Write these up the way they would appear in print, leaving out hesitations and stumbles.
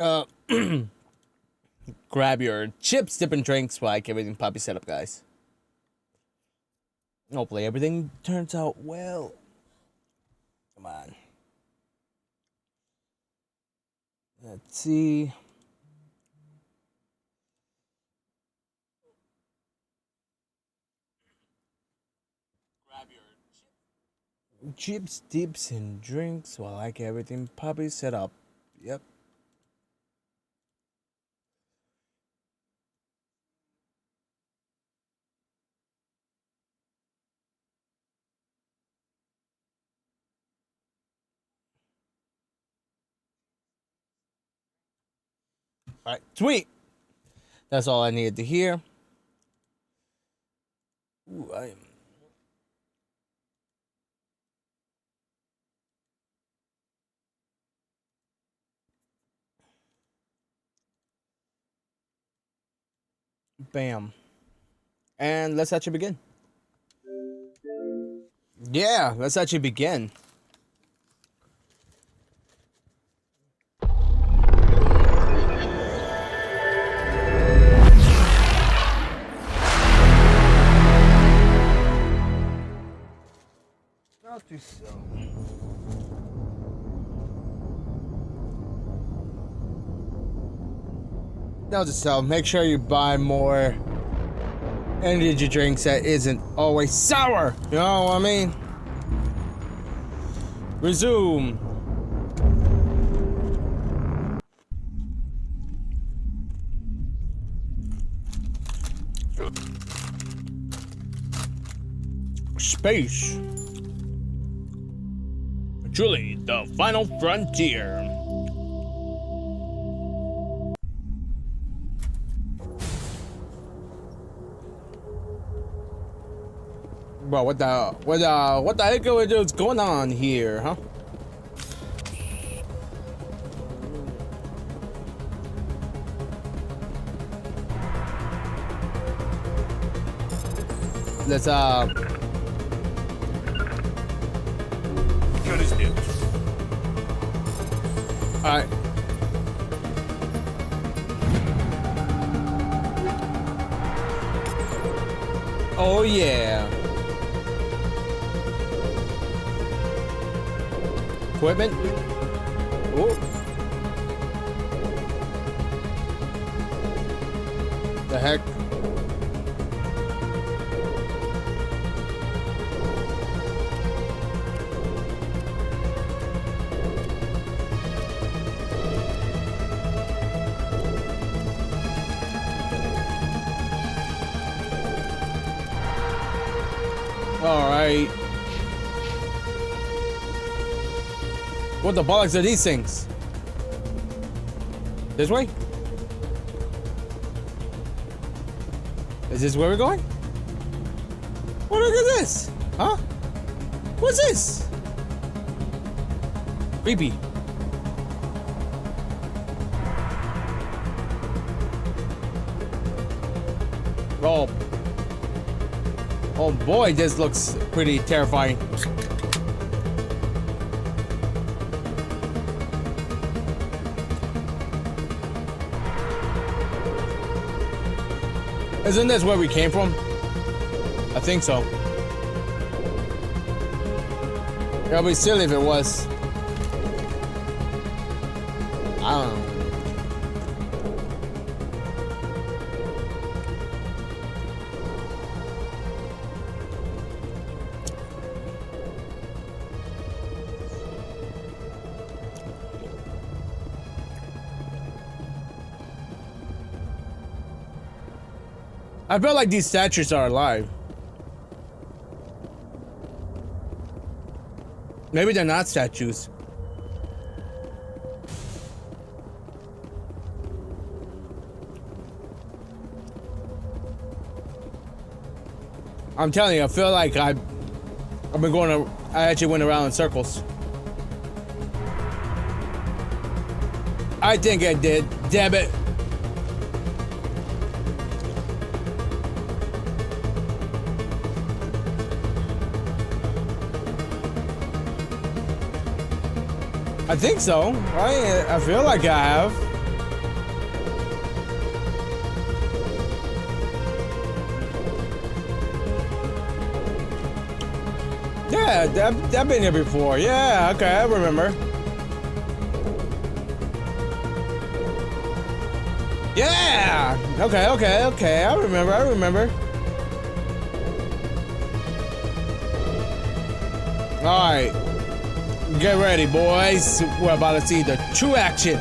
Uh, grab your chips, dip, and drinks while I get everything poppy set up, guys. Hopefully everything turns out well. Come on. Let's see. Grab your chips, dips, and drinks while I get everything poppy set up. Yep. Alright, sweet. That's all I needed to hear. Ooh, Bam. And let's actually begin. Yeah, let's actually begin. Not too so. Now just so make sure you buy more energy drinks that isn't always sour. You know what I mean? Resume. Space. Truly the final frontier. Bro, what the heck is going on here, huh? Let's Good as new. alright. Oh yeah. Equipment. Oh. The heck? All right. What the bollocks are these things? This way? Is this where we're going? Oh, look at this! Huh? What's this? Creepy. Oh. Oh boy, this looks pretty terrifying. Isn't this where we came from? I think so. It'll be silly if it was. I don't know. I feel like these statues are alive. Maybe they're not statues. I'm telling you, I feel like I actually went around in circles. I think I did. Damn it. I think so, right? I feel like I have. Yeah, I've been here before. Yeah, okay, I remember. Yeah! Okay, I remember. Alright. Get ready, boys. We're about to see the true action.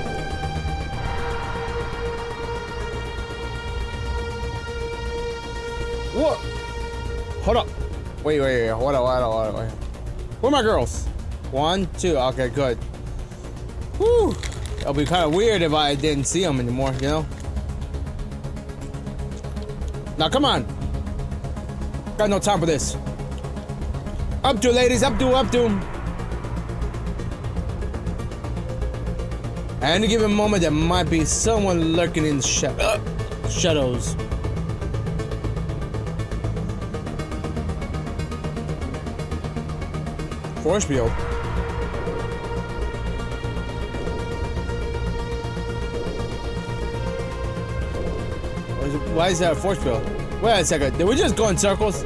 What? Hold up. Wait. Hold on. Where are my girls? 1, 2. Okay, good. Whew. It'll be kind of weird if I didn't see them anymore, you know? Now, come on. Got no time for this. Up to, ladies. Up to. At any given moment, there might be someone lurking in the shadows. Force field. Why is that a force field? Wait a second. Did we just go in circles?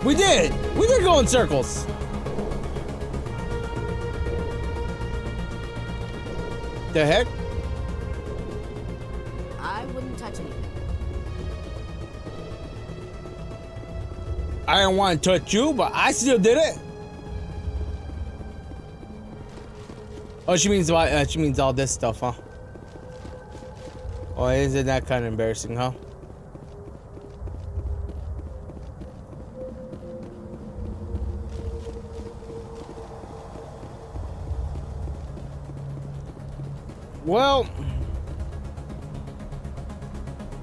We did. We did go in circles. The heck? I wouldn't touch anything. I didn't want to touch you, but I still did it. Oh, she means all this stuff, huh? Oh, isn't that kind of embarrassing, huh? Well,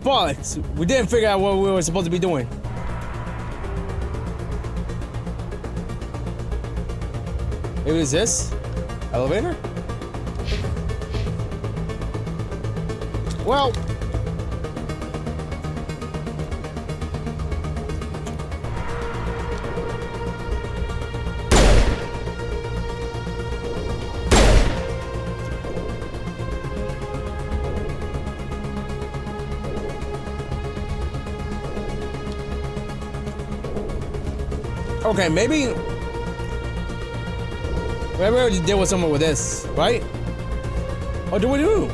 but we didn't figure out what we were supposed to be doing. Maybe it's this elevator? Well, okay, maybe we already deal with someone with this, right? What do we do?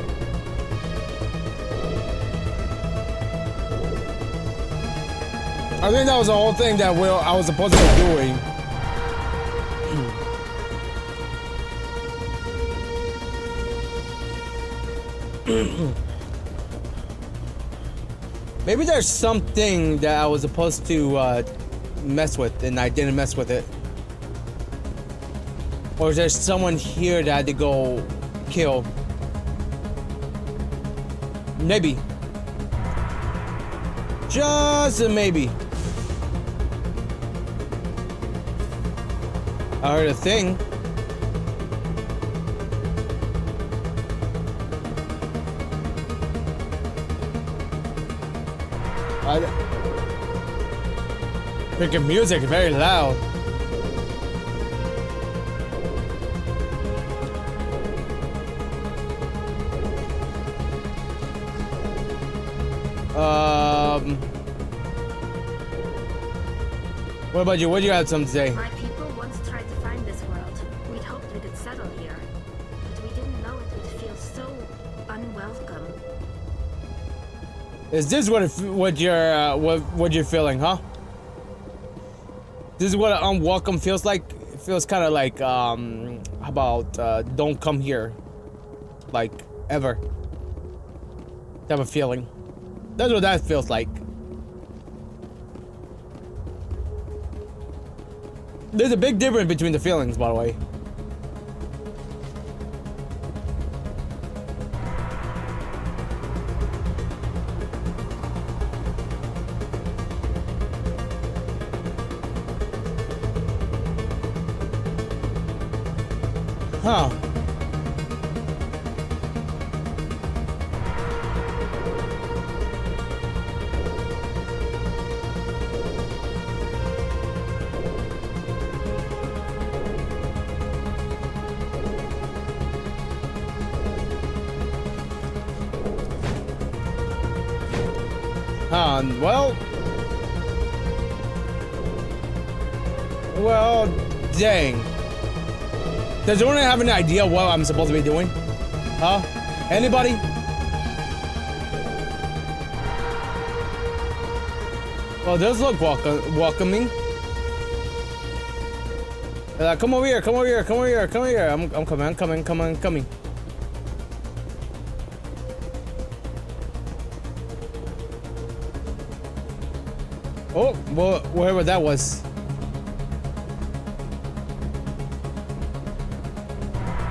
I think that was the whole thing that I was supposed to be doing. Maybe there's something that I was supposed to mess with and I didn't mess with it. Or is there someone here that I had to go kill? Maybe. Just a maybe. I heard a thing. Freaking music, very loud. What about you? What do you have something to say? My people once tried to find this world. We'd hoped we could settle here, but we didn't know it would feel so unwelcome. Is this what you're feeling, huh? This is what unwelcome feels like. It feels kind of like how about don't come here, like ever. Type of feeling. That's what that feels like. There's a big difference between the feelings, by the way. Huh. Well, Well, dang. Does anyone have any idea what I'm supposed to be doing? Huh? Anybody? Well, does look welcoming. Come over here, come over here, come over here, come over here. I'm coming. Oh, well, wherever that was.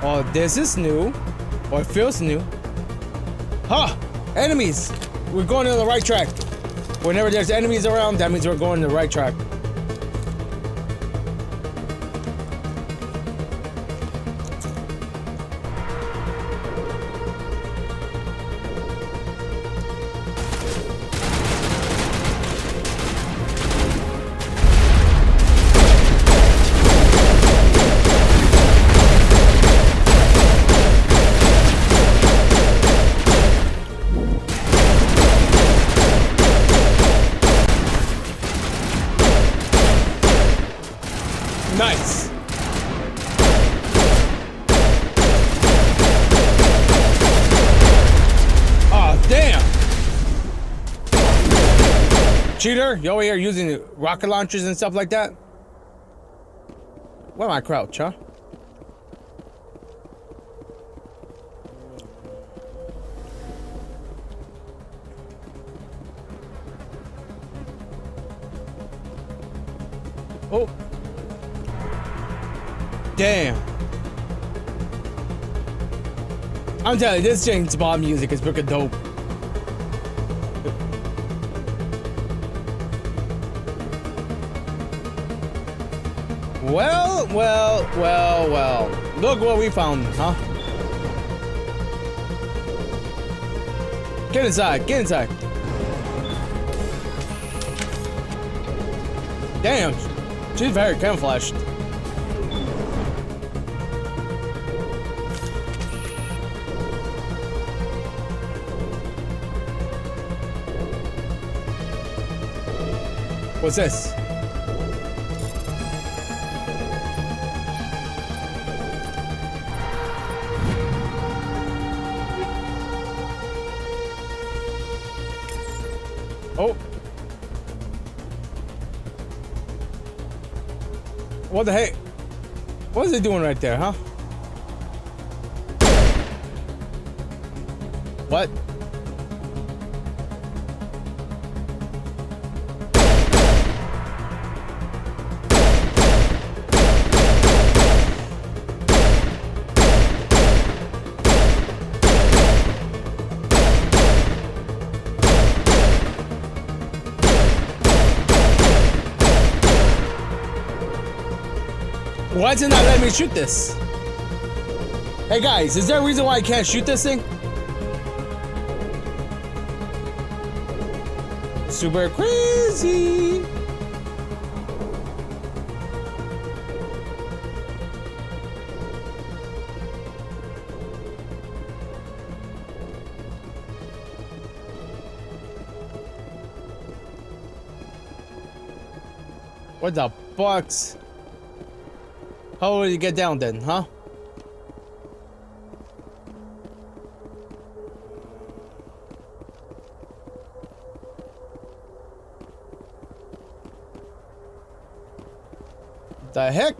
Oh, this is new. Or it feels new. Huh! Enemies! We're going on the right track. Whenever there's enemies around, that means we're going the right track. Nice. Oh, damn. Cheater, you over here using rocket launchers and stuff like that? Where am I crouch, huh? Oh. Damn. I'm telling you, this James Bond music is freaking dope. Well. Look what we found, huh? Get inside, get inside. Damn, she's very camouflaged. What's this? Oh. What the heck? What is it doing right there, huh? What? Why is it not letting me shoot this? Hey guys, is there a reason why I can't shoot this thing? Super crazy. What the fucks? How will you get down then, huh? The heck?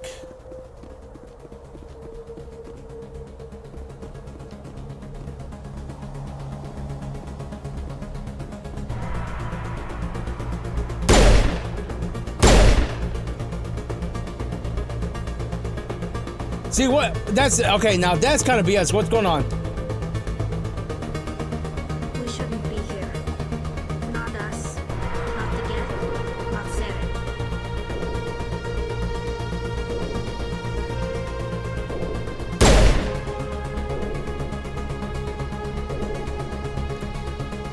See what? That's okay. Now that's kind of BS. What's going on? We shouldn't be here. Not us. Not the Get. Not Seren.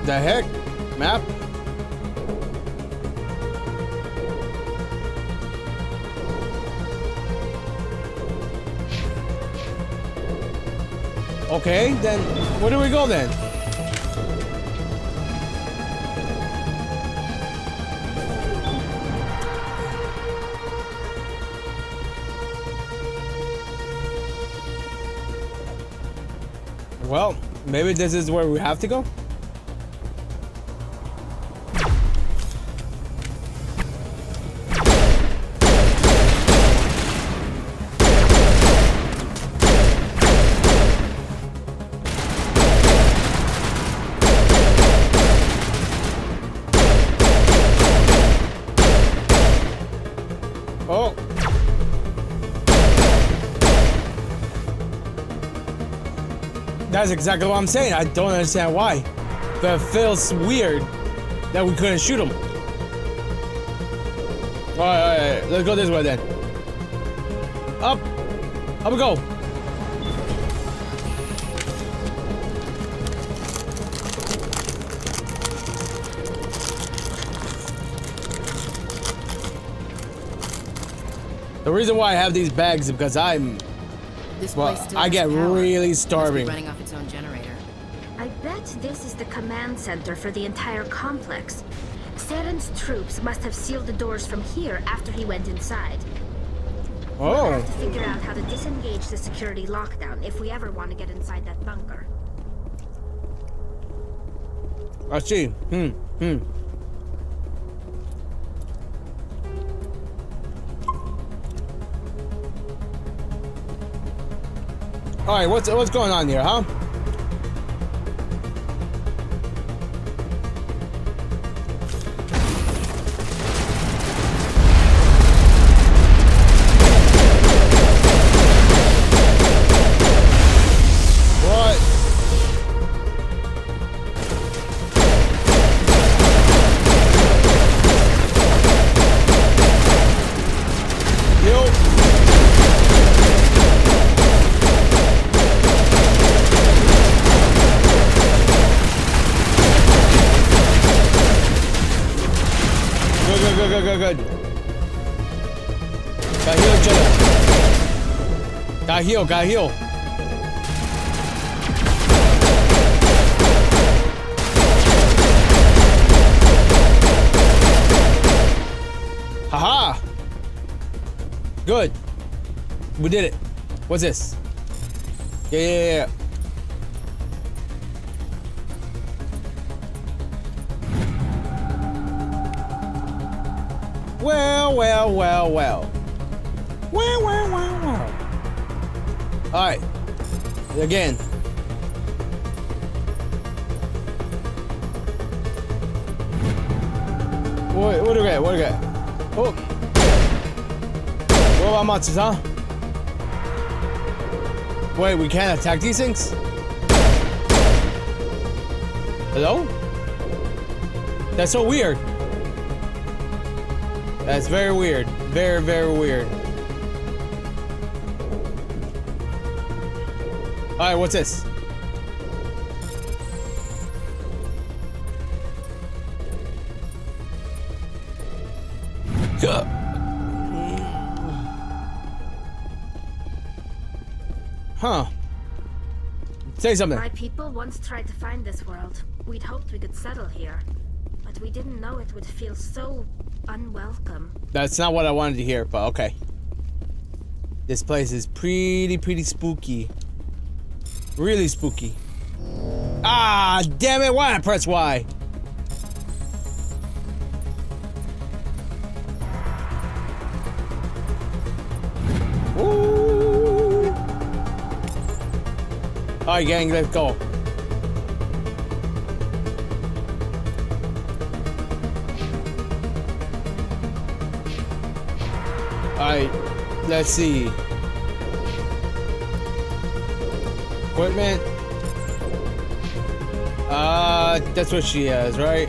The heck? Map? Okay, then where do we go then? Well, maybe this is where we have to go. Oh. That's exactly what I'm saying. I don't understand why. But it feels weird that we couldn't shoot him. Alright, let's go this way then. Up! Up we go! The reason why I have these bags is because This well, place still I has get power. really Must be starving. running off its own generator. I bet this is the command center for the entire complex. Saren's troops must have sealed the doors from here after he went inside. We'll Oh, have to figure out how to disengage the security lockdown if we ever want to get inside that bunker. I see. All right, what's going on here, huh? What? Yo. Good. Gotta heal each other. Gotta heal. Haha! Good. We did it. What's this? Yeah. Well. Alright. Again. What do we get? Oh. What about monsters, huh? Wait, we can't attack these things? Hello? That's so weird. That's very weird. Very weird. Alright, what's this? Huh. Say something. My people once tried to find this world. We'd hoped we could settle here. But we didn't know it would feel so unwelcome. That's not what I wanted to hear, but okay. This place is pretty spooky. Really spooky. Ah, damn it, why I press Y? Ooh. Alright, gang, let's go. Alright, let's see. Equipment. That's what she has, right?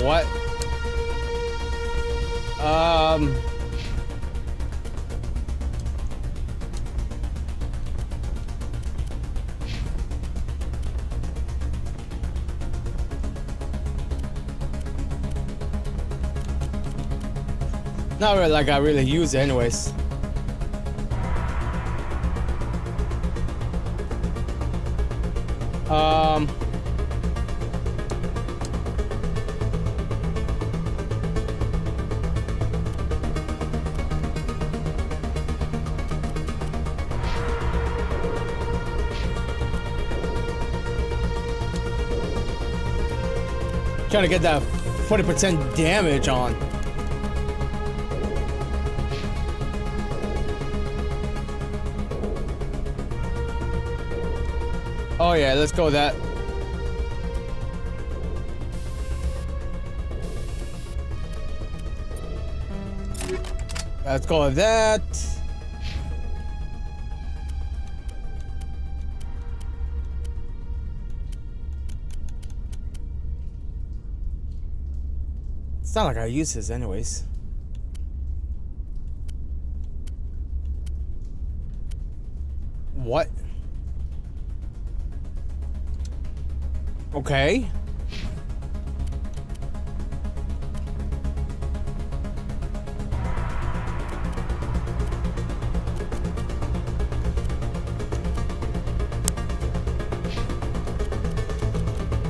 What? Not really like I really use it anyways. Trying to get that 40% damage on. Oh yeah, let's go with that. Let's go with that. It's not like I use this anyways. What? Okay.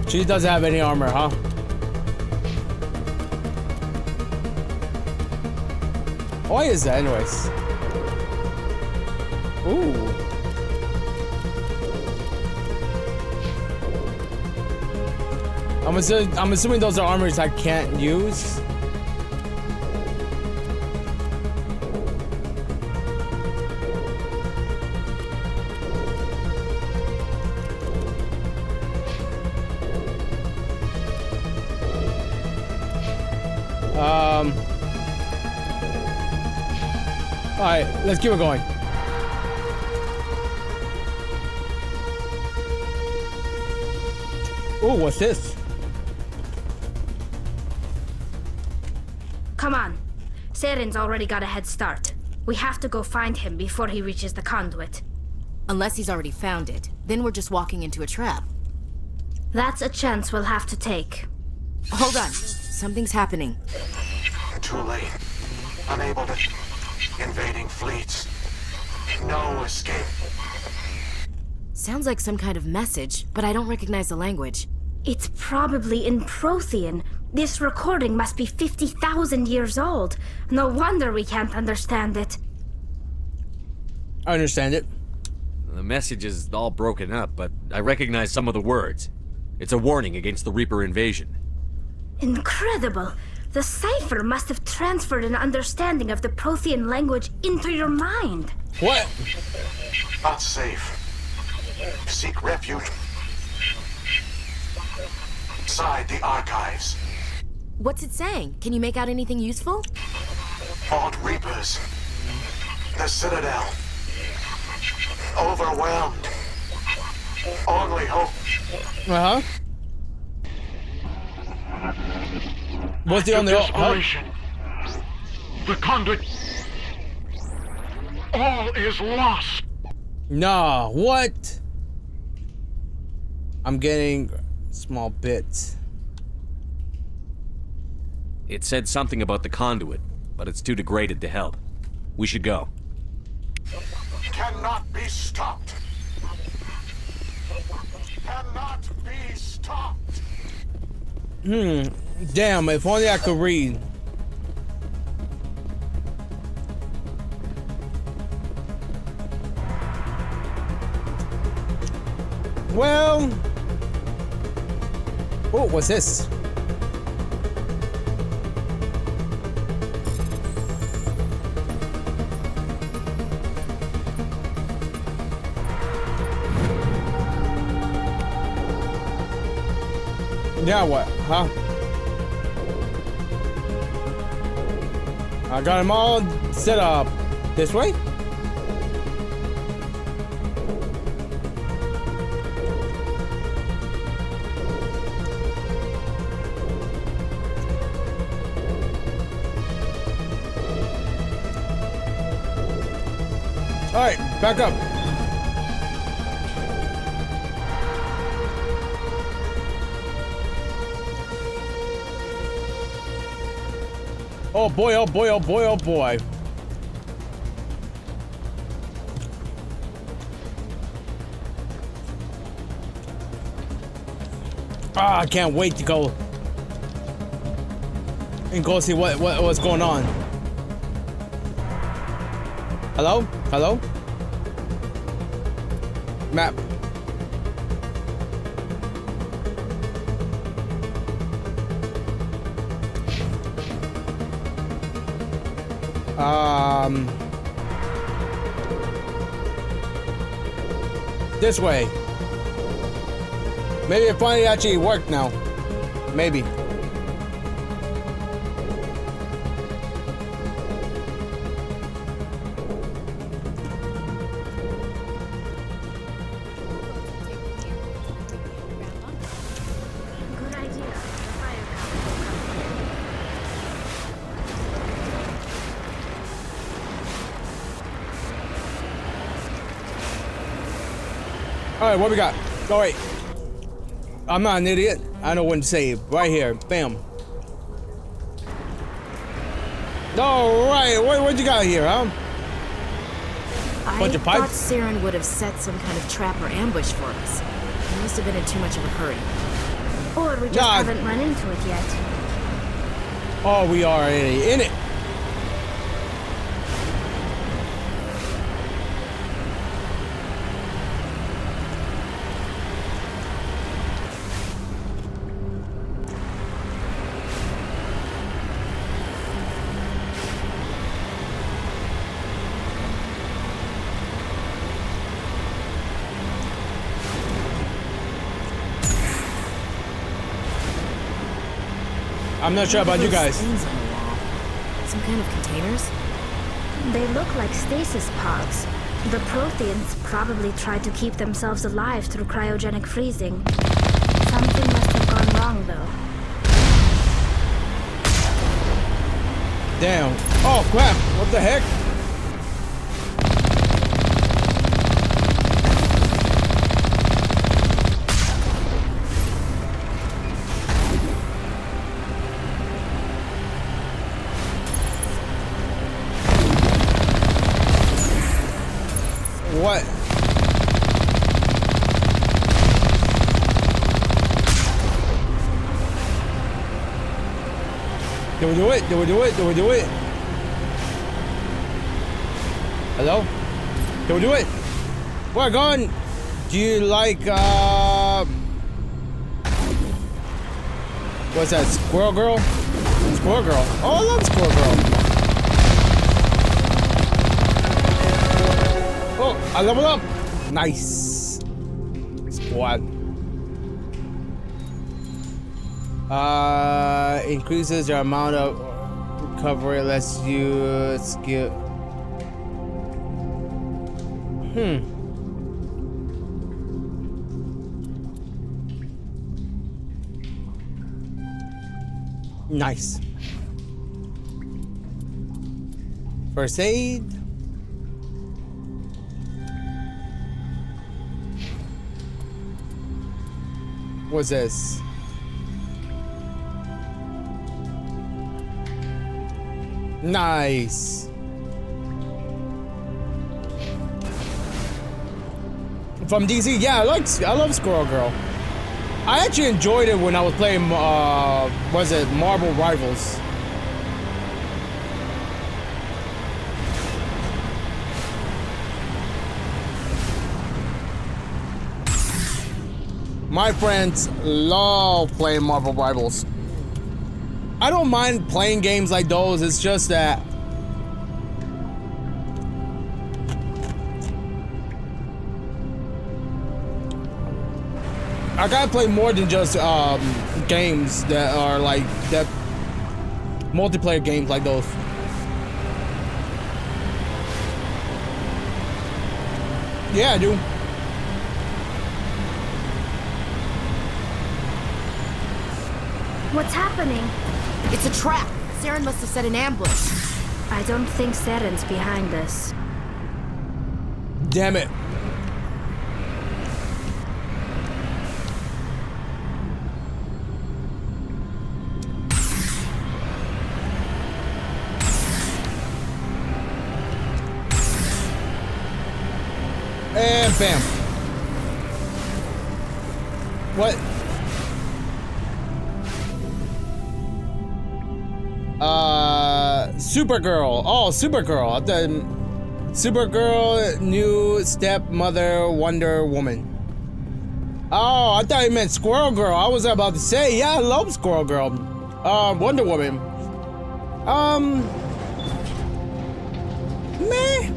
She doesn't have any armor, huh? Why is that anyways? Ooh. I'm assuming those are armors I can't use. Alright, let's keep it going. Ooh, what's this? Come on. Saren's already got a head start. We have to go find him before he reaches the conduit. Unless he's already found it. Then we're just walking into a trap. That's a chance we'll have to take. Hold on. Something's happening. Too late. Unable to... Invading fleets. No escape. Sounds like some kind of message, but I don't recognize the language. It's probably in Prothean. This recording must be 50,000 years old. No wonder we can't understand it. I understand it. The message is all broken up, but I recognize some of the words. It's a warning against the Reaper invasion. Incredible! The cipher must have transferred an understanding of the Prothean language into your mind. What? Not safe. Seek refuge. Inside the archives. What's it saying? Can you make out anything useful? Fought Reapers. The Citadel. Overwhelmed. Only hope. Uh-huh. What's the only Desperation. The conduit. All is lost. Nah, what? I'm getting small bits. It said something about the conduit, but it's too degraded to help. We should go. Cannot be stopped. Cannot be stopped. Damn, if only I could read. Well... Oh, what's this? Now what, huh? I got them all set up. This way? Alright, back up. Oh boy, oh boy, oh boy, oh boy. Ah, I can't wait to go and go see what's going on. Hello? Hello? Map. This way. Maybe it finally actually worked now. Maybe. Good idea. The fire company will come here. Alright, what we got? Oh wait. I'm not an idiot. I know when to save. Right here. Bam. Alright, what you got here, huh? Bunch I of thought pipes? Saren would have set some kind of trap or ambush for us. He must have been in too much of a hurry. Or we just Nah. haven't run into it yet. Oh, we are in it. I'm not sure about you Those guys. things on the wall. Some kind of containers? They look like stasis pods. The Protheans probably tried to keep themselves alive through cryogenic freezing. Something must have gone wrong, though. Damn. Oh, crap. What the heck? What? Did we do it? Did we do it? Did we do it? Hello? Did we do it? We're gone. Do you like, what's that? Squirrel Girl? Squirrel Girl. Oh, I love Squirrel Girl. Oh, I leveled up. Nice. Squad. Increases your amount of recovery, lets you skill. Nice. First aid. What's this? Nice. From DC, yeah, I love Squirrel Girl. I actually enjoyed it when I was playing was it Marvel Rivals? My friends love playing Marvel Rivals. I don't mind playing games like those, it's just that I gotta play more than just games that are like that multiplayer games like those. Yeah, I do. What's happening? It's a trap. Saren must have set an ambush. I don't think Saren's behind this. Damn it. And bam. What? Supergirl. Oh, Supergirl. I thought Supergirl, new stepmother, Wonder Woman. Oh, I thought you meant Squirrel Girl. I was about to say, yeah, I love Squirrel Girl. Wonder Woman. Meh.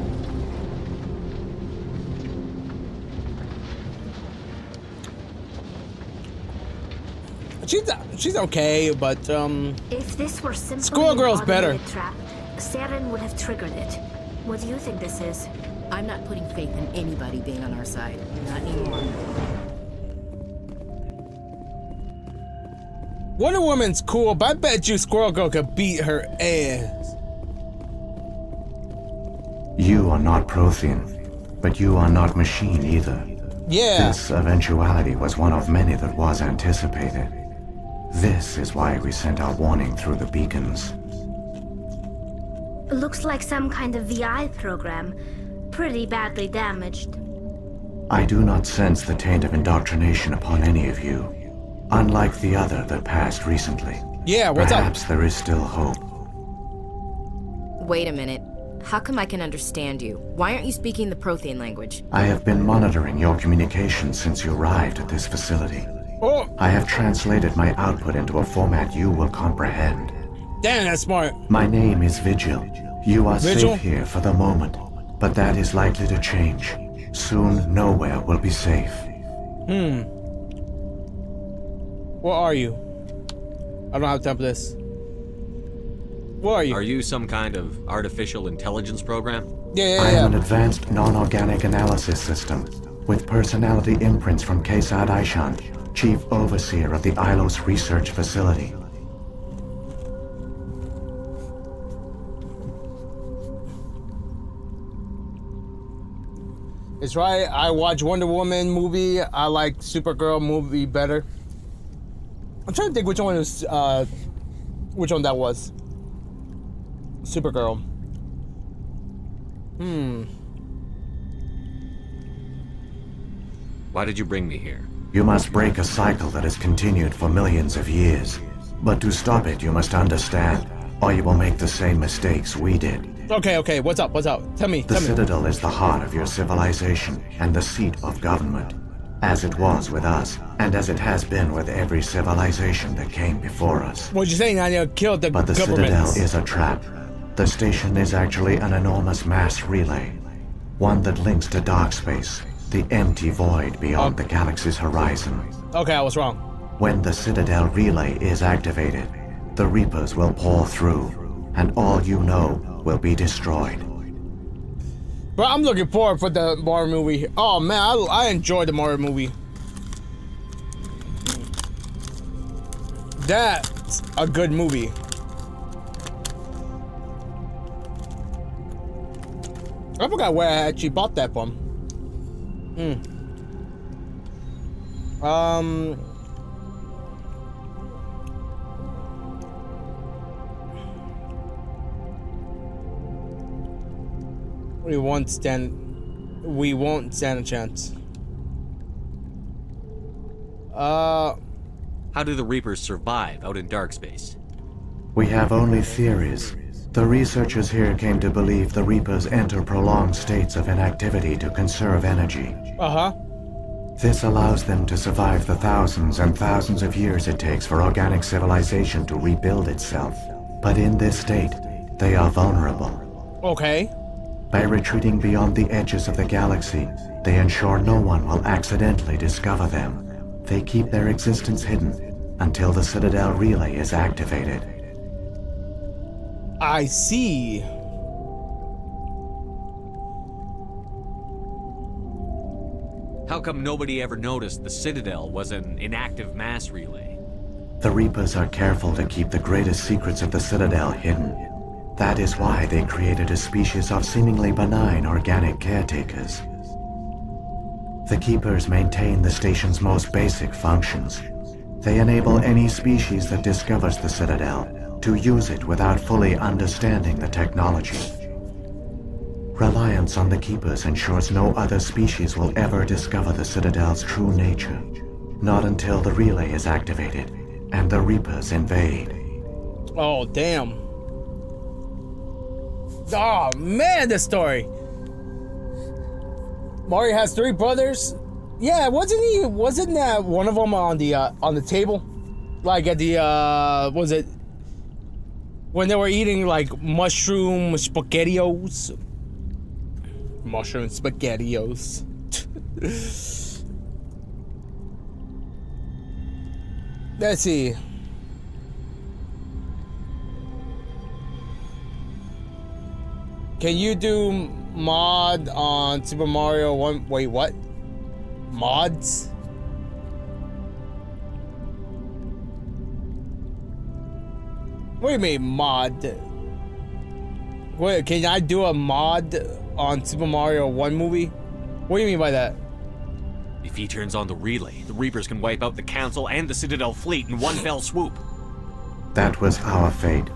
She's okay, but If this were simply Squirrel an Girl's better. automated trap, Saren would have triggered it. What do you think this is? I'm not putting faith in anybody being on our side. Not anymore. Wonder Woman's cool, but I bet you Squirrel Girl could beat her ass. You are not Prothean, but you are not machine either. Yeah. This eventuality was one of many that was anticipated. This is why we sent our warning through the beacons. Looks like some kind of VI program. Pretty badly damaged. I do not sense the taint of indoctrination upon any of you, unlike the other that passed recently. Yeah, what's Perhaps up? there is still hope. Wait a minute. How come I can understand you? Why aren't you speaking the Prothean language? I have been monitoring your communications since you arrived at this facility. Oh, I have translated my output into a format you will comprehend. damn, that's smart. My name is Vigil. You are Vigil? safe here for the moment, but that is likely to change. Soon, nowhere will be safe. What are you? I don't have time for this. What are you? Are you some kind of artificial intelligence program? Yeah, I am an yeah. advanced non-organic analysis system, with personality imprints from Kesad Aishan, Chief Overseer of the Ilos Research Facility. It's right. I watch Wonder Woman movie. I like Supergirl movie better. I'm trying to think which one was, which one that was. Supergirl. Why did you bring me here? You must break a cycle that has continued for millions of years. But to stop it, you must understand, or you will make the same mistakes we did. Okay. What's up? Tell me. The Citadel is the heart of your civilization and the seat of government, as it was with us, and as it has been with every civilization that came before us. What you saying? I need to kill the But the government. Citadel is a trap. The station is actually an enormous mass relay, one that links to dark space, the empty void beyond the galaxy's horizon. Okay, I was wrong. When the Citadel relay is activated, the Reapers will pour through, and all you know will be destroyed. But I'm looking forward for the Mario movie. Oh man, I enjoyed the Mario movie. That's a good movie. I forgot where I actually bought that from. We won't stand a chance. How do the Reapers survive out in dark space? We have only theories. The researchers here came to believe the Reapers enter prolonged states of inactivity to conserve energy. This allows them to survive the thousands and thousands of years it takes for organic civilization to rebuild itself. But in this state, they are vulnerable. Okay. By retreating beyond the edges of the galaxy, they ensure no one will accidentally discover them. They keep their existence hidden until the Citadel relay is activated. I see. How come nobody ever noticed the Citadel was an inactive mass relay? The Reapers are careful to keep the greatest secrets of the Citadel hidden. That is why they created a species of seemingly benign organic caretakers. The Keepers maintain the station's most basic functions. They enable any species that discovers the Citadel to use it without fully understanding the technology. Reliance on the Keepers ensures no other species will ever discover the Citadel's true nature. Not until the relay is activated and the Reapers invade. Oh, damn. Oh, man, this story. Mario has 3 brothers. Yeah, wasn't that one of them on the table? Like at the, was it when they were eating like mushroom spaghettios? Mushroom spaghettios. Let's see. Can you do mod on Super Mario 1? Wait, what? Mods? What do you mean mod? Wait, can I do a mod on Super Mario 1 movie? What do you mean by that? If he turns on the relay, the Reapers can wipe out the Council and the Citadel fleet in one fell swoop. That was our fate.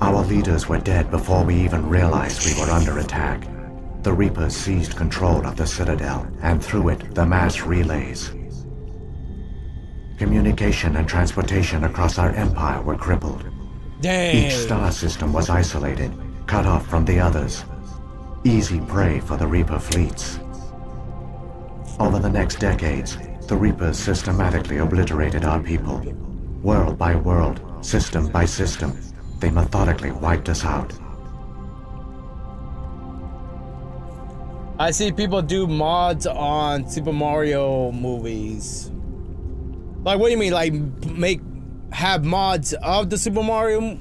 Our leaders were dead before we even realized we were under attack. The Reapers seized control of the Citadel, and through it, the mass relays. Communication and transportation across our empire were crippled. Dang. Each star system was isolated, cut off from the others. Easy prey for the Reaper fleets. Over the next decades, the Reapers systematically obliterated our people. World by world, system by system, they methodically wiped us out. I see people do mods on Super Mario movies. Like, what do you mean? Like, have mods of the Super Mario?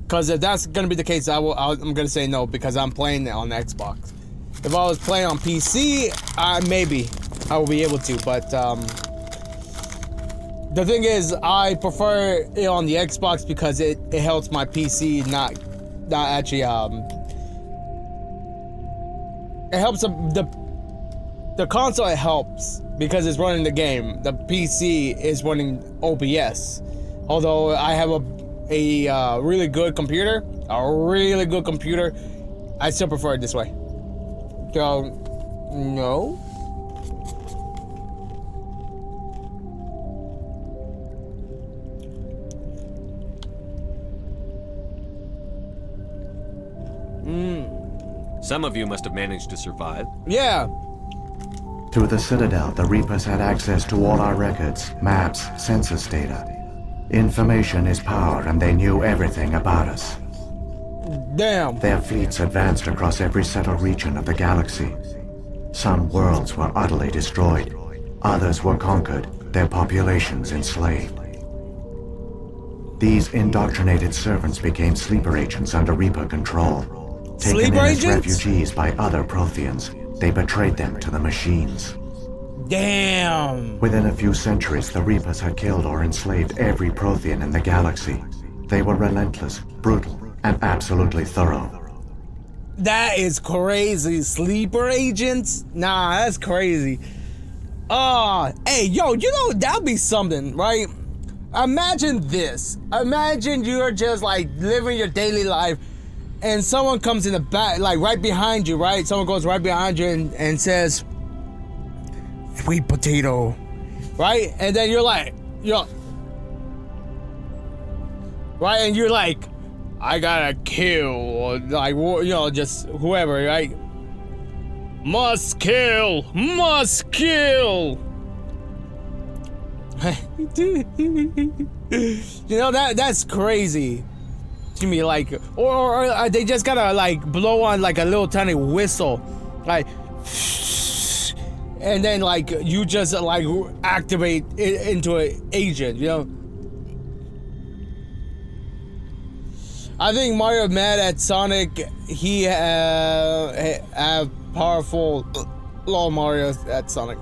Because if that's gonna be the case, I'm gonna say no because I'm playing it on the Xbox. If I was playing on PC, maybe I will be able to. But the thing is, I prefer it on the Xbox because it helps my PC not actually it helps the console. It helps because it's running the game. The PC is running OBS. Although I have a really good computer, I still prefer it this way. So, no. Some of you must have managed to survive. Yeah. Through the Citadel, the Reapers had access to all our records, maps, census data. Information is power, and they knew everything about us. Damn. Their fleets advanced across every settled region of the galaxy. Some worlds were utterly destroyed. Others were conquered, their populations enslaved. These indoctrinated servants became sleeper agents under Reaper control. Taken Sleeper in as agents? refugees by other Protheans, they betrayed them to the machines. Damn. Within a few centuries, the Reapers had killed or enslaved every Prothean in the galaxy. They were relentless, brutal, and absolutely thorough. That is crazy. Sleeper agents? Nah, that's crazy. Hey, yo, you know, that'd be something, right? Imagine this. Imagine you're just like living your daily life and someone comes in the back, like right behind you, right? Someone goes right behind you and says, "Sweet potato," right? And then you're like, right? And you're like, I gotta kill, or like, you know, just whoever, right? Must kill, must kill. You know, that's crazy to me. Like, or they just gotta like blow on like a little tiny whistle, like, and then like you just like activate it into an agent, you know. I think Mario mad at Sonic. He have powerful law Mario at Sonic.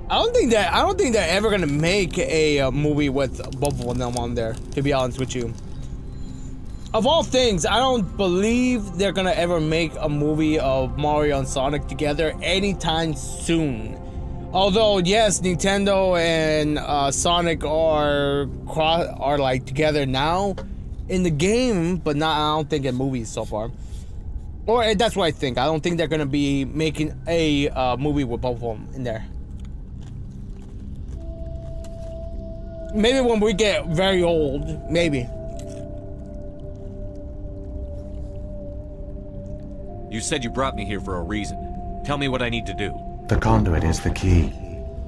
I don't think they're ever gonna make a movie with both of them on there, to be honest with you. Of all things, I don't believe they're gonna ever make a movie of Mario and Sonic together anytime soon. Although, yes, Nintendo and Sonic are like together now, in the game, but not. I don't think in movies so far. Or that's what I think. I don't think they're gonna be making a movie with both of them in there. Maybe when we get very old, maybe. You said you brought me here for a reason. Tell me what I need to do. The conduit is the key.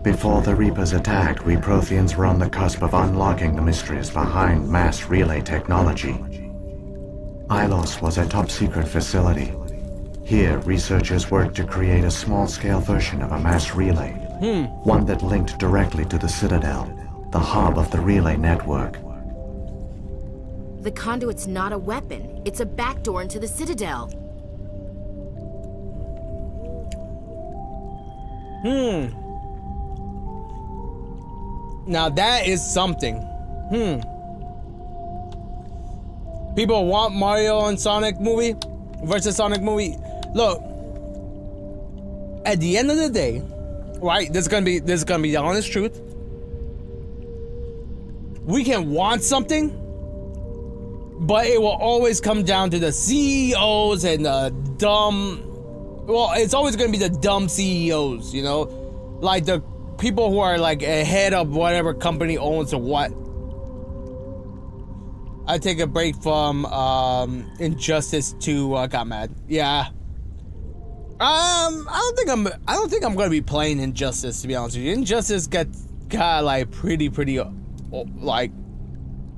Before the Reapers attacked, we Protheans were on the cusp of unlocking the mysteries behind mass relay technology. Ilos was a top-secret facility. Here, researchers worked to create a small-scale version of a mass relay. One that linked directly to the Citadel, the hub of the relay network. The conduit's not a weapon. It's a backdoor into the Citadel. Now that is something. People want Mario and Sonic movie versus Sonic movie. Look, at the end of the day, right? This is gonna be the honest truth. We can want something, but it will always come down to the CEOs and the dumb. Well, it's always gonna be the dumb CEOs, you know, like the people who are like ahead of whatever company owns or what. I take a break from Injustice 2. I got mad. Yeah. I don't think I'm gonna be playing Injustice, to be honest with you. Injustice got like pretty like,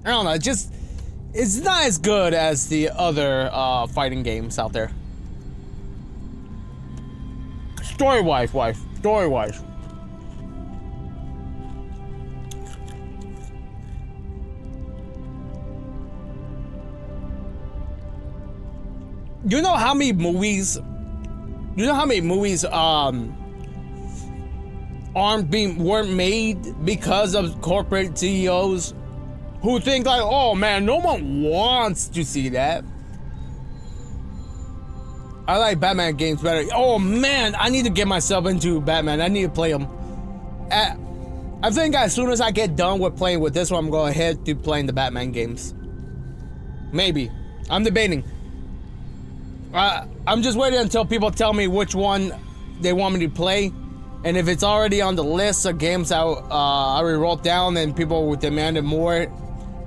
I don't know. It's not as good as the other fighting games out there. Story-wise. You know how many movies weren't made because of corporate CEOs who think like, oh man, no one wants to see that. I like Batman games better. Oh man, I need to get myself into Batman. I need to play them. I think as soon as I get done with playing with this one, I'm going to head to playing the Batman games. Maybe. I'm debating. I'm just waiting until people tell me which one they want me to play. And if it's already on the list of games I already wrote down and people demanded more,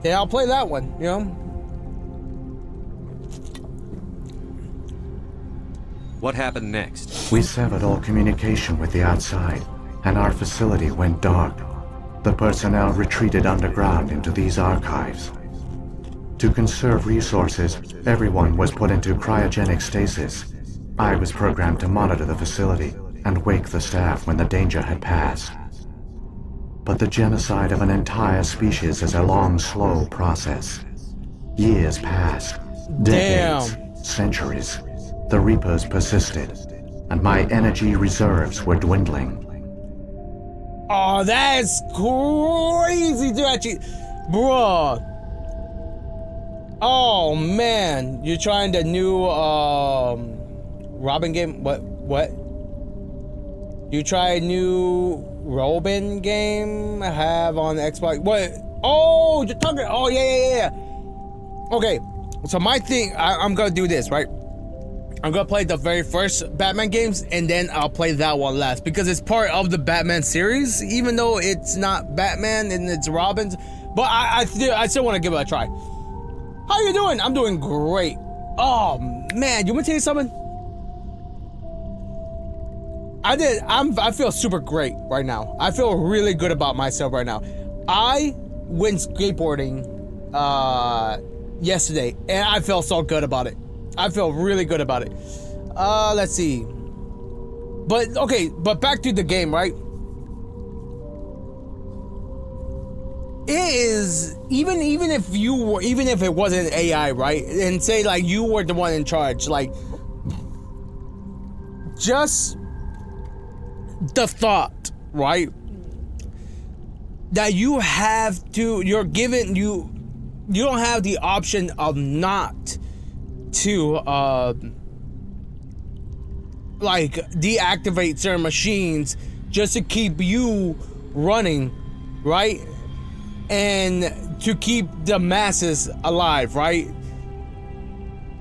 then I'll play that one, you know? What happened next? We severed all communication with the outside, and our facility went dark. The personnel retreated underground into these archives. To conserve resources, everyone was put into cryogenic stasis. I was programmed to monitor the facility and wake the staff when the danger had passed. But the genocide of an entire species is a long, slow process. Years passed. Decades. Centuries. The Reapers persisted, and my energy reserves were dwindling. Oh, that's crazy to actually... Bruh. Oh, man. You're trying the new, Robin game? What? You try a new Robin game I have on Xbox? What? Oh, you're talking... Oh, yeah. Okay, so my thing... I'm gonna do this, right? I'm gonna play the very first Batman games, and then I'll play that one last, because it's part of the Batman series, even though it's not Batman and it's Robin's. But I still want to give it a try. How you doing? I'm doing great. Oh man, you want to tell you something? I feel super great right now. I feel really good about myself right now. I went skateboarding yesterday, and I felt so good about it. I feel really good about it. Let's see. But okay, but back to the game, right? It is even if it wasn't AI, right? And say like you were the one in charge, like just the thought, right? That you have to, you don't have the option of not to like deactivate certain machines just to keep you running, right? and to keep the masses alive, right?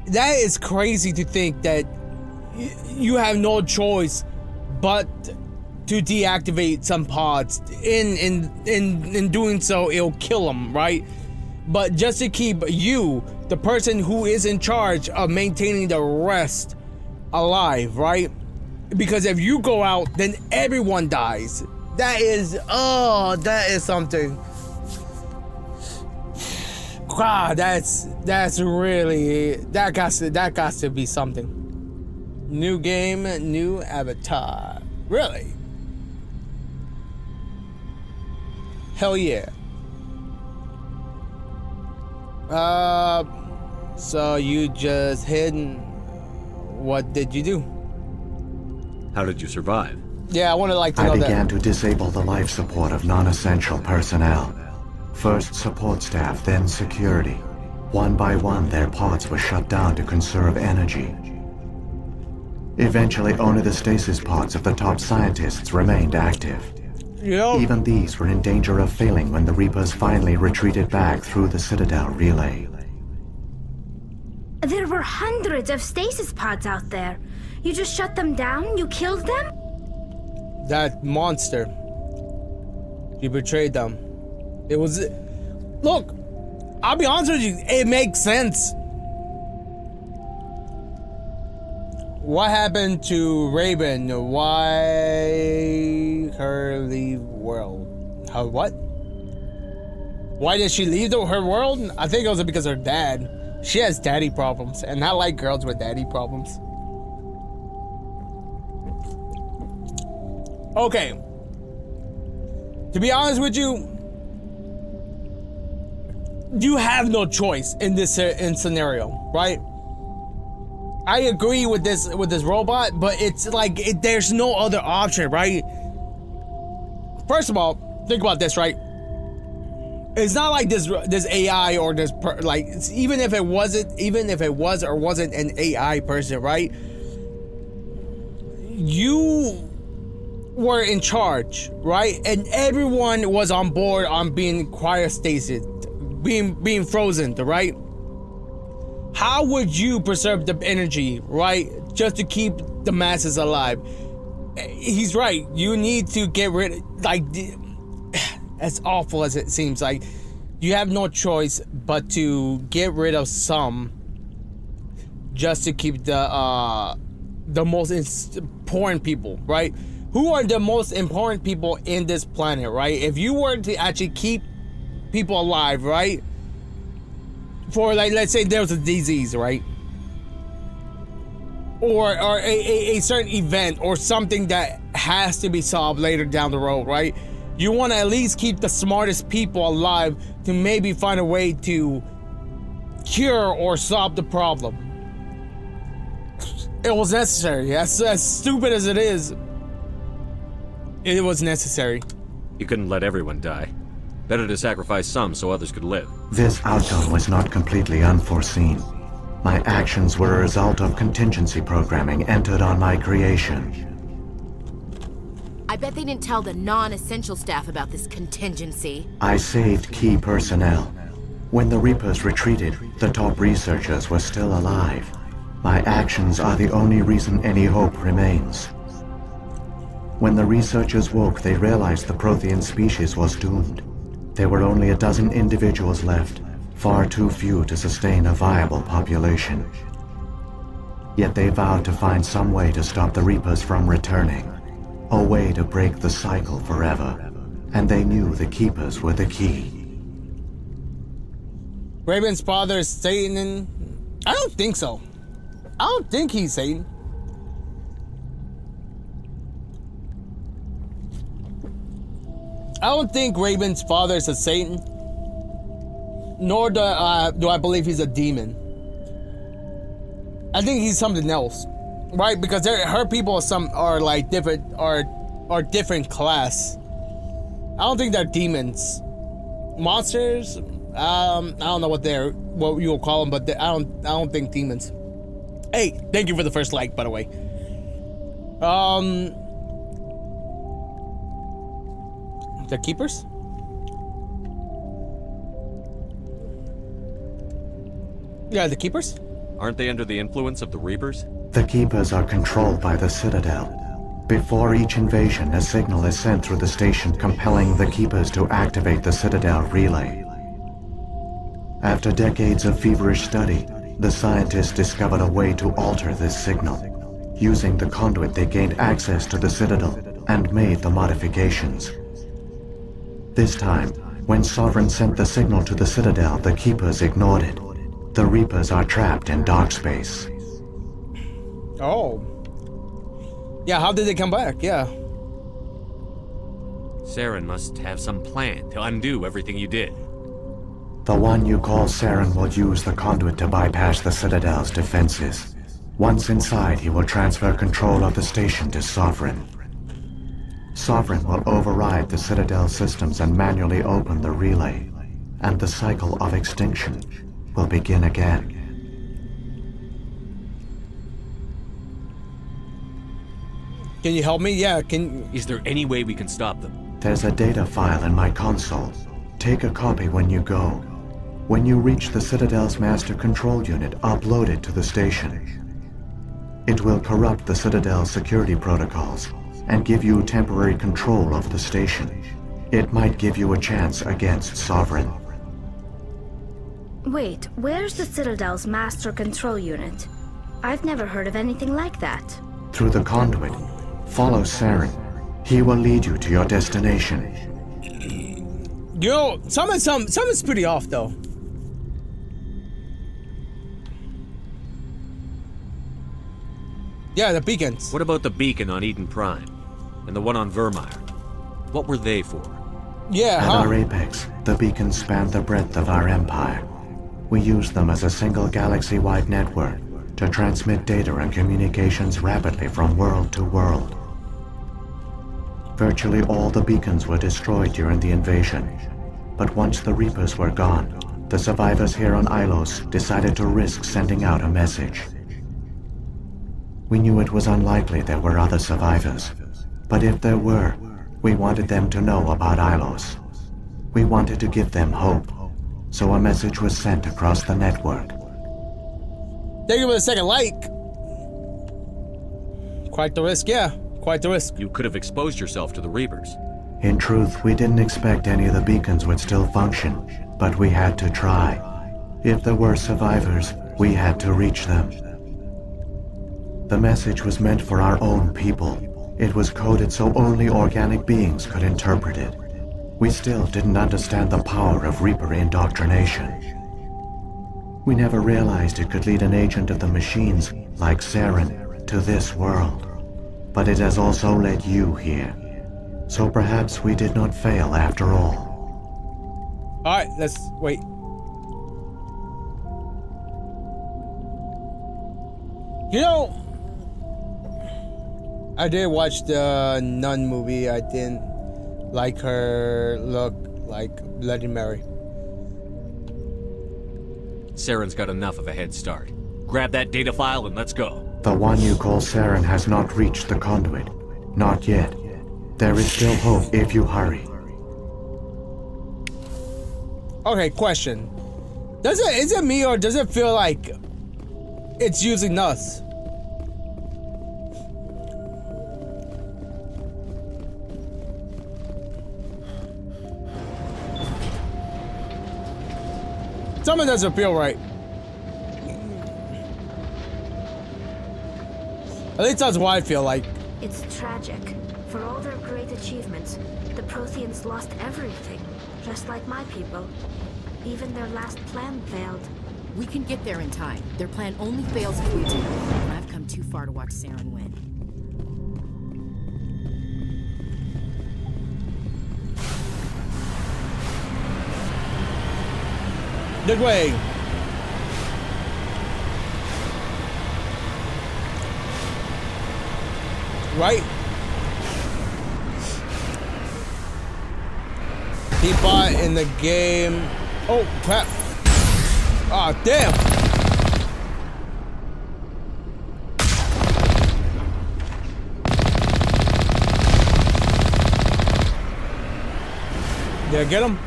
That is crazy to think that you have no choice but to deactivate some pods. In doing so, it'll kill them, right? But just to keep you, the person who is in charge of maintaining the rest, alive, right? Because if you go out, then everyone dies. That is something. God, that's really, that got to be something. New game, new avatar. Really? Hell yeah. So you just hidden. What did you do? How did you survive? Yeah, I would like to know I that. began to disable the life support of non-essential personnel. First support staff, then security. One by one, their pods were shut down to conserve energy. Eventually, only the stasis pods of the top scientists remained active. Yep. Even these were in danger of failing when the Reapers finally retreated back through the Citadel relay. There were hundreds of stasis pods out there. You just shut them down? You killed them? That monster. You betrayed them. It was... Look, I'll be honest with you, it makes sense. What happened to Raven? Why her leave world? How, what? Why did she leave her world? I think it was because of her dad. She has daddy problems, and I like girls with daddy problems. Okay. To be honest with you, you have no choice in this scenario, right? I agree with this robot, but it's like there's no other option, right? First of all, think about this, right? It's not like this AI or this even if it was or wasn't an AI person, right? You were in charge, right? And everyone was on board on being cryostasis, being frozen, right? How would you preserve the energy, right? Just to keep the masses alive. He's right. You need to get rid, as awful as it seems, like you have no choice but to get rid of some just to keep the most important people, right? Who are the most important people in this planet, right? If you were to actually keep people alive, right? For let's say there was a disease, right? Or a certain event or something that has to be solved later down the road, right? You want to at least keep the smartest people alive to maybe find a way to cure or solve the problem. It was necessary. As stupid as it is, it was necessary. You couldn't let everyone die. Better to sacrifice some so others could live. This outcome was not completely unforeseen. My actions were a result of contingency programming entered on my creation. I bet they didn't tell the non-essential staff about this contingency. I saved key personnel. When the Reapers retreated, the top researchers were still alive. My actions are the only reason any hope remains. When the researchers woke, they realized the Prothean species was doomed. There were only a dozen individuals left, far too few to sustain a viable population. Yet they vowed to find some way to stop the Reapers from returning, a way to break the cycle forever, and they knew the Keepers were the key. Raven's father is Satan? I don't think so. I don't think he's Satan. I don't think Raven's father is a Satan, nor do I believe he's a demon. I think he's something else, right? Because her people are like different, are different class. I don't think they're demons, monsters. I don't know what you will call them, but I don't think demons. Hey, thank you for the first like, by the way. The Keepers? Yeah, the keepers? Aren't they under the influence of the Reapers? The Keepers are controlled by the Citadel. Before each invasion, a signal is sent through the station compelling the Keepers to activate the Citadel relay. After decades of feverish study, the scientists discovered a way to alter this signal. Using the conduit, they gained access to the Citadel and made the modifications. This time, when Sovereign sent the signal to the Citadel, the Keepers ignored it. The Reapers are trapped in dark space. Oh. Yeah, how did they come back? Yeah. Saren must have some plan to undo everything you did. The one you call Saren will use the conduit to bypass the Citadel's defenses. Once inside, he will transfer control of the station to Sovereign. Sovereign will override the Citadel systems and manually open the relay, and the cycle of extinction will begin again. Can you help me? Yeah, Is there any way we can stop them? There's a data file in my console. Take a copy when you go. When you reach the Citadel's master control unit, upload it to the station. It will corrupt the Citadel's security protocols and give you temporary control of the station. It might give you a chance against Sovereign. Wait, where's the Citadel's master control unit? I've never heard of anything like that. Through the conduit, follow Saren. He will lead you to your destination. Yo, something's pretty off though. Yeah, the beacons. What about the beacon on Eden Prime? And the one on Vermeer? What were they for? Yeah, At huh? our apex, the beacons span the breadth of our empire. We use them as a single galaxy-wide network to transmit data and communications rapidly from world to world. Virtually all the beacons were destroyed during the invasion, but once the Reapers were gone, the survivors here on Ilos decided to risk sending out a message. We knew it was unlikely there were other survivors, but if there were, we wanted them to know about Ilos. We wanted to give them hope, so a message was sent across the network. Thank you for the second like. Quite the risk, yeah. Quite the risk. You could have exposed yourself to the Reapers. In truth, we didn't expect any of the beacons would still function, but we had to try. If there were survivors, we had to reach them. The message was meant for our own people. It was coded so only organic beings could interpret it. We still didn't understand the power of Reaper indoctrination. We never realized it could lead an agent of the machines, like Saren, to this world. But it has also led you here. So perhaps we did not fail after all. Alright, let's wait. You know, I did watch the Nun movie. I didn't like her look like Bloody Mary. Saren's got enough of a head start. Grab that data file and let's go. The one you call Saren has not reached the conduit. Not yet. There is still hope if you hurry. Okay, question. Is it me or does it feel like it's using us? Something doesn't feel right. At least that's what I feel like. It's tragic. For all their great achievements, the Protheans lost everything, just like my people. Even their last plan failed. We can get there in time. Their plan only fails if we do. And I've come too far to watch Saren win. Good way. Right? He bought in the game. Oh, crap. Oh, damn. Did I get him?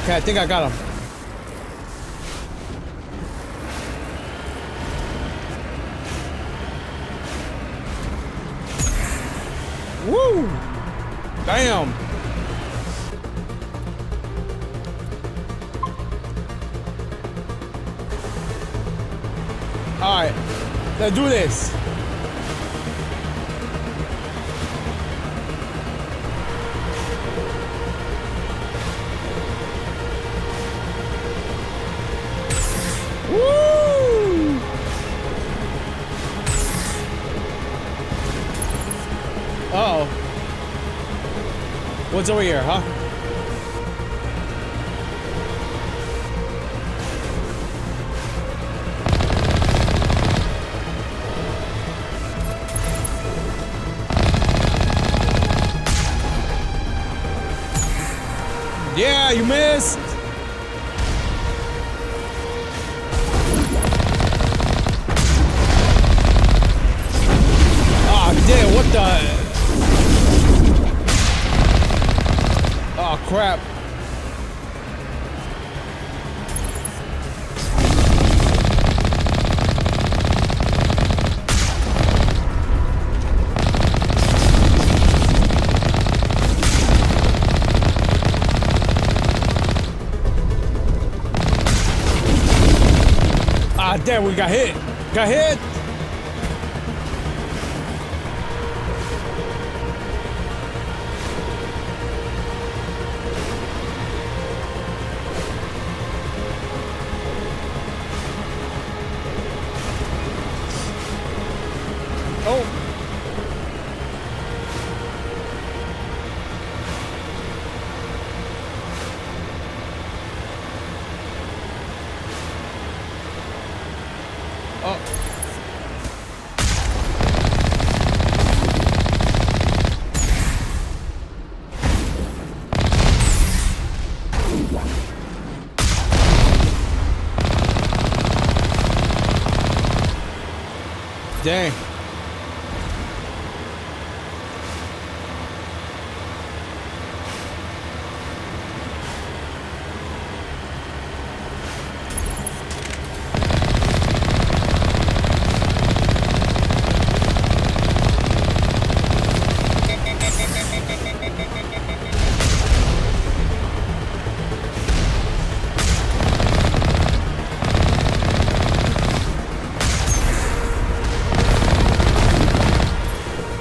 Okay, I think I got him. Woo! Damn! Alright, let's do this. Woo! Uh-oh. What's over here, huh? Yeah, you missed! Ah, damn, what the... Oh, crap. Ah, damn, we got hit. Got hit. Oh. Oh. Dang.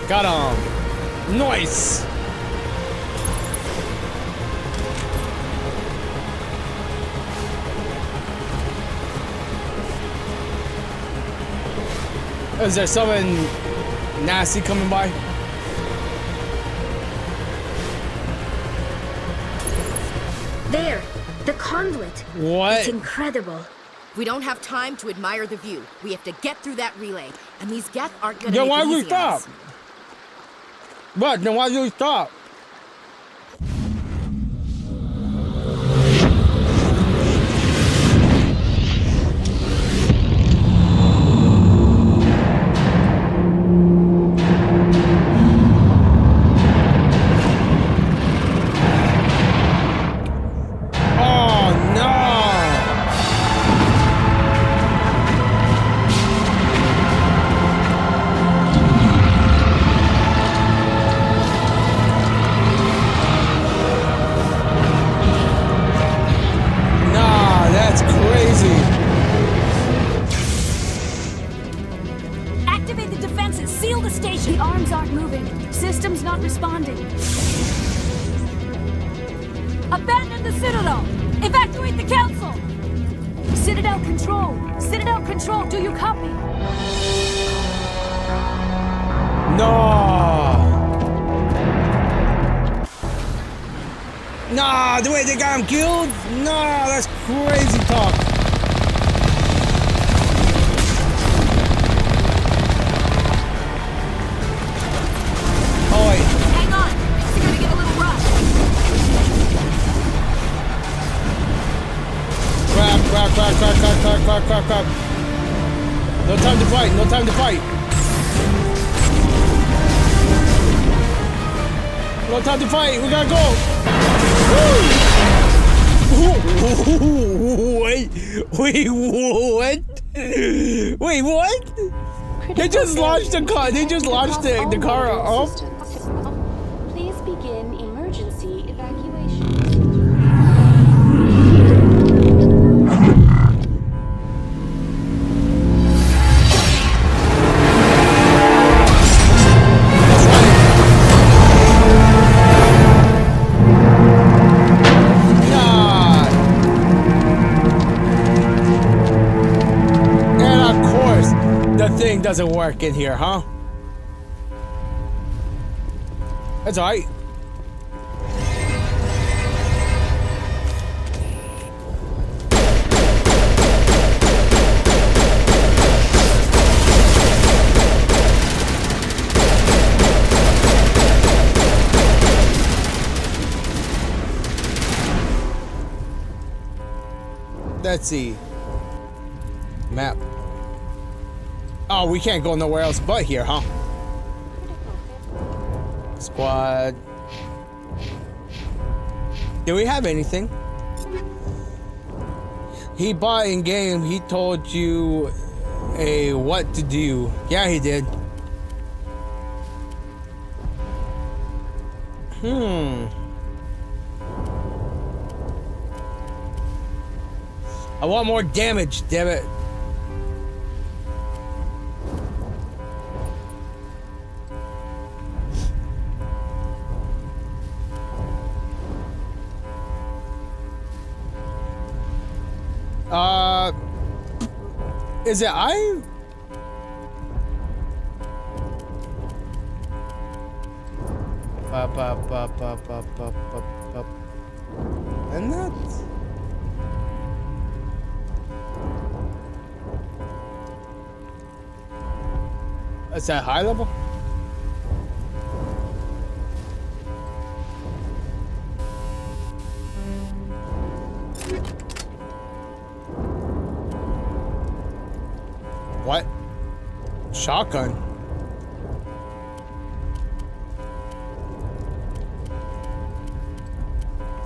Got him. Nice. Is there someone nasty coming by? There, the conduit. What? It's incredible. We don't have time to admire the view. We have to get through that relay, and these Geth aren't gonna Then make why it we easy on us. stop? What? Then why do we stop? Oh no! Nah, that's crazy. Activate the defenses! Seal the station! The arms aren't moving. Systems not responding. Abandon the Citadel! Evacuate the Council! Citadel Control! Citadel Control, do you copy? No. Nah, the way they got him killed? Nah, that's crazy talk. Oh wait. Hang on! It's gonna get a little rough. Crap. No time to fight, no time to fight. No time to fight, we gotta go. Woo! Wait, what? Wait, what? They just launched the car. They just launched the car off. Please begin emergency evacuation. Thing doesn't work in here, huh? That's alright. Let's see. Map. Oh, we can't go nowhere else but here, huh? Squad. Do we have anything? He bought in game. He told you what to do. Yeah, he did. I want more damage, damn it. Is it I? And that? Is that high level? What? Shotgun?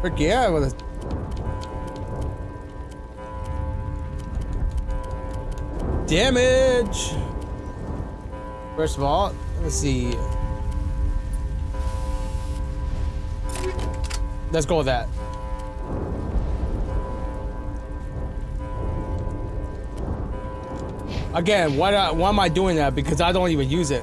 Frick yeah, with a... Damage! First of all, let's see. Let's go with that. Again, why am I doing that? Because I don't even use it.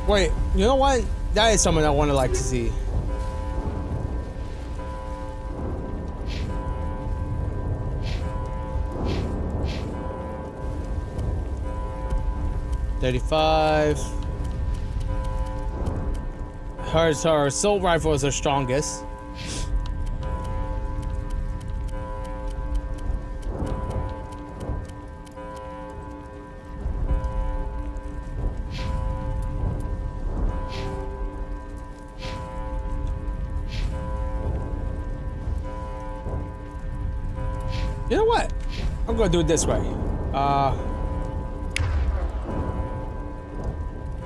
Wait, you know what? That is something I want to like to see. $35. Her assault rifle is her strongest. You know what? I'm gonna do it this way.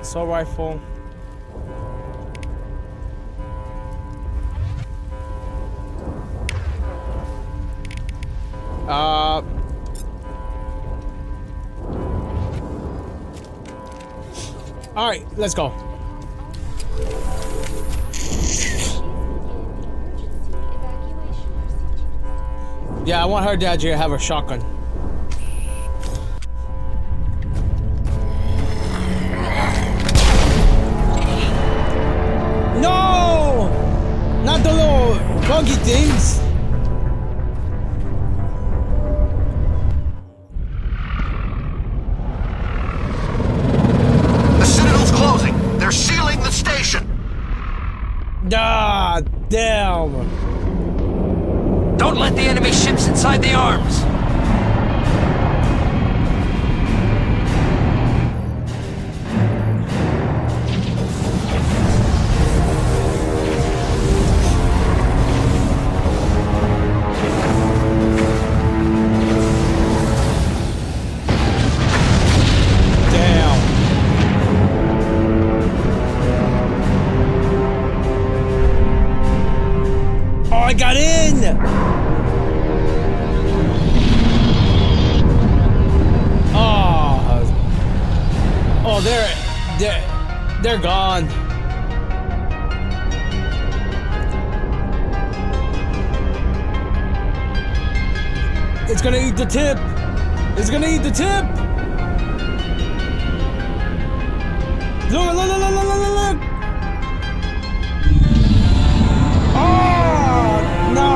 Assault rifle. All right, let's go. Yeah, I want her to actually have a shotgun. No! Not the little buggy things. The Citadel's closing. They're sealing the station. Ah, damn. Don't let the enemy ships inside the arms! Damn. Oh, they're gone. It's gonna eat the tip. It's gonna eat the tip. Look, look, look, look, look, look, look. Oh, no.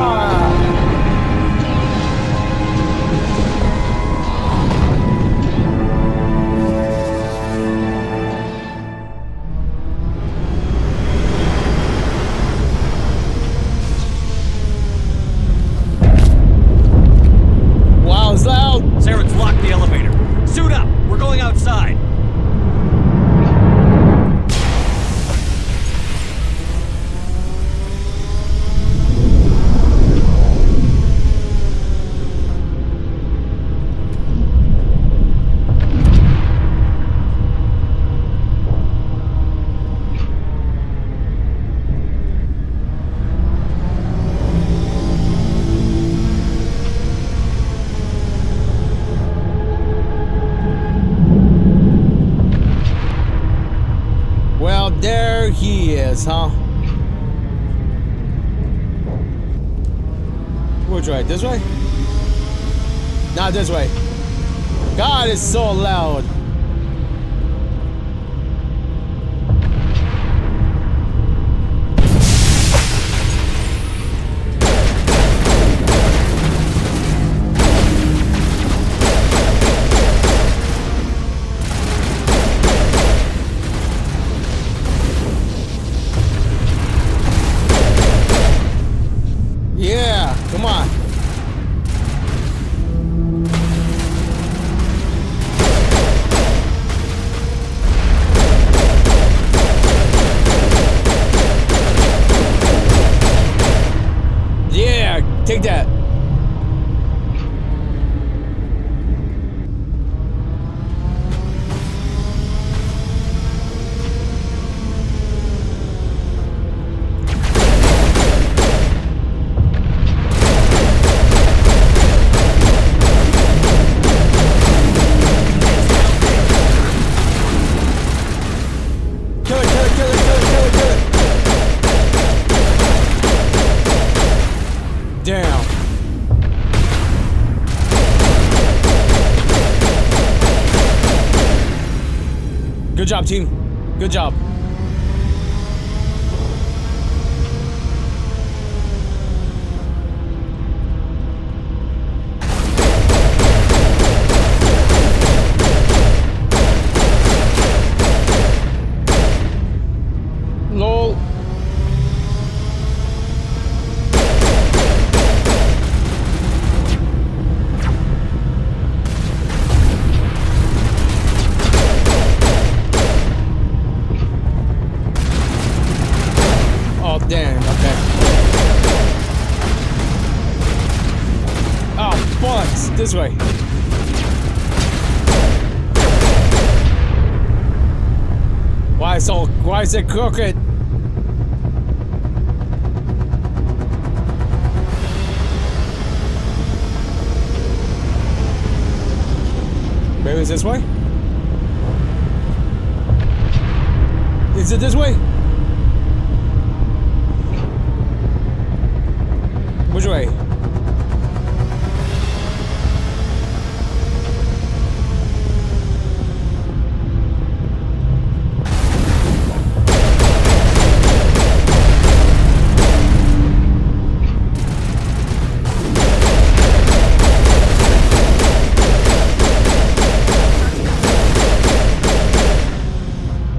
Wow, it's loud. Saren's locked the elevator. Suit up. We're going outside. Well, there he is, huh? Which way? This way? Not this way. God, it's so loud. Yeah, come on. Yeah, take that. Kill it, kill it, kill it, kill it, kill it, kill it. Damn. Good job, team. Good job. Lol. Oh, damn, okay. Oh, bullets! This way. Why is it crooked? Maybe it's this way? Is it this way? Which way?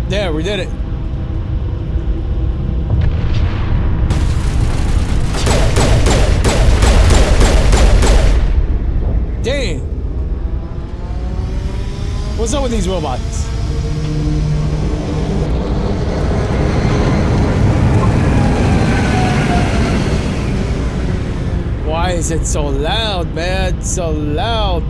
There, we did it. Dang. What's up with these robots? Why is it so loud, man? So loud.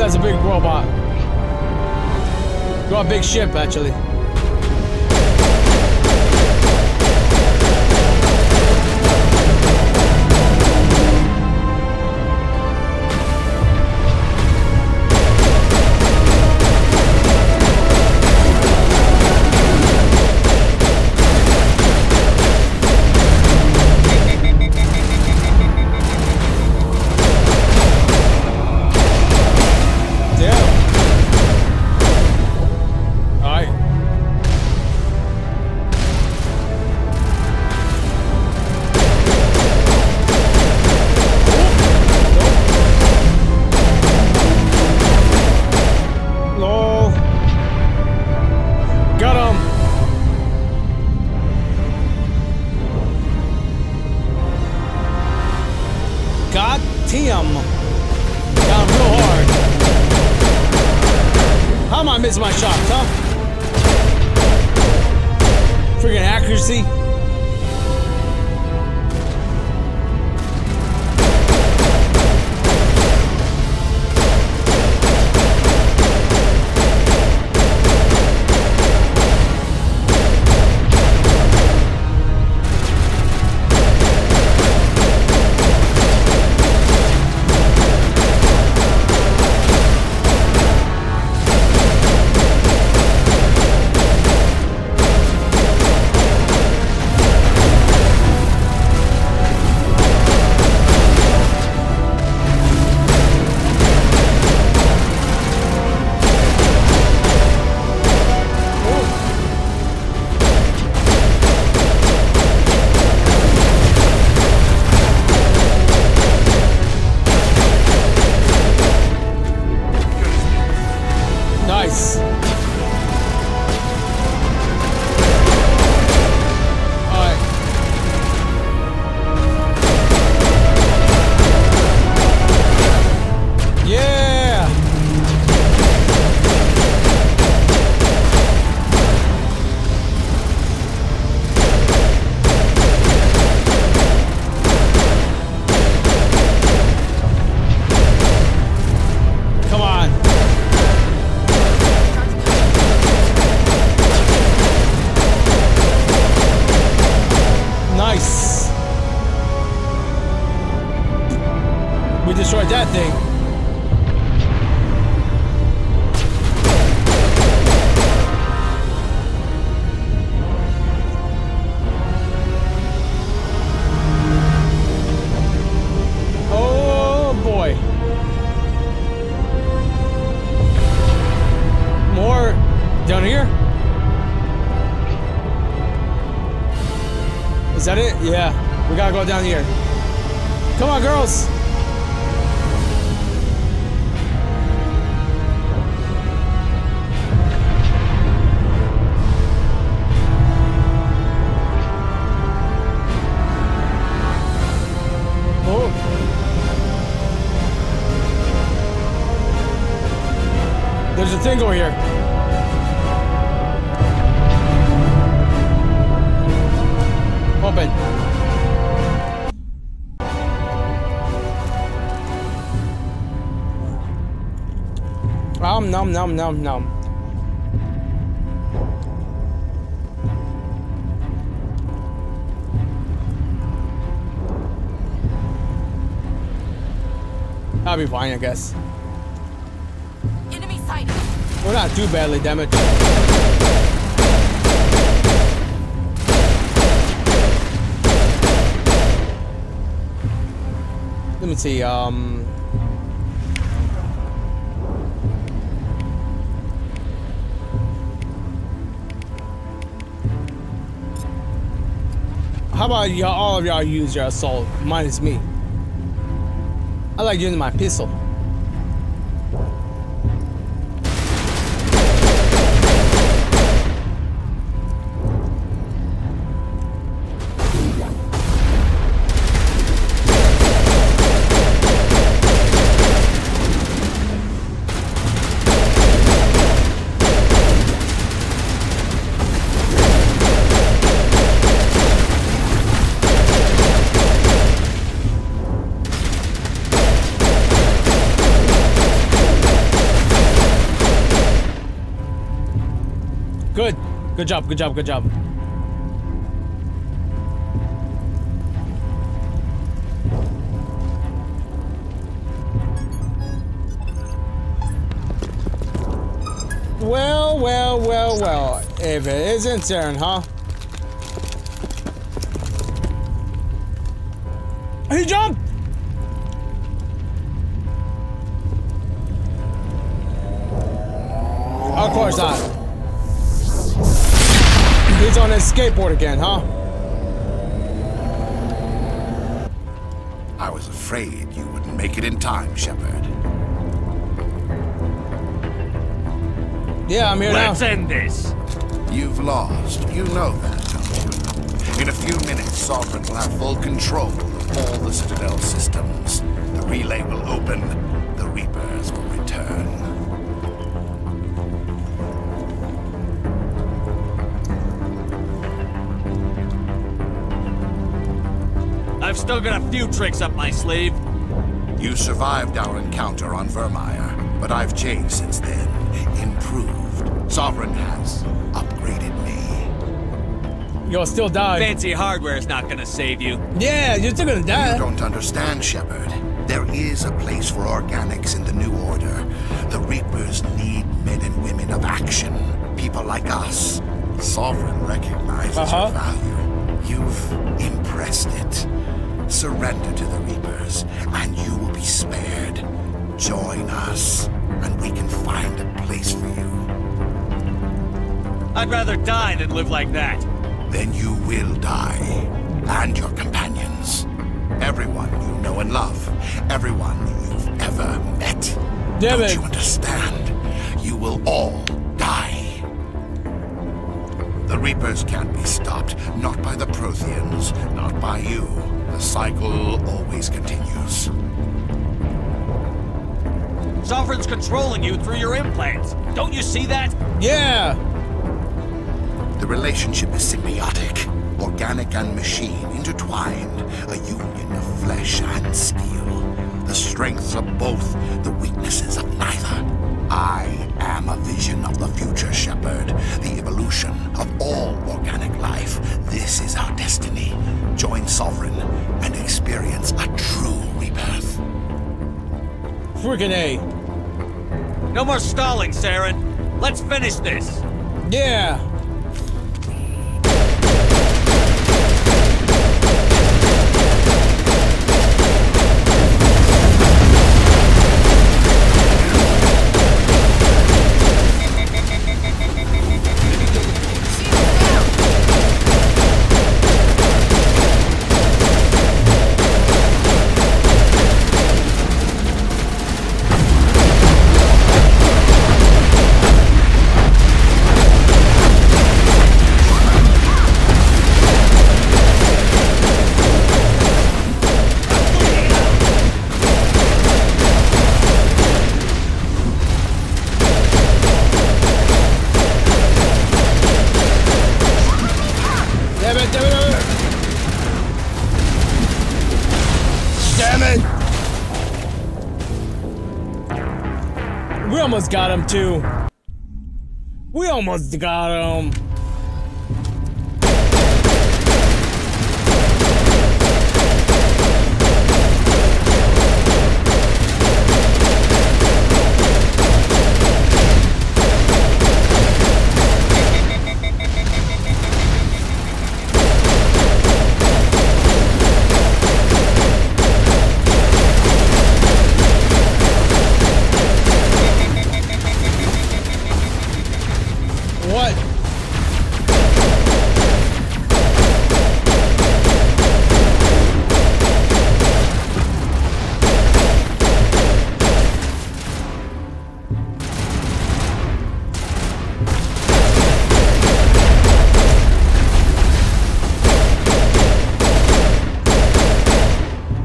that's a big robot. Got a big ship, actually. Miss my shots, huh? Freaking accuracy. Destroyed that thing. Oh boy. More down here? Is that it? Yeah. We gotta go down here. Come on, girls. There's a thing over here. Open. Nom. I'll be fine, I guess. Enemy sighted. We're not too badly damaged. Let me see, how about y'all, all of y'all use your assault, minus me? I like using my pistol. Good job, good job, good job. Well, well, well, well. If it isn't Saren, huh? He jumped! Of course not. He's on his skateboard again, huh? I was afraid you wouldn't make it in time, Shepard. Yeah, I'm here now. Let's end this. You've lost. You know that, don't you? In a few minutes, Sovereign will have full control of all the Citadel systems. The relay will open. The Reapers will return. I've still got a few tricks up my sleeve. You survived our encounter on Vermeer, but I've changed since then. Improved. Sovereign has upgraded me. You'll still die. Fancy hardware is not gonna save you. Yeah, you're still gonna die. You don't understand, Shepard. There is a place for organics in the New Order. The Reapers need men and women of action. People like us. Sovereign recognizes your value. You've impressed it. Surrender to the Reapers, and you will be spared. Join us, and we can find a place for you. I'd rather die than live like that. Then you will die, and your companions. Everyone you know and love. Everyone you've ever met. Damn Don't it. you understand? You will all die. The Reapers can't be stopped. Not by the Protheans, not by you. The cycle always continues. Sovereign's controlling you through your implants. Don't you see that? Yeah. The relationship is symbiotic. Organic and machine intertwined. A union of flesh and steel. The strengths of both, the weaknesses of neither. I am a vision of the future, Shepard. The evolution of all organic life. This is our destiny. Join Sovereign and experience a true rebirth. Freaking A. No more stalling, Saren. Let's finish this. Yeah. Damn it! We almost got him too. We almost got him. What?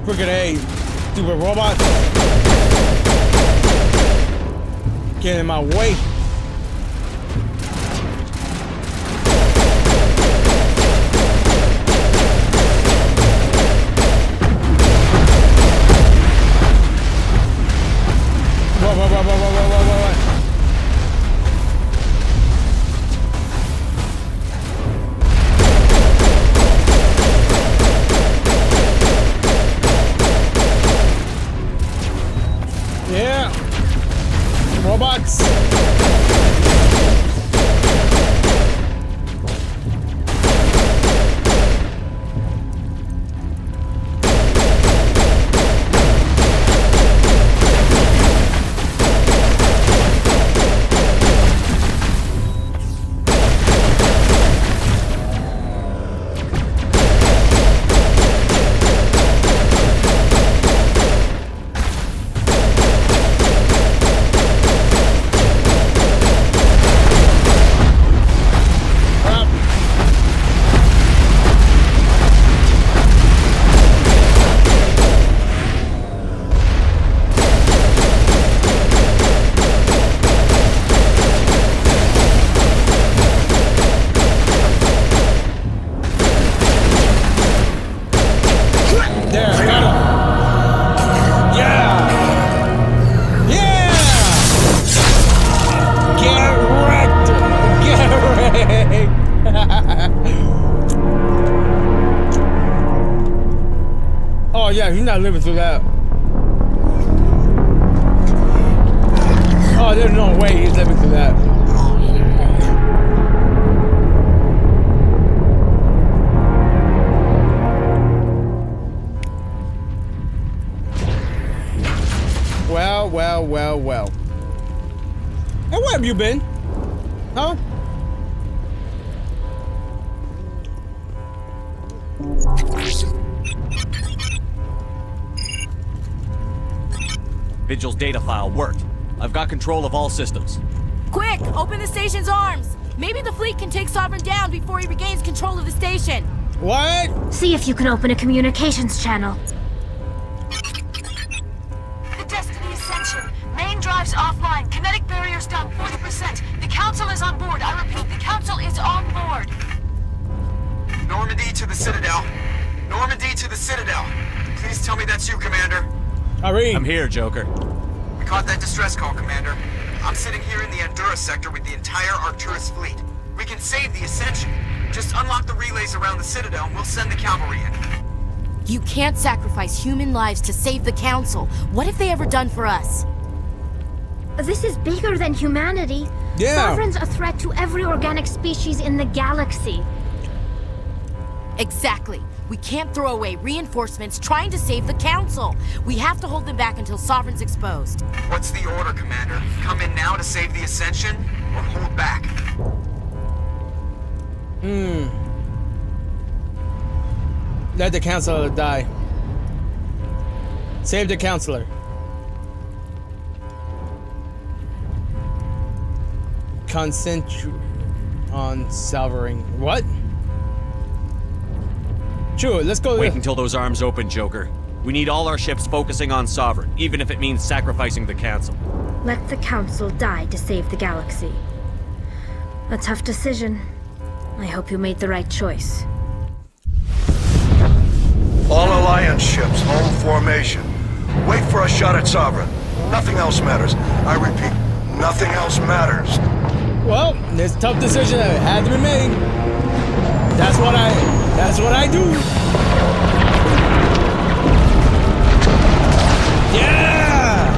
Freaking A, stupid robot. Get in my way. What? Robots. Oh yeah, he's not living through that. Oh, there's no way he's living through that. Well. And where have you been? Huh? Vigil's data file worked. I've got control of all systems. Quick, open the station's arms. Maybe the fleet can take Sovereign down before he regains control of the station. What? See if you can open a communications channel. The Destiny Ascension. Main drives offline. Kinetic barriers down 40%. The Council is on board. I repeat, the Council is on board. Normandy to the Citadel. Normandy to the Citadel. Please tell me that's you, Commander. I'm here, Joker. We caught that distress call, Commander. I'm sitting here in the Andurra sector with the entire Arcturus fleet. We can save the Ascension. Just unlock the relays around the Citadel and we'll send the cavalry in. You can't sacrifice human lives to save the Council. What have they ever done for us? This is bigger than humanity. Yeah. Sovereign's a threat to every organic species in the galaxy. Exactly. We can't throw away reinforcements trying to save the Council. We have to hold them back until Sovereign's exposed. What's the order, Commander? Come in now to save the Ascension, or hold back? Let the Counselor die. Save the Counselor. Concentrate on salvering. What? Sure, let's go. Wait until those arms open, Joker. We need all our ships focusing on Sovereign, even if it means sacrificing the Council. Let the Council die to save the galaxy. A tough decision. I hope you made the right choice. All Alliance ships, hold formation. Wait for a shot at Sovereign. Nothing else matters. I repeat, nothing else matters. Well, this tough decision had to be made. That's what I do. Yeah!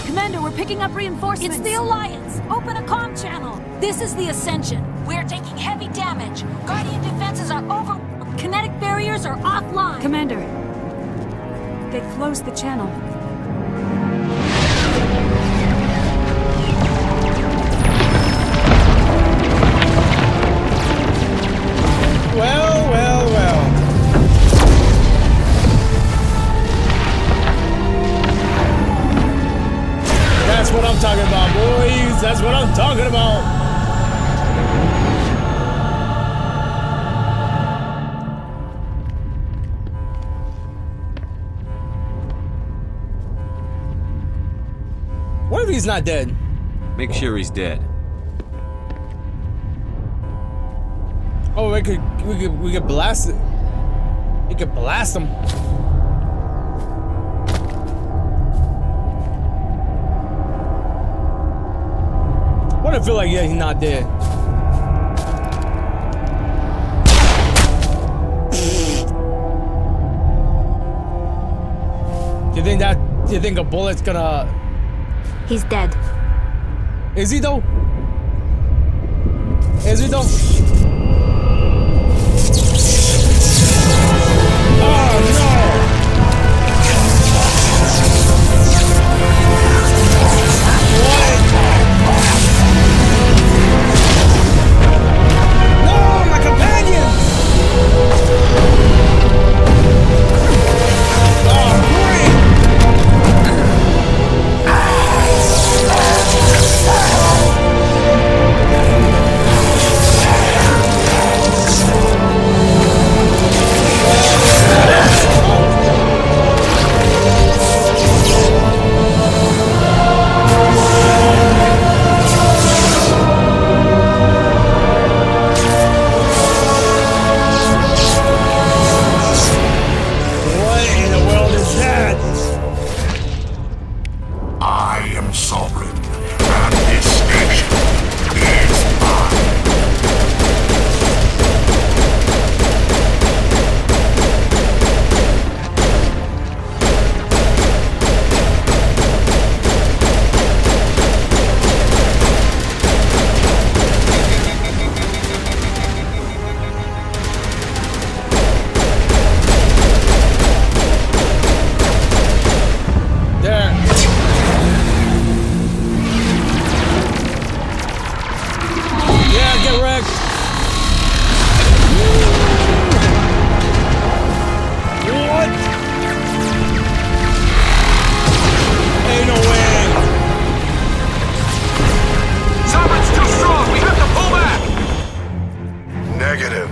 Commander, we're picking up reinforcements. It's the Alliance. Open a comm channel. This is the Ascension. We're taking heavy damage. Guardian defenses are over. Kinetic barriers are offline. Commander, they closed the channel. Well. That's what I'm talking about, boys. That's what I'm talking about. What if he's not dead? Make sure he's dead. Oh, we could blast it. We could blast him. What if I feel like he's not dead? Do you think a bullet's gonna He's dead. Is he though? Is he though? Oh no! No, my companion! Oh, great!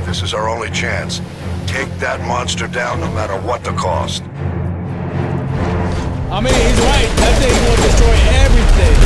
This is our only chance. Take that monster down no matter what the cost. I mean, he's right. That thing will destroy everything.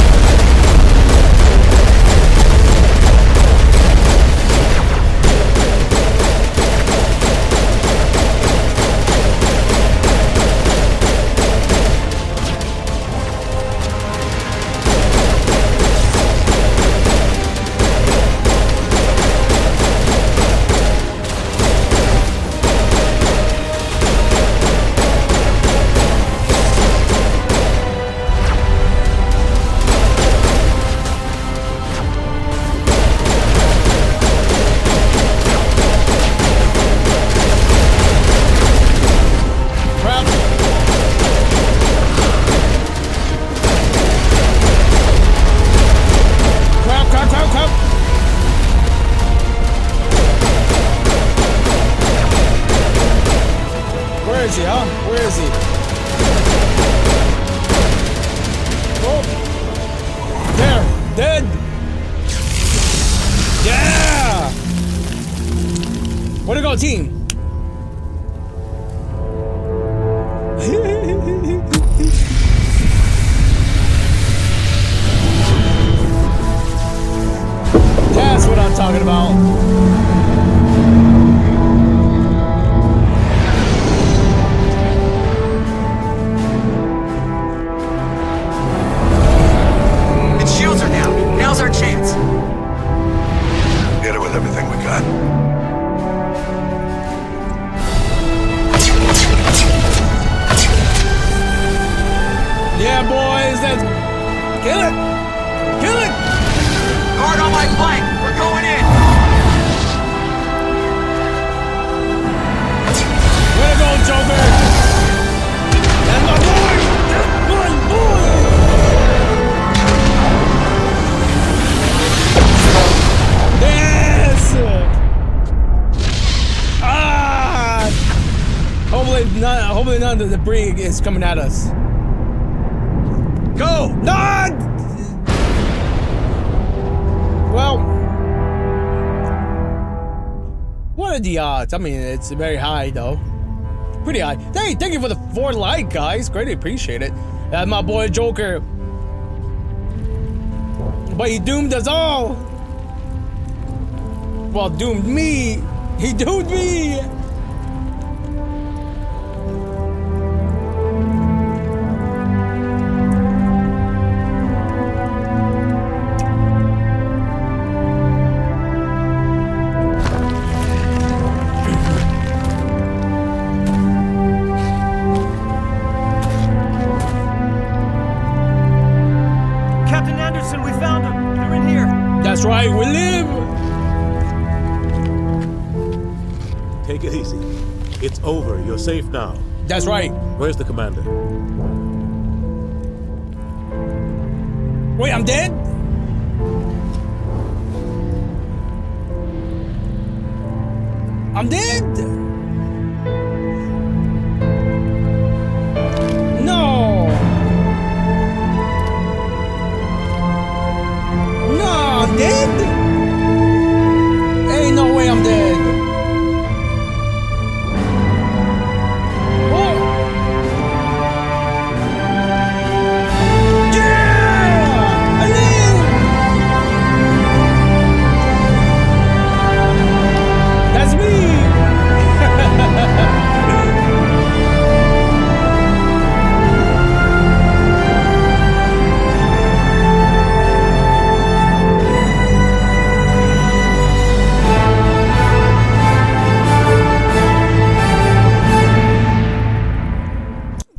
Where is he, huh? Where is he? Oh! There! Dead! Yeah! Way to go, team! That's what I'm talking about. Now's our chance. Hit it with everything we got. Yeah, boys, let's kill it! Kill it! Guard on my flank. We're going in. Way to go, Joker! That's my boy! That's my boy! Yes! Ah! Hopefully none of the debris is coming at us. Go! None! Well, what are the odds? I mean, it's very high though. Pretty high. Hey, thank you for the 4 like, guys. Greatly appreciate it. That's my boy Joker. But he doomed us all. Well, doomed me. He doomed me. Anderson, we found them. They're in here. That's right, we live. Take it easy. It's over. You're safe now. That's right. Where's the commander? Wait, I'm dead? I'm dead? No! No, I'm dead? Ain't no way I'm dead. Oh! Yeah! I live! That's me!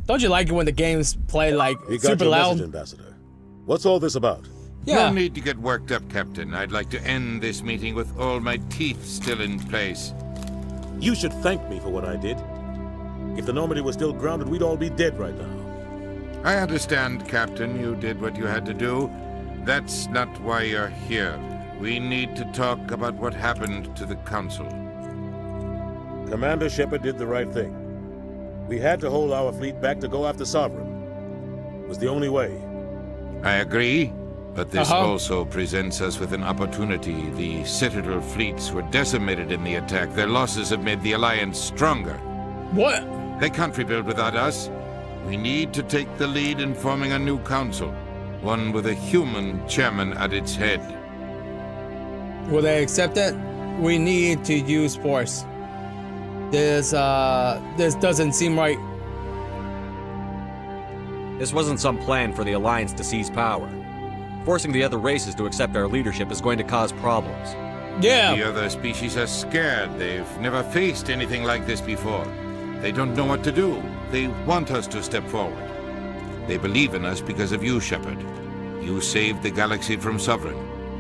Don't you like it when the games play like We got super your loud? message, Ambassador. What's all this about? Yeah. No need to get worked up, Captain. I'd like to end this meeting with all my teeth still in place. You should thank me for what I did. If the Normandy was still grounded, we'd all be dead right now. I understand, Captain. You did what you had to do. That's not why you're here. We need to talk about what happened to the Council. Commander Shepard did the right thing. We had to hold our fleet back to go after Sovereign. It was the only way. I agree, but this also presents us with an opportunity. The Citadel fleets were decimated in the attack. Their losses have made the Alliance stronger. What? They can't rebuild without us. We need to take the lead in forming a new council, one with a human chairman at its head. Will they accept it? We need to use force. This doesn't seem right. This wasn't some plan for the Alliance to seize power. Forcing the other races to accept our leadership is going to cause problems. Yeah. The other species are scared. They've never faced anything like this before. They don't know what to do. They want us to step forward. They believe in us because of you, Shepard. You saved the galaxy from Sovereign.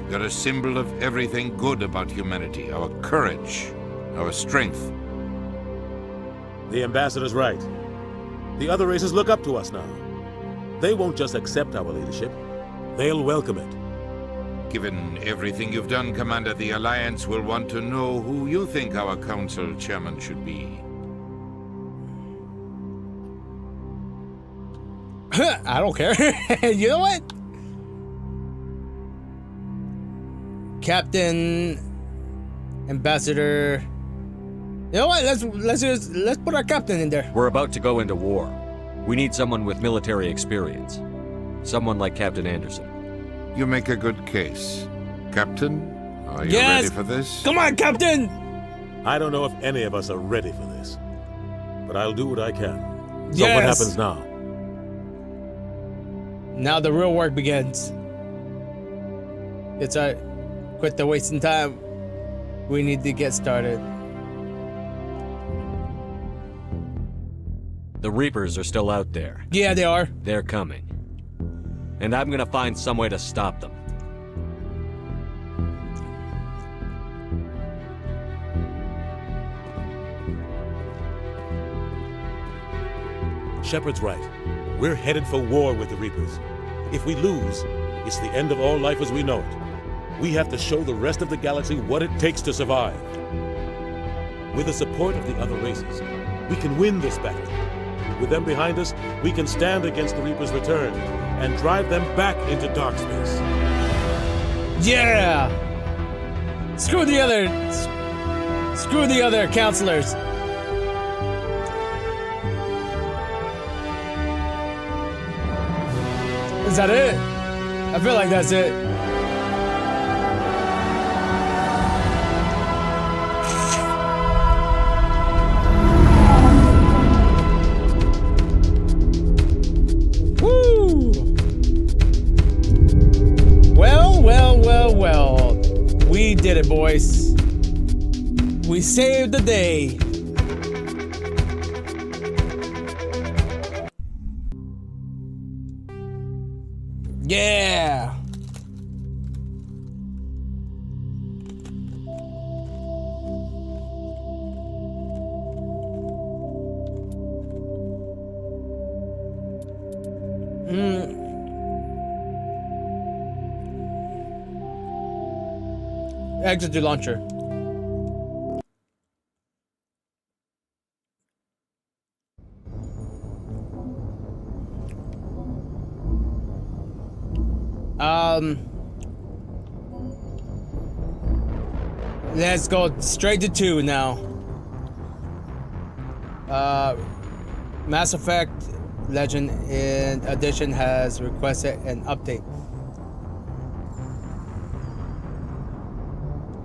You're a symbol of everything good about humanity. Our courage, our strength. The Ambassador's right. The other races look up to us now. They won't just accept our leadership. They'll welcome it. Given everything you've done, Commander, the Alliance will want to know who you think our Council Chairman should be. I don't care. You know what? Captain, Ambassador. You know what? Let's put our captain in there. We're about to go into war. We need someone with military experience. Someone like Captain Anderson. You make a good case. Captain, are you Yes! ready for this? Come on, Captain! I don't know if any of us are ready for this, but I'll do what I can. So Yes. what happens now? Now the real work begins. It's all right. Quit the wasting time. We need to get started. The Reapers are still out there. Yeah, they are. They're coming. And I'm gonna find some way to stop them. Shepard's right. We're headed for war with the Reapers. If we lose, it's the end of all life as we know it. We have to show the rest of the galaxy what it takes to survive. With the support of the other races, we can win this battle. With them behind us, we can stand against the Reaper's return and drive them back into dark space. Yeah! Screw the other counselors. Is that it? I feel like that's it. Woo! Well. We did it, boys. We saved the day. Yeah. Exit the launcher. Let's go straight to 2 now. Mass Effect Legend in Edition has requested an update.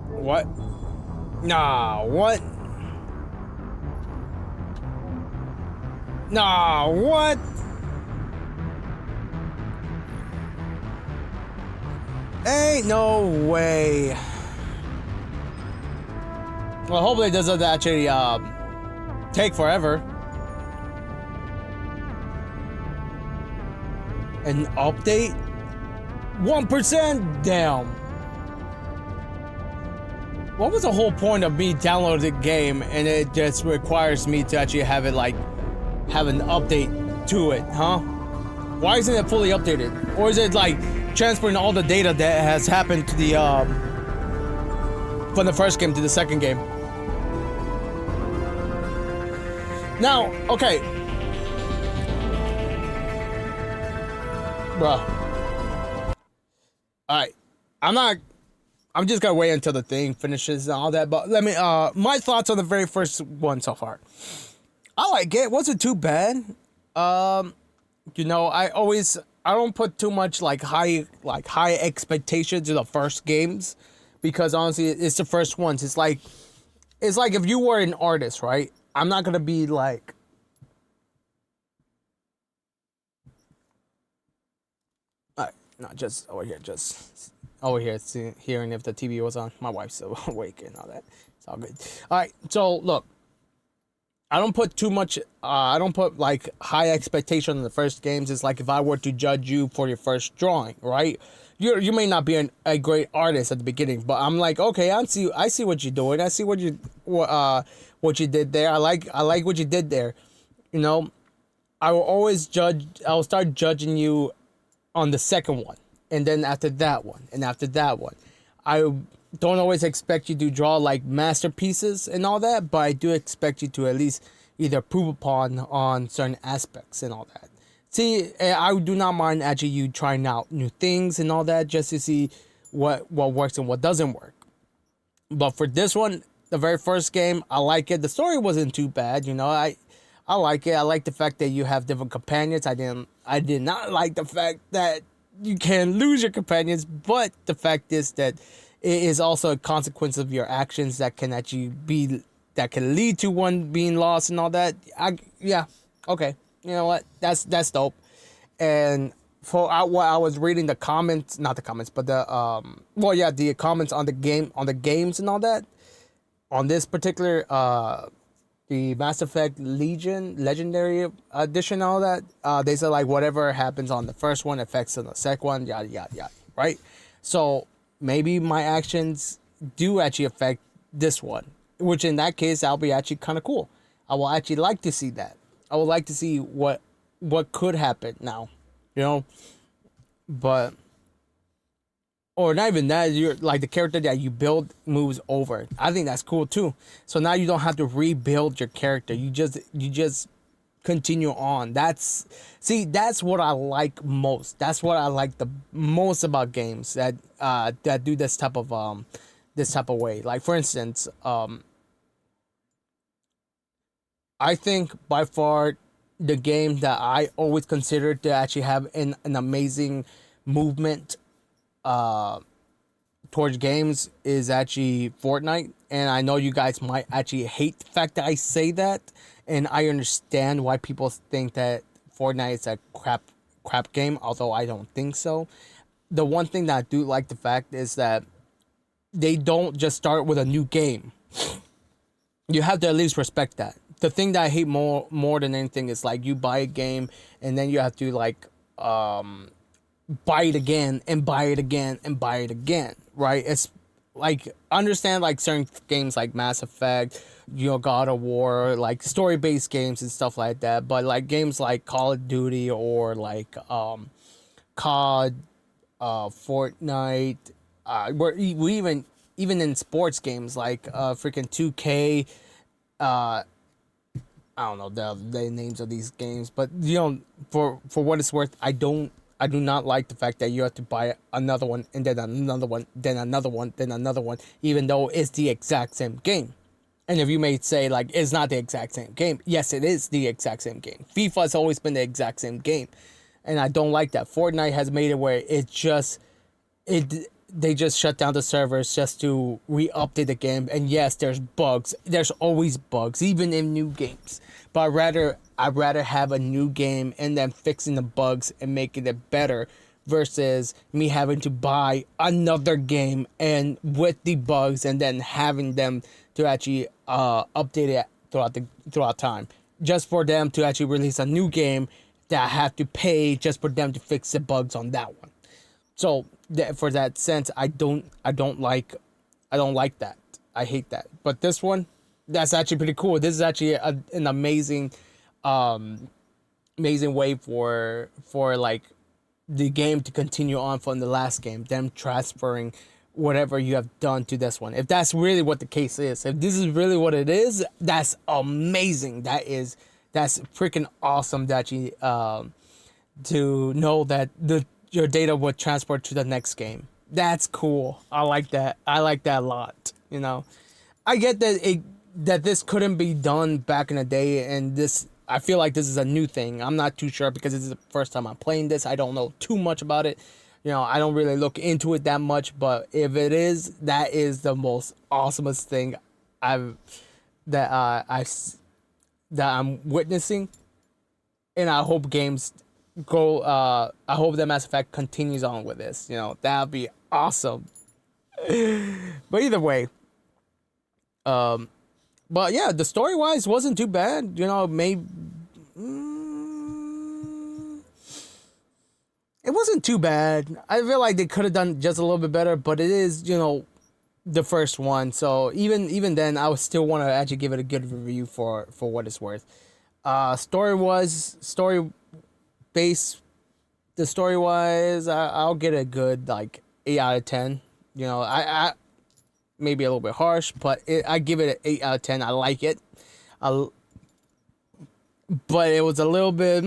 What? Nah, what? Nah, what? Ain't no way. Well, hopefully it doesn't actually take forever. An update? 1%? Damn. What was the whole point of me downloading the game and it just requires me to actually have it like have an update to it, huh? Why isn't it fully updated? Or is it like transferring all the data that has happened to the from the first game to the second game? Now, okay. Bruh. Alright. I'm just gonna wait until the thing finishes and all that, but let me my thoughts on the very first one so far. I like it. Wasn't too bad. You know, I don't put too much high expectations in the first games because honestly it's the first ones. It's like if you were an artist, right? I'm not gonna be like not just over here, just over here hearing if the TV was on. My wife's still awake and all that. It's all good. Alright, so look. I don't put too much I don't put like high expectation in the first games. It's like if I were to judge you for your first drawing, right? You may not be a great artist at the beginning, but I'm like, okay, I see what you're doing. I see what you did there. I like what you did there. You know, I will start judging you on the second one, and then after that one, and after that one. I don't always expect you to draw like masterpieces and all that, but I do expect you to at least either prove upon on certain aspects and all that. See, I do not mind actually you trying out new things and all that just to see what works and what doesn't work. But for this one, the very first game, I like it. The story wasn't too bad, you know. I like it. I like the fact that you have different companions. I did not like the fact that you can lose your companions, but the fact is that it is also a consequence of your actions that can actually can lead to one being lost and all that. Yeah, okay. You know what? That's dope. And while I was reading the comments, not the comments, but the comments on the games and all that. On this particular the Mass Effect Legendary Edition and all that, they said like whatever happens on the first one affects on the second one, yada yada yada, right? So maybe my actions do actually affect this one, which in that case that'll be actually kind of cool. I will actually like to see that. I would like to see what could happen now, you know, but or not even that. You're like the character that you build moves over. I think that's cool too. So now you don't have to rebuild your character. You just continue on. That's what I like most. That's what I like the most about games that do this type of way. Like for instance, I think by far the game that I always consider to actually have an amazing movement towards games is actually Fortnite. And I know you guys might actually hate the fact that I say that, and I understand why people think that Fortnite is a crap game, although I don't think so. The one thing that I do like the fact is that they don't just start with a new game. You have to at least respect that. The thing that I hate more than anything is like you buy a game and then you have to like buy it again and buy it again and buy it again, right? It's like understand like certain games like Mass Effect, you know, God of War, like story-based games and stuff like that, but like games like Call of Duty or like COD, Fortnite, where we even even in sports games like freaking 2K. I don't know the names of these games, but for what it's worth, I do not like the fact that you have to buy another one and then another one, then another one, then another one, even though it's the exact same game. And if you may say like it's not the exact same game, yes, it is the exact same game. FIFA has always been the exact same game, and I don't like that. Fortnite has made it where they just shut down the servers just to re-update the game. And yes, there's bugs. There's always bugs, even in new games. But I'd rather have a new game and then fixing the bugs and making it better versus me having to buy another game and with the bugs and then having them to actually update it throughout time. Just for them to actually release a new game that I have to pay just for them to fix the bugs on that one. So for that sense, I don't like that. I hate that. But this one, that's actually pretty cool. This is actually an amazing way for like the game to continue on from the last game. Them transferring whatever you have done to this one. If that's really what the case is, if this is really what it is, that's amazing. That's freaking awesome that you to know that your data would transport to the next game. That's cool. I like that. I like that a lot. I get that this couldn't be done back in the day, and I feel like this is a new thing. I'm not too sure because this is the first time I'm playing this. I don't know too much about it. I don't really look into it that much, but if it is, that is the most awesomest thing I'm witnessing, and I hope games I hope that Mass Effect continues on with this. That'd be awesome. But either way, but yeah, the story wise wasn't too bad. Maybe it wasn't too bad. I feel like they could have done just a little bit better, but it is the first one. So even then, I would still want to actually give it a good review for what it's worth. The story wise, I'll get a good like 8 out of 10. I maybe a little bit harsh, but I give it an 8 out of 10. I like it. But it was a little bit,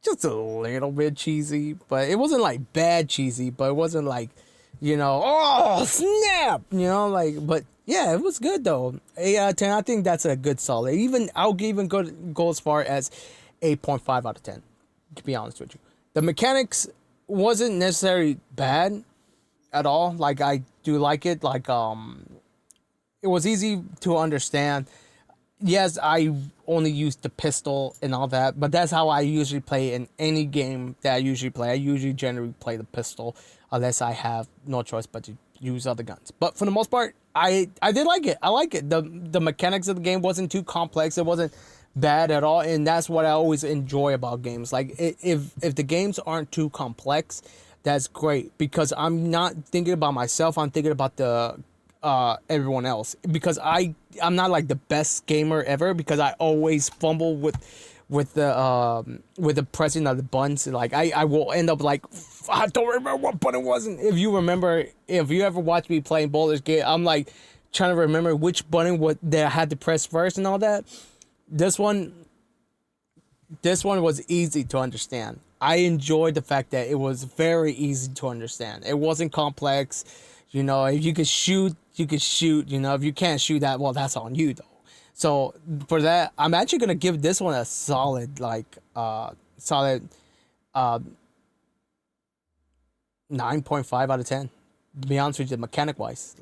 just a little bit cheesy. But it wasn't like bad cheesy, but it wasn't like, oh snap, but yeah, it was good though. 8 out of 10. I think that's a good solid. I'll even go as far as 8.5 out of 10, to be honest with you. The mechanics wasn't necessarily bad at all. Like, I do like it. Like, it was easy to understand. Yes, I only used the pistol and all that, but that's how I usually play in any game that I usually play. I usually generally play the pistol unless I have no choice but to use other guns. But for the most part, I did like it. I like it. The mechanics of the game wasn't too complex. It wasn't bad at all, and that's what I always enjoy about games. Like, if the games aren't too complex, that's great, because I'm not thinking about myself. I'm thinking about the everyone else, because I'm not like the best gamer ever, because I always fumble with the pressing of the buttons. Like, I will end up like, I don't remember what button was. If you ever watch me playing Baldur's Gate, I'm like trying to remember which button that I had to press first and all that. This one was easy to understand. I enjoyed the fact that it was very easy to understand. It wasn't complex. If you could shoot, you could shoot. If you can't shoot that, well, that's on you though. So for that, I'm actually gonna give this one a solid 9.5 out of 10. To be honest with you, mechanic wise,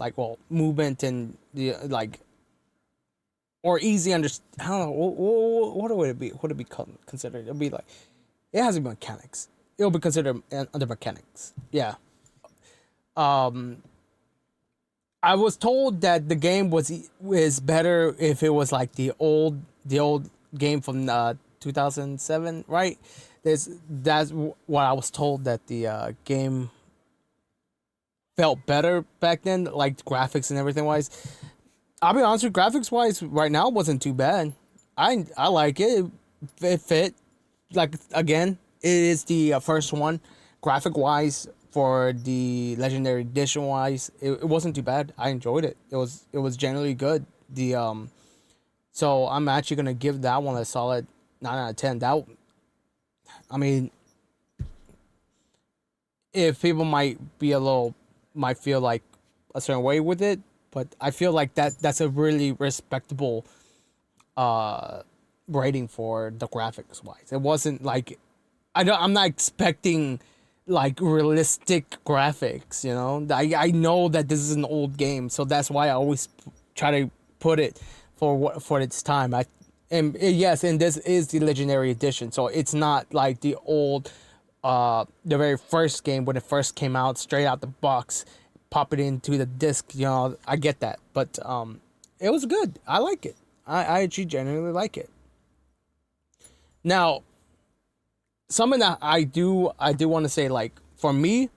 movement and or easy I don't know, what would it be? What would it be considered? It'll be like, it has to be mechanics. It'll be considered under mechanics. Yeah. I was told that the game was better if it was like the old game from 2007, right? That's what I was told, that the game felt better back then, like graphics and everything wise. I'll be honest with you, graphics wise, right now wasn't too bad. I like it. It fit. Like, again, it is the first one. Graphic wise, for the legendary edition wise, it wasn't too bad. I enjoyed it. It was generally good. So I'm actually gonna give that one a solid 9 out of 10. That, I mean, if people might feel like a certain way with it, but I feel like that's a really respectable rating for the graphics wise. It wasn't like, I'm not expecting like realistic graphics, you know. I know that this is an old game, so that's why I always try to put it for its time. Yes, and this is the legendary edition, so it's not like the old the very first game when it first came out, straight out the box, pop it into the disc, you know. I get that, but it was good. I like it. I actually genuinely like it. Now, something that I do want to say, like, for me,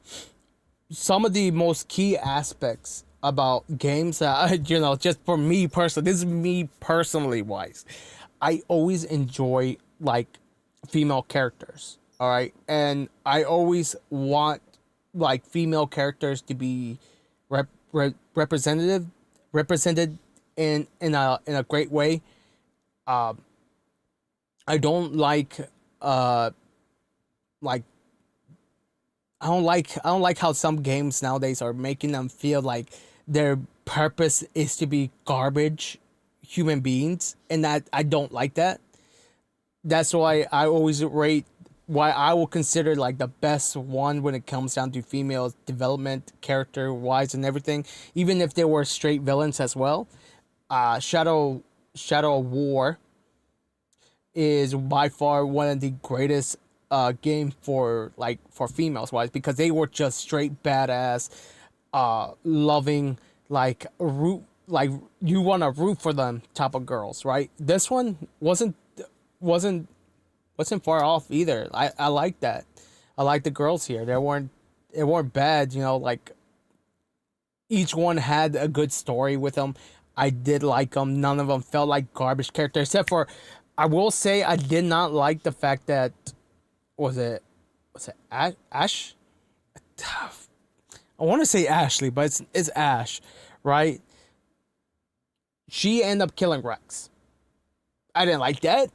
some of the most key aspects about games that you know, just for me personally, this is me personally wise, I always enjoy like female characters. All right, and I always want like female characters to be represented in a great way. I don't like like I don't like how some games nowadays are making them feel like their purpose is to be garbage human beings, and that I don't like that. That's why I always rate, why I will consider like the best one when it comes down to female development, character wise and everything, even if they were straight villains as well. Shadow of War is by far one of the greatest game for females wise, because they were just straight badass, loving, like you want to root for them type of girls, right? This one wasn't far off either. I like that. I like the girls here. They weren't bad, you know, like each one had a good story with them. I did like them. None of them felt like garbage characters, except for, I will say, I did not like the fact that, was it Ash? I want to say Ashley, but it's Ash, right? She ended up killing Rex. I didn't like that.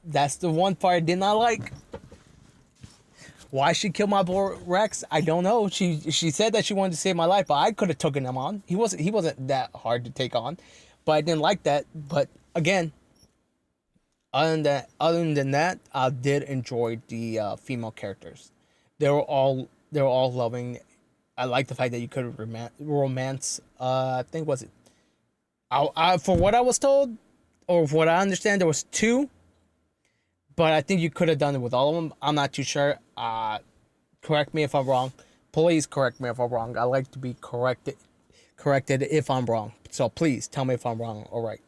That's the one part I did not like. Why she killed my boy Rex, I don't know. She said that she wanted to save my life, but I could have taken him on. He wasn't that hard to take on, but I didn't like that. But again, other than that, I did enjoy the female characters. They were all loving. I like the fact that you could romance. I think, was it? For what I was told, or what I understand, there was 2. But I think you could have done it with all of them. I'm not too sure. Correct me if I'm wrong. Please correct me if I'm wrong. I like to be corrected if I'm wrong. So please tell me if I'm wrong. All right.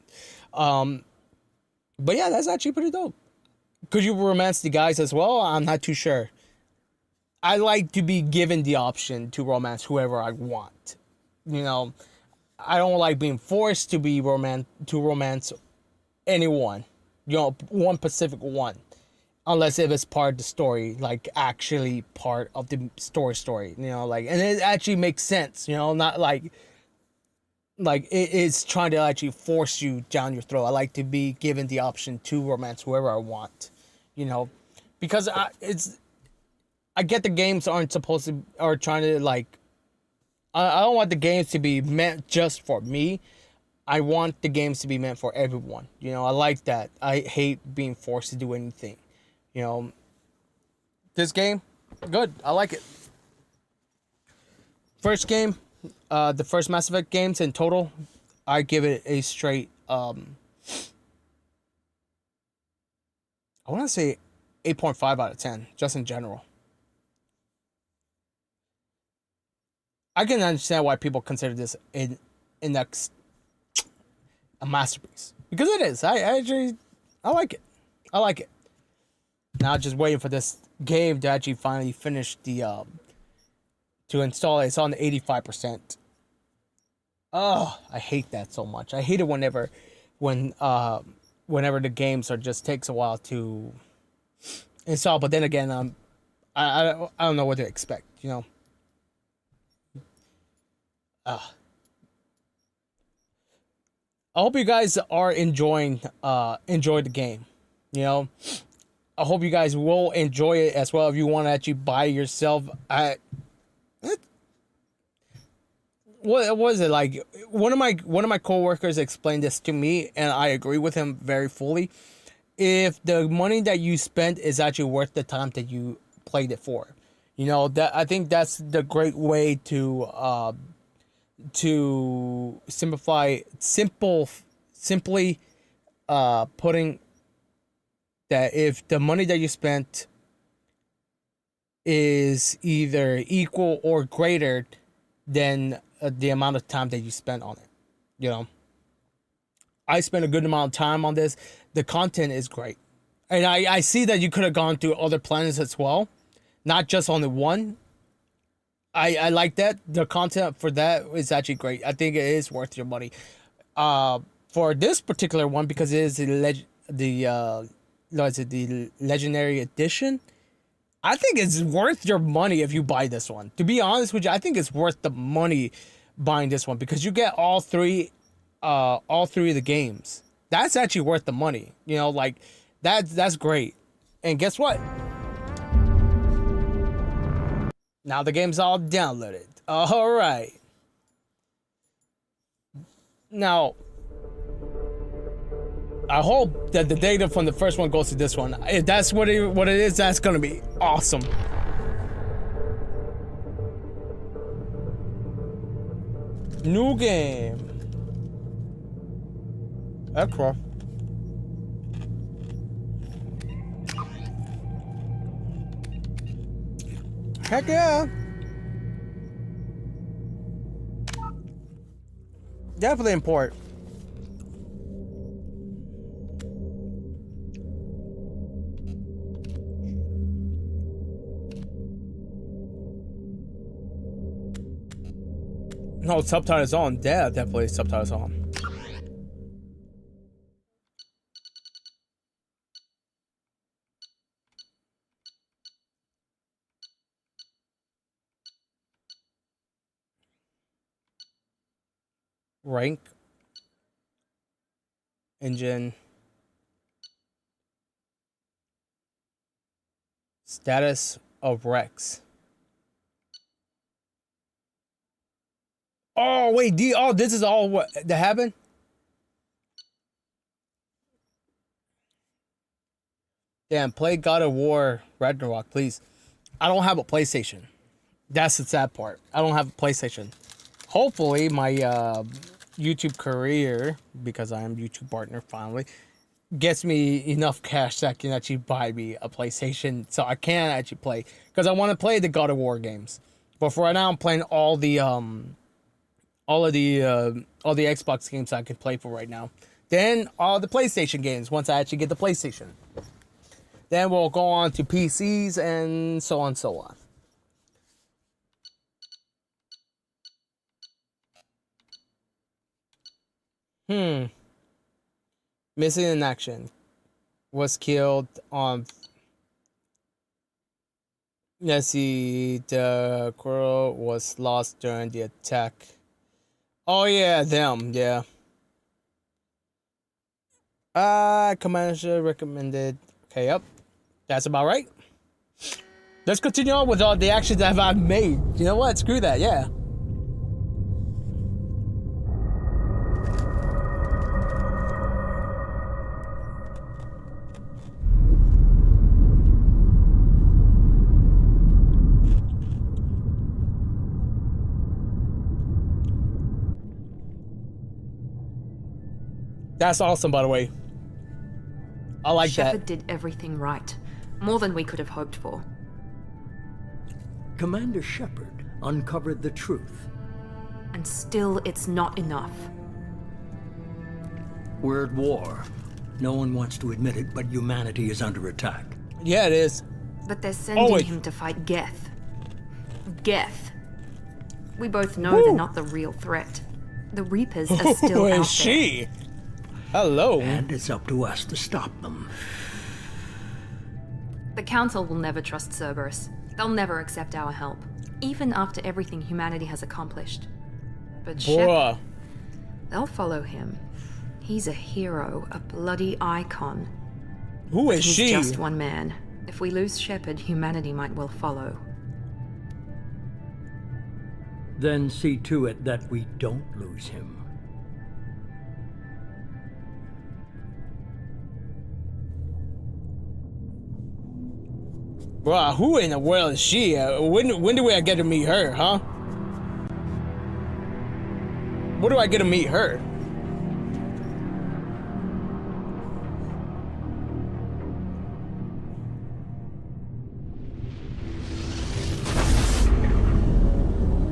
But yeah, that's actually pretty dope. Could you romance the guys as well? I'm not too sure. I like to be given the option to romance whoever I want. You know, I don't like being forced to romance anyone. You know, one specific one, unless if it's part of the story, like actually part of the story. You know, like, and it actually makes sense. You know, not like it's trying to actually force you down your throat. I like to be given the option to romance whoever I want. You know, because I get the games aren't supposed to, or trying to like. I don't want the games to be meant just for me. I want the games to be meant for everyone. You know, I like that. I hate being forced to do anything. You know, this game, good. I like it. First game, the first Mass Effect games in total, I give it a straight, I want to say 8.5 out of 10, just in general. I can understand why people consider this a masterpiece, because it is. I like it. I like it. Now just waiting for this game to actually finally finish the to install it. It's on 85%. Oh, I hate that so much. I hate it whenever the games are just takes a while to install. But then again, I don't know what to expect, you know. I hope you guys are enjoying the game. You know, I hope you guys will enjoy it as well if you want to actually buy yourself. What was it like? One of my coworkers explained this to me, and I agree with him very fully. If the money that you spent is actually worth the time that you played it for, you know, that I think that's the great way to simply putting that if the money that you spent is either equal or greater than the amount of time that you spent on it. You know, I spent a good amount of time on this. The content is great. And I see that you could have gone to other planets as well, not just on the one. I like that. The content for that is actually great. I think it is worth your money. For this particular one, because it is the Legendary Edition, I think it's worth your money if you buy this one. To be honest with you, I think it's worth the money buying this one because you get all three of the games. That's actually worth the money. You know, like that's great. And guess what? Now the game's all downloaded. All right. Now, I hope that the data from the first one goes to this one. If that's what it is, that's gonna be awesome. New game. ep4. Heck yeah. Definitely important. No, subtitles on. Yeah, definitely subtitles on. Rank. Engine. Status of Rex. Oh, wait, this is all what that happened? Damn, play God of War Ragnarok, please. I don't have a PlayStation. That's the sad part. I don't have a PlayStation. Hopefully, my YouTube career, because I am YouTube partner finally, gets me enough cash that I can actually buy me a PlayStation so I can actually play. Because I want to play the God of War games. But for right now, I'm playing all the Xbox games I can play for right now. Then all the PlayStation games once I actually get the PlayStation. Then we'll go on to PCs and so on and so on. Missing in action. Was killed on... Let's see. The girl was lost during the attack. Oh yeah, them, yeah. Commander recommended. Okay, yep. That's about right. Let's continue on with all the actions that I've made. You know what? Screw that, yeah. That's awesome, by the way. I like that. Shepard did everything right. More than we could have hoped for. Commander Shepard uncovered the truth. And still, it's not enough. We're at war. No one wants to admit it, but humanity is under attack. Yeah, it is. But they're sending him to fight Geth. Geth. We both know they're not the real threat. The Reapers are still out there. Is she? Hello. And it's up to us to stop them. The Council will never trust Cerberus. They'll never accept our help, even after everything humanity has accomplished. But Bruh. Shepard, they'll follow him. He's a hero, a bloody icon. Who is He's she? just one man. If we lose Shepard, humanity might well follow. Then see to it that we don't lose him. Bruh, who in the world is she? When do we get to meet her, huh? When do I get to meet her?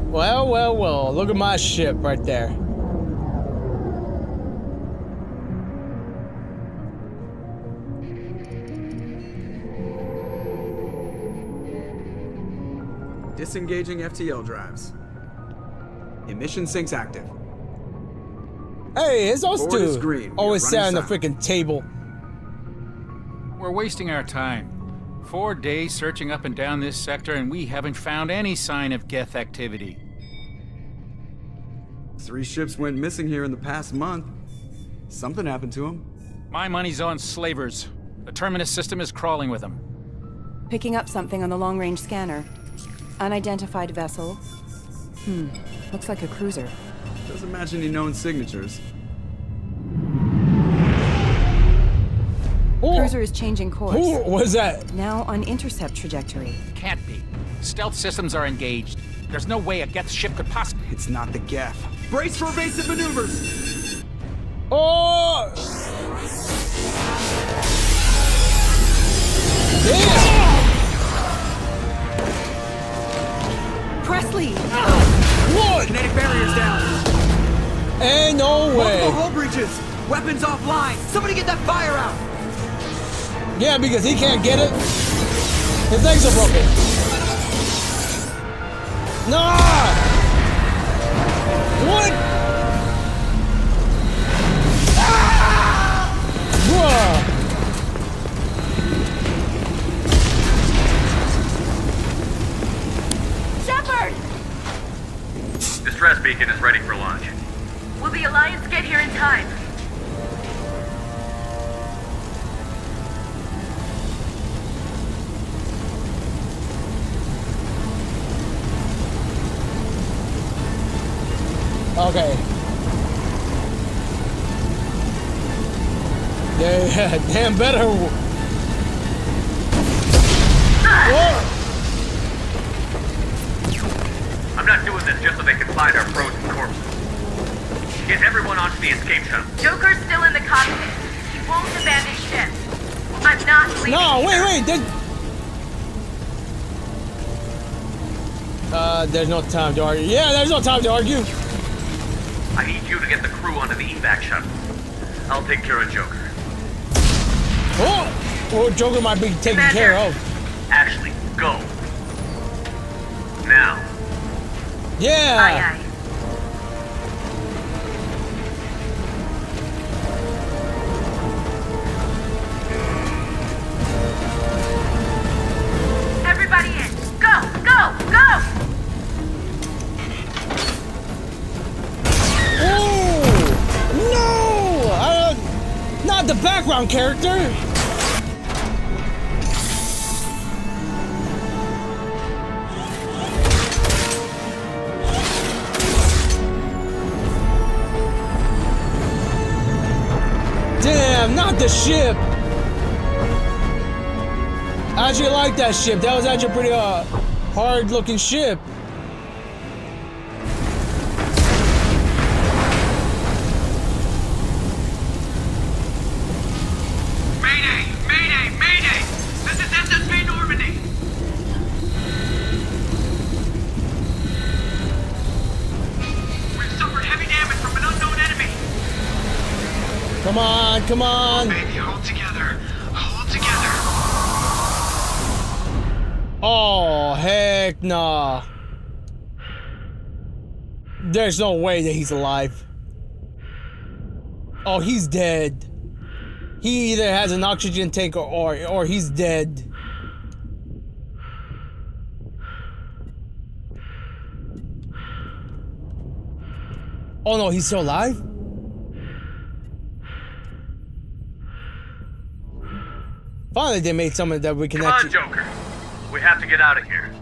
Well, well, well, look at my ship right there. Disengaging FTL drives. Emission sinks active. Hey, it's us Board is two. green. We Always are sat on running the freaking table. We're wasting our time. 4 days searching up and down this sector, and we haven't found any sign of Geth activity. 3 ships went missing here in the past month. Something happened to them. My money's on slavers. The Terminus system is crawling with them. Picking up something on the long-range scanner. Unidentified vessel. Looks like a cruiser. Doesn't match any known signatures. Cruiser is changing course. Who was that? Now on intercept trajectory. Can't be. Stealth systems are engaged. There's no way a Geth ship could possibly... It's not the Geth. Brace for evasive maneuvers! Oh! Damn! Presley! What? Kinetic barriers down! Ain't no way! Multiple hull breaches! Weapons offline! Somebody get that fire out! Yeah, because he can't get it. His legs are broken. Nah! What? Ah! Bruh! Shepard! Distress beacon is ready for launch. Will the Alliance get here in time? Okay. Yeah, damn better. Whoa. I'm not doing this just so they can find our frozen corpses. Get everyone onto the escape shuttle. Joker's still in the cockpit. He won't abandon ship. I'm not leaving. No, wait. There's no time to argue. Yeah, there's no time to argue. I need you to get the crew onto the evac shuttle. I'll take care of Joker. Oh, Joker might be taken care of. Ashley, go. Now. Yeah. Aye, aye. Everybody in. Go, go, go! No! Not the background character! Damn, not the ship! I actually like that ship. That was actually a pretty hard-looking ship. Come on! Baby, hold together. Hold together. Oh, heck nah. There's no way that he's alive. Oh, he's dead. He either has an oxygen tank or he's dead. Oh no, he's still alive? Finally, they made something that we can Come actually. on, Joker. We have to get out of here.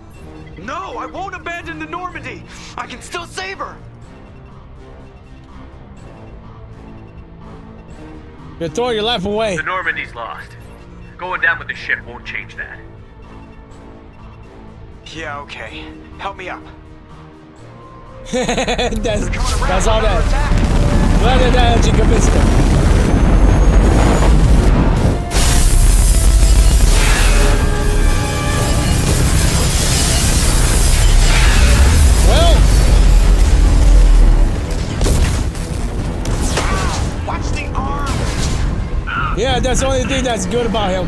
No, I won't abandon the Normandy. I can still save her. You're throwing your life away. The Normandy's lost. Going down with the ship won't change that. Yeah, okay. Help me up. that's all that. Glad that actually convinced him. Yeah, that's the only thing that's good about him.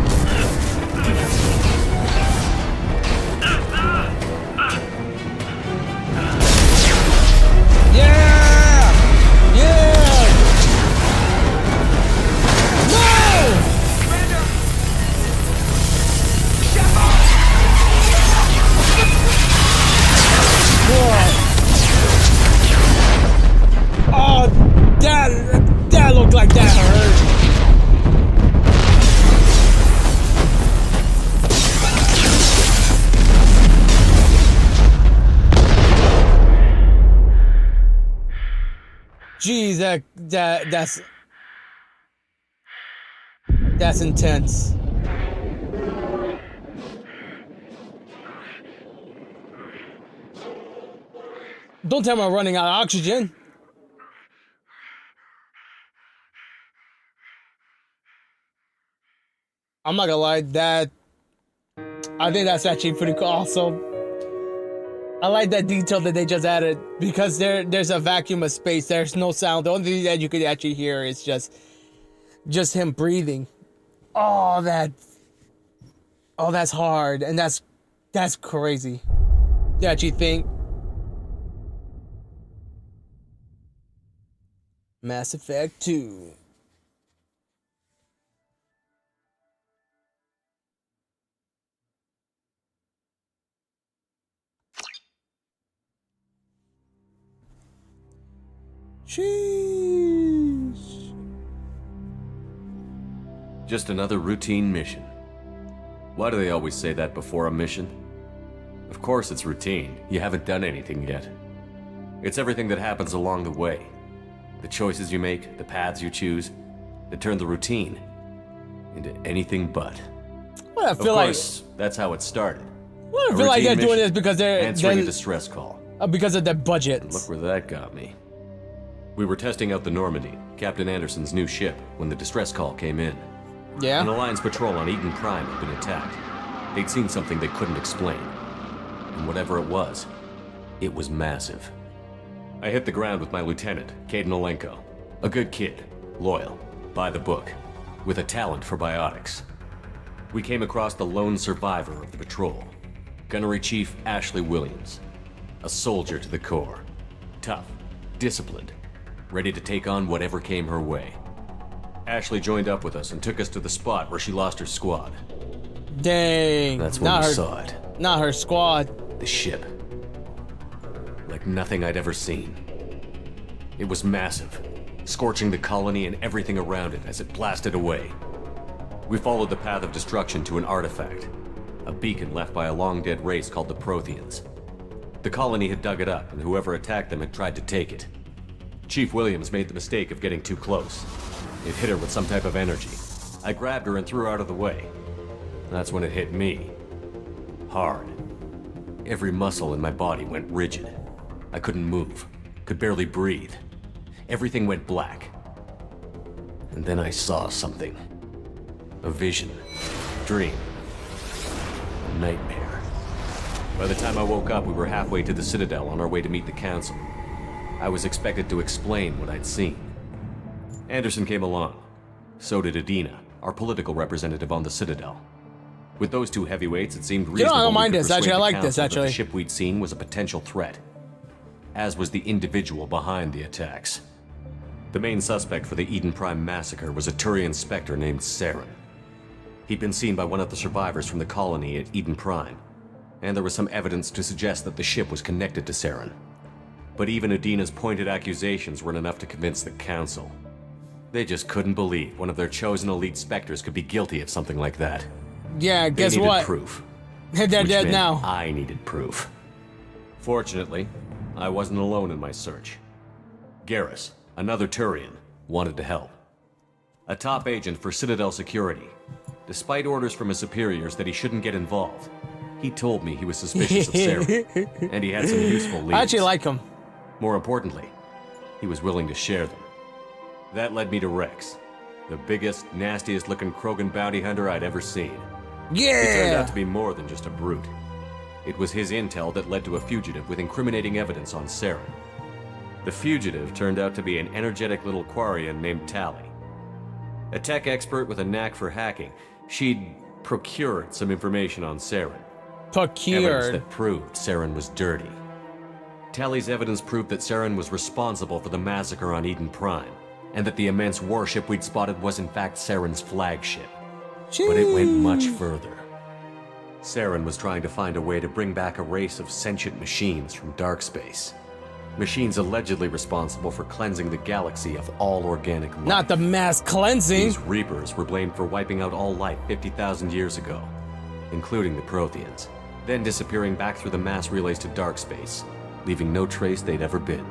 Yeah! Yeah! No! Oh, that looked like that hurt. Geez, that's intense. Don't tell me I'm running out of oxygen. I'm not gonna lie, I think that's actually pretty cool. Also, I like that detail that they just added because there's a vacuum of space. There's no sound. The only thing that you could actually hear is just him breathing. Oh, that's hard, and that's crazy. You actually think Mass Effect 2. Sheesh. Just another routine mission. Why do they always say that before a mission? Of course it's routine. You haven't done anything yet. It's everything that happens along the way. The choices you make, the paths you choose, that turn the routine into anything but. Well, I feel of course, that's how it started. Well, I feel like they're doing this because they're answering a distress call. Because of their budget. Look where that got me. We were testing out the Normandy, Captain Anderson's new ship, when the distress call came in. Yeah? An Alliance patrol on Eden Prime had been attacked. They'd seen something they couldn't explain. And whatever it was massive. I hit the ground with my lieutenant, Caden Olenko. A good kid, loyal, by the book, with a talent for biotics. We came across the lone survivor of the patrol, Gunnery Chief Ashley Williams. A soldier to the core. Tough, disciplined, ready to take on whatever came her way. Ashley joined up with us and took us to the spot where she lost her squad. Dang. That's when we saw it. Not her squad. The ship. Like nothing I'd ever seen. It was massive, scorching the colony and everything around it as it blasted away. We followed the path of destruction to an artifact, a beacon left by a long-dead race called the Protheans. The colony had dug it up, and whoever attacked them had tried to take it. Chief Williams made the mistake of getting too close. It hit her with some type of energy. I grabbed her and threw her out of the way. That's when it hit me. Hard. Every muscle in my body went rigid. I couldn't move, could barely breathe. Everything went black. And then I saw something. A vision. Dream. A nightmare. By the time I woke up, we were halfway to the Citadel on our way to meet the Council. I was expected to explain what I'd seen. Anderson came along. So did Adina, our political representative on the Citadel. With those two heavyweights, it seemed reasonable I don't mind we could this. Actually, persuade I the like this, Council that actually. the ship we'd seen was a potential threat. As was the individual behind the attacks. The main suspect for the Eden Prime massacre was a Turian Spectre named Saren. He'd been seen by one of the survivors from the colony at Eden Prime, and there was some evidence to suggest that the ship was connected to Saren. But even Udina's pointed accusations weren't enough to convince the Council. They just couldn't believe one of their chosen elite Spectres could be guilty of something like that. Yeah, guess they needed what? Proof. They're which dead meant now. I needed proof. Fortunately, I wasn't alone in my search. Garrus, another Turian, wanted to help. A top agent for Citadel Security. Despite orders from his superiors that he shouldn't get involved, he told me he was suspicious of Sarah, and he had some useful leads. I actually like him. More importantly, he was willing to share them. That led me to Rex, the biggest, nastiest looking Krogan bounty hunter I'd ever seen. Yeah! He turned out to be more than just a brute. It was his intel that led to a fugitive with incriminating evidence on Saren. The fugitive turned out to be an energetic little Quarian named Tali. A tech expert with a knack for hacking, she'd procured some information on Saren. Procured? Evidence that proved Saren was dirty. Tali's evidence proved that Saren was responsible for the massacre on Eden Prime, and that the immense warship we'd spotted was in fact Saren's flagship. But it went much further. Saren was trying to find a way to bring back a race of sentient machines from dark space. Machines allegedly responsible for cleansing the galaxy of all organic life. Not the mass cleansing. These Reapers were blamed for wiping out all life 50,000 years ago, including the Protheans, then disappearing back through the mass relays to dark space, leaving no trace they'd ever been.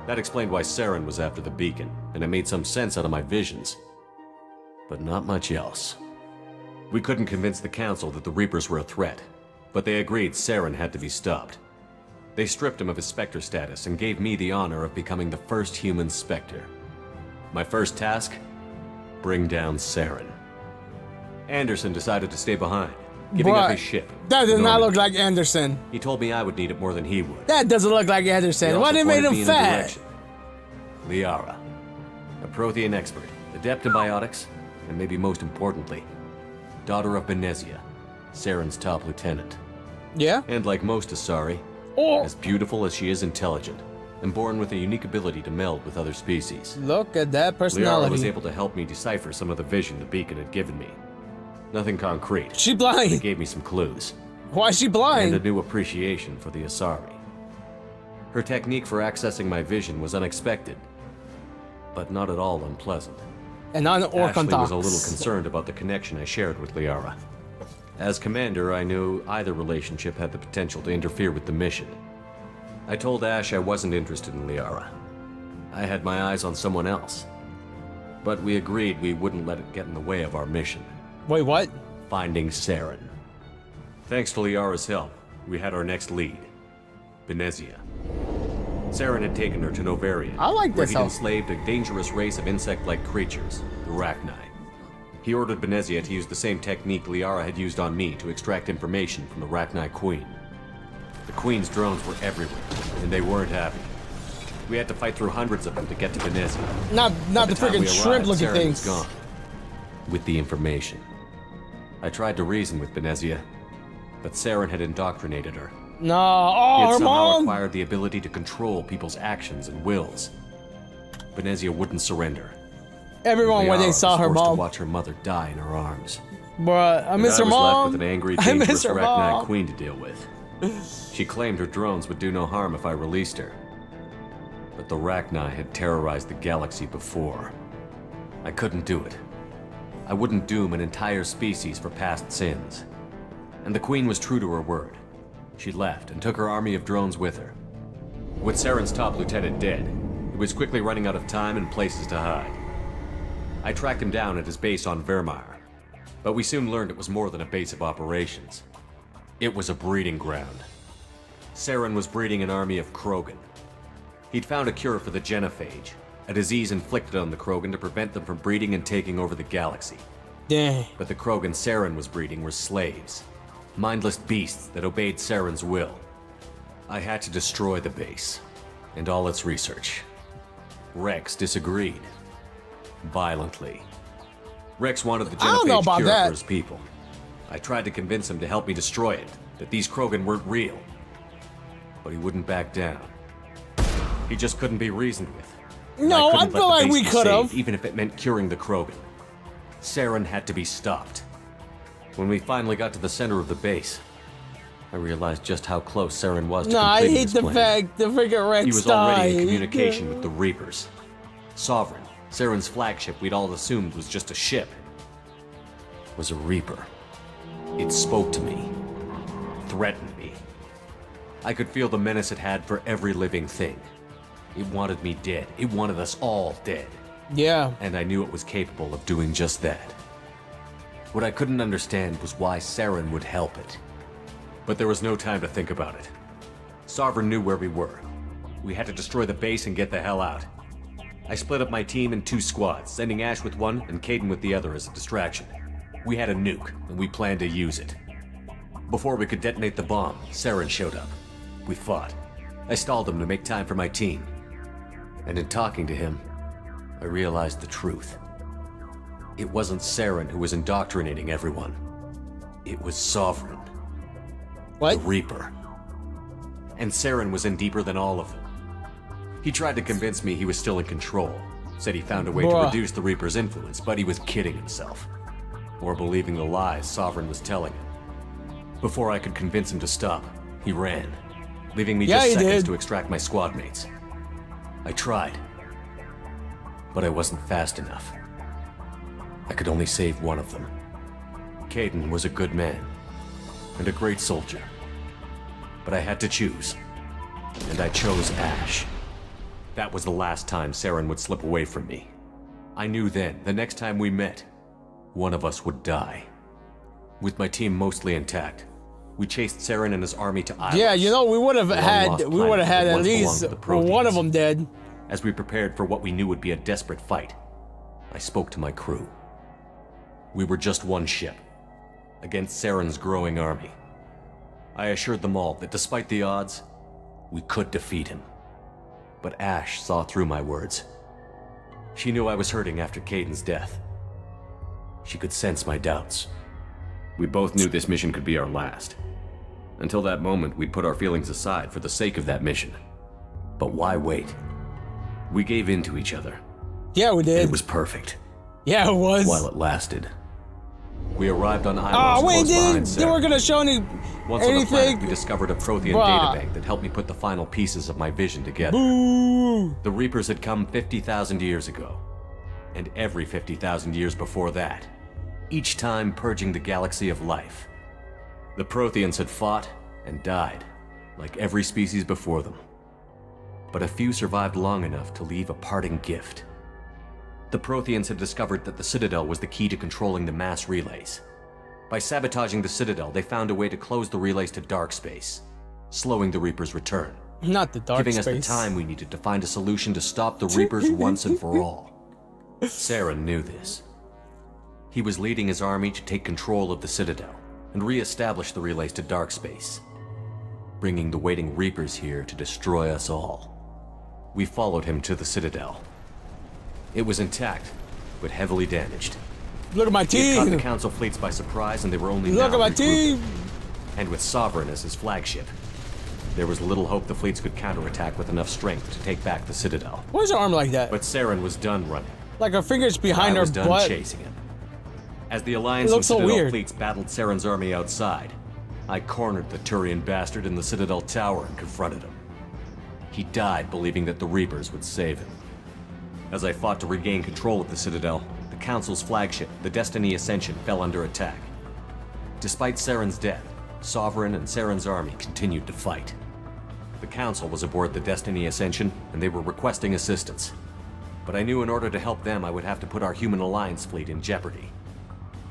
That explained why Saren was after the beacon, and it made some sense out of my visions. But not much else. We couldn't convince the Council that the Reapers were a threat, but they agreed Saren had to be stopped. They stripped him of his Spectre status and gave me the honor of becoming the first human Spectre. My first task? Bring down Saren. Anderson decided to stay behind, giving up his ship. That does not look like Anderson. He told me I would need it more than he would. That doesn't look like Anderson. Why they made him fat? Liara, a Prothean expert, adept in biotics, and maybe most importantly, daughter of Benezia, Saren's top lieutenant. Yeah? And like most Asari, as beautiful as she is intelligent, and born with a unique ability to meld with other species. Look at that Liara personality. was able to help me decipher some of the vision the beacon had given me. Nothing concrete. She blind. It gave me some clues. Why is she blind? And a new appreciation for the Asari. Her technique for accessing my vision was unexpected, but not at all unpleasant. And unorthodox. Ashley was a little concerned about the connection I shared with Liara. As commander, I knew either relationship had the potential to interfere with the mission. I told Ash I wasn't interested in Liara. I had my eyes on someone else. But we agreed we wouldn't let it get in the way of our mission. Wait, what? Finding Saren. Thanks to Liara's help, we had our next lead, Benezia. Saren had taken her to Novaria, I like where this he'd enslaved a dangerous race of insect-like creatures, the Rachni. He ordered Benezia to use the same technique Liara had used on me to extract information from the Rachni Queen. The Queen's drones were everywhere, and they weren't happy. We had to fight through hundreds of them to get to Benezia. Not the freaking shrimp-looking Saren things. was gone. With the information. I tried to reason with Benezia, but Saren had indoctrinated her. No, He had her somehow mom. acquired the ability to control people's actions and wills. Benezia wouldn't surrender. Everyone when they Liara saw was her forced to mom. watch her mother die in her arms. Bruh, I miss her was mom. left with an angry, I dangerous miss her Arachnid mom. queen to deal with. She claimed her drones would do no harm if I released her. But the Rachni had terrorized the galaxy before. I couldn't do it. I wouldn't doom an entire species for past sins. And the queen was true to her word. She left and took her army of drones with her. With Saren's top lieutenant dead, he was quickly running out of time and places to hide. I tracked him down at his base on Vermeer, but we soon learned it was more than a base of operations. It was a breeding ground. Saren was breeding an army of Krogan. He'd found a cure for the genophage, a disease inflicted on the Krogan to prevent them from breeding and taking over the galaxy. Dang. But the Krogan Saren was breeding were slaves, mindless beasts that obeyed Saren's will. I had to destroy the base, and all its research. Rex disagreed. Violently. Rex wanted the genophage cure for his people. I tried to convince him to help me destroy it, that these Krogan weren't real. But he wouldn't back down. He just couldn't be reasoned with. No, I feel like we could have. Even if it meant curing the Krogan. Saren had to be stopped. When we finally got to the center of the base, I realized just how close Saren was to No, I completing hate his the plan. fact the freaking Rex He was already in died. communication with the Reapers. Sovereign, Saren's flagship we'd all assumed was just a ship, was a Reaper. It spoke to me, threatened me. I could feel the menace it had for every living thing. It wanted me dead. It wanted us all dead. Yeah. And I knew it was capable of doing just that. What I couldn't understand was why Saren would help it. But there was no time to think about it. Sovereign knew where we were. We had to destroy the base and get the hell out. I split up my team in 2 squads, sending Ash with one and Caden with the other as a distraction. We had a nuke, and we planned to use it. Before we could detonate the bomb, Saren showed up. We fought. I stalled him to make time for my team. And in talking to him, I realized the truth. It wasn't Saren who was indoctrinating everyone. It was Sovereign. What? The Reaper. And Saren was in deeper than all of them. He tried to convince me he was still in control. Said he found a way to reduce the Reaper's influence, but he was kidding himself. Or believing the lies Sovereign was telling him. Before I could convince him to stop, he ran, leaving me just seconds to extract my squad mates. I tried, but I wasn't fast enough. I could only save one of them. Caden was a good man, and a great soldier. But I had to choose, and I chose Ash. That was the last time Saren would slip away from me. I knew then, the next time we met, one of us would die. With my team mostly intact, we chased Saren and his army to Islands. Yeah, you know, we would have had at least one of them dead. As we prepared for what we knew would be a desperate fight, I spoke to my crew. We were just one ship, against Saren's growing army. I assured them all that despite the odds, we could defeat him. But Ash saw through my words. She knew I was hurting after Caden's death. She could sense my doubts. We both knew this mission could be our last. Until that moment, we'd put our feelings aside for the sake of that mission. But why wait? We gave in to each other. Yeah, we did. It was perfect. Yeah, it was. While it lasted. We arrived on Islands wait, close behind they weren't gonna show any Once on the planet, we discovered a Prothean databank that helped me put the final pieces of my vision together. Boo. The Reapers had come 50,000 years ago, and every 50,000 years before that, each time purging the galaxy of life. The Protheans had fought and died, like every species before them. But a few survived long enough to leave a parting gift. The Protheans had discovered that the Citadel was the key to controlling the mass relays. By sabotaging the Citadel, they found a way to close the relays to dark space, slowing the Reapers' return. Not the dark giving space. us the time we needed to find a solution to stop the Reapers once and for all. Saren knew this. He was leading his army to take control of the Citadel and re-establish the relays to dark space, bringing the waiting Reapers here to destroy us all. We followed him to the Citadel. It was intact, but heavily damaged. Look at my team! He had caught the Council fleets by surprise, and they were only Look now at my regrouping. team! And with Sovereign as his flagship, there was little hope the fleets could counterattack with enough strength to take back the Citadel. Why is her arm like that? But Saren was done running. Like her fingers behind I was her done butt. chasing him. As the Alliance It and looks so Citadel weird. fleets battled Saren's army outside, I cornered the Turian bastard in the Citadel tower and confronted him. He died believing that the Reapers would save him. As I fought to regain control of the Citadel, the Council's flagship, the Destiny Ascension, fell under attack. Despite Saren's death, Sovereign and Saren's army continued to fight. The Council was aboard the Destiny Ascension, and they were requesting assistance. But I knew in order to help them, I would have to put our human alliance fleet in jeopardy.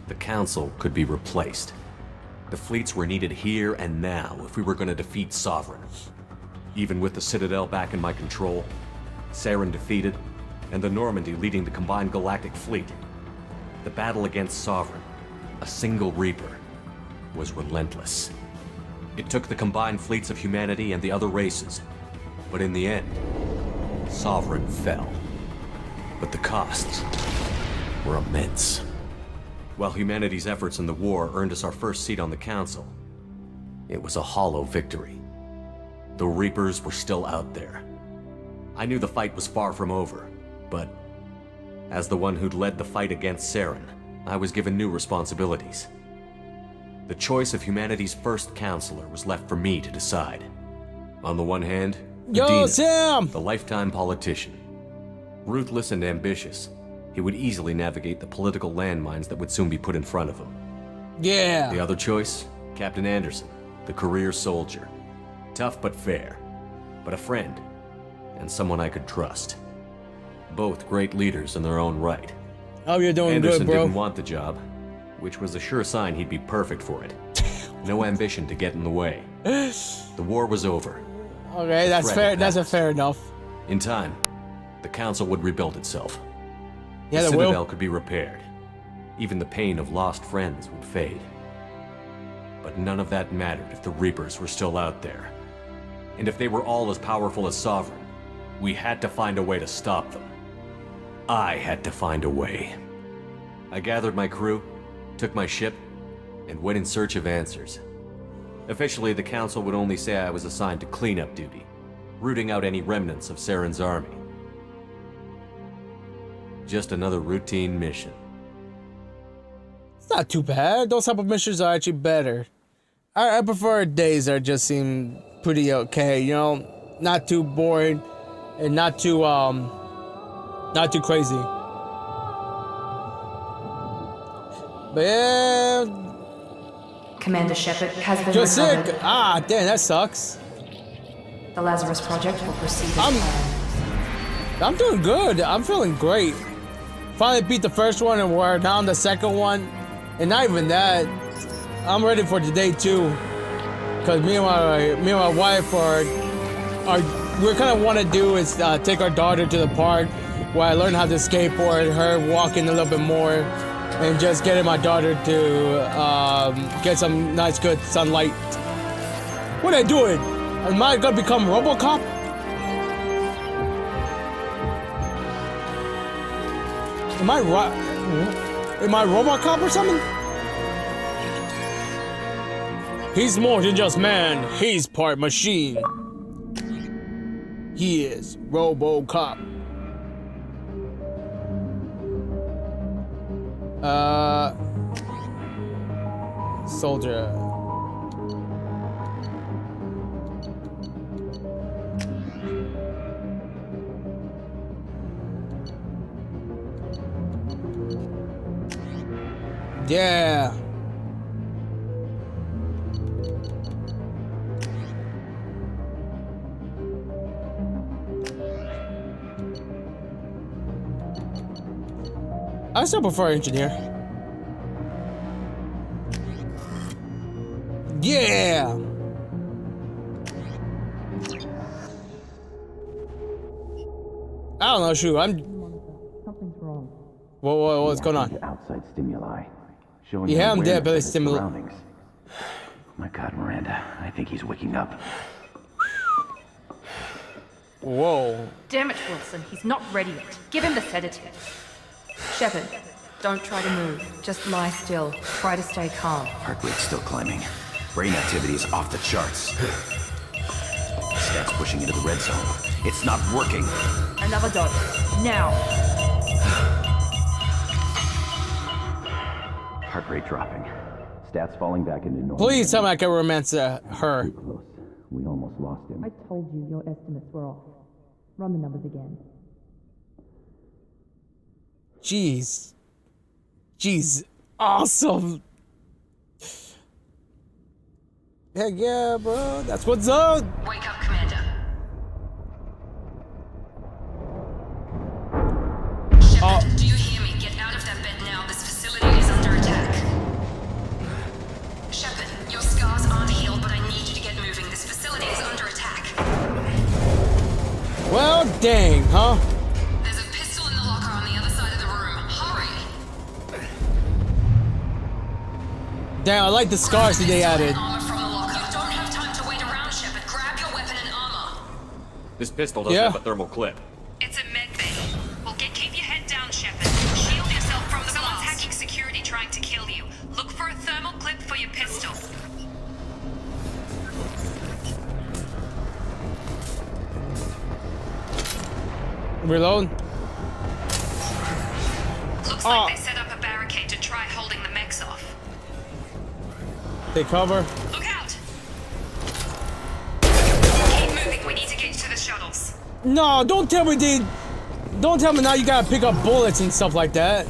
The Council could be replaced. The fleets were needed here and now if we were going to defeat Sovereign. Even with the Citadel back in my control, Saren defeated, and the Normandy leading the combined galactic fleet, the battle against Sovereign, a single Reaper, was relentless. It took the combined fleets of humanity and the other races, but in the end, Sovereign fell. But the costs were immense. While humanity's efforts in the war earned us our first seat on the Council, it was a hollow victory. The Reapers were still out there. I knew the fight was far from over, but as the one who'd led the fight against Saren, I was given new responsibilities. The choice of humanity's first counselor was left for me to decide. On the one hand, Udina, the lifetime politician. Ruthless and ambitious, he would easily navigate the political landmines that would soon be put in front of him. Yeah. The other choice, Captain Anderson, the career soldier. Tough but fair, but a friend, and someone I could trust. Both great leaders in their own right. Oh, you're doing Anderson good, bro. didn't want the job, which was a sure sign he'd be perfect for it. No ambition to get in the way. The war was over. Okay, that's fair. That's a fair enough. In time, the Council would rebuild itself. Yeah, the they will. Citadel could be repaired. Even the pain of lost friends would fade. But none of that mattered if the Reapers were still out there. And if they were all as powerful as Sovereign, we had to find a way to stop them. I had to find a way. I gathered my crew, took my ship, and went in search of answers. Officially, the Council would only say I was assigned to cleanup duty, rooting out any remnants of Saren's army. Just another routine mission. It's not too bad. Those type of missions are actually better. I prefer days that just seem pretty okay, you know? Not too boring and not too crazy. But yeah, Commander Shepard has been you're recovered. sick. Ah, damn, that sucks. The Lazarus Project will proceed as planned. I'm doing good. I'm feeling great. Finally beat the first one and we're down the second one. And not even that. I'm ready for today too. Cause me and my wife we're kind of want to do is take our daughter to the park where I learn how to skateboard, her walking a little bit more, and just getting my daughter to get some nice good sunlight. What are they doing? Am I gonna become RoboCop? Am I RoboCop or something? He's more than just man, he's part machine. He is RoboCop. Soldier. Yeah. I still prefer engineer. Yeah. I don't know, shoot. Something's wrong. What's going on? Outside stimuli. Showing Yeah, I'm dead, but awareness it's of his stimuli. surroundings. My God, Miranda, I think he's waking up. Whoa. Damn it, Wilson. He's not ready yet. Give him the sedative. Shepard, don't try to move. Just lie still. Try to stay calm. Heart rate's still climbing. Brain activity is off the charts. Stats pushing into the red zone. It's not working. Another dose. Now. Heart rate dropping. Stats falling back into normal. Please tell me I can romance her. Too close. We almost lost him. I told you your estimates were off. Run the numbers again. Jeez. Jeez. Awesome. Heck yeah, bro. That's what's up. Wake up, Commander. Shepard, do you hear me? Get out of that bed now. This facility is under attack. Shepard, your scars aren't healed, but I need you to get moving. This facility is under attack. Well, dang, huh? There's a pistol in the locker on the other side of the room. Hurry! Damn, I like the scars that they added. Armor from the locker. You don't have time to wait around, Shepard. Grab your weapon and armor. This pistol doesn't have a thermal clip. It's a med bay. Well, keep your head down, Shepard. Shield yourself from the Someone's hacking security trying to kill you. Look for a thermal clip for your pistol. Reload. Looks like they set up a barricade to try holding the mechs off. Take cover. Look out! Keep moving. We need to get to the shuttles. No, don't tell me, dude. Don't tell me now you gotta pick up bullets and stuff like that.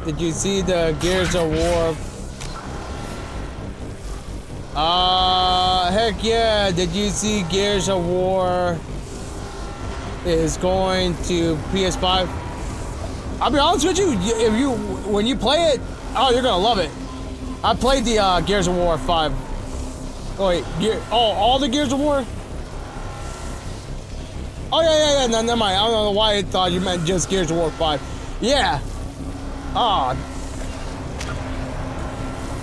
Did you see the Gears of War? Heck yeah. Did you see Gears of War is going to PS5? I'll be honest with you, when you play it, oh, you're gonna love it. I played the Gears of War 5. Oh wait, all the Gears of War? Oh yeah, no, never mind. I don't know why I thought you meant just Gears of War 5. Yeah. Ah.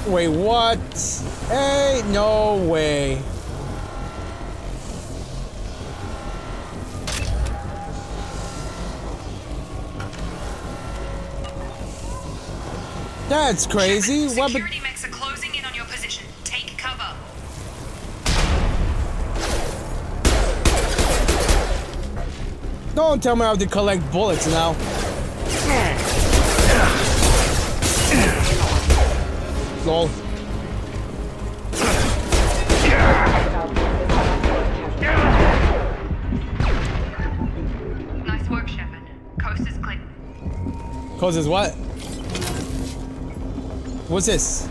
Wait, what? Hey, no way. That's crazy. Security mechs are closing in on your position. Take cover. Don't tell me I have to collect bullets now. Lol. Nice work, Shepard. Coast is clear. Coast is what? What's this?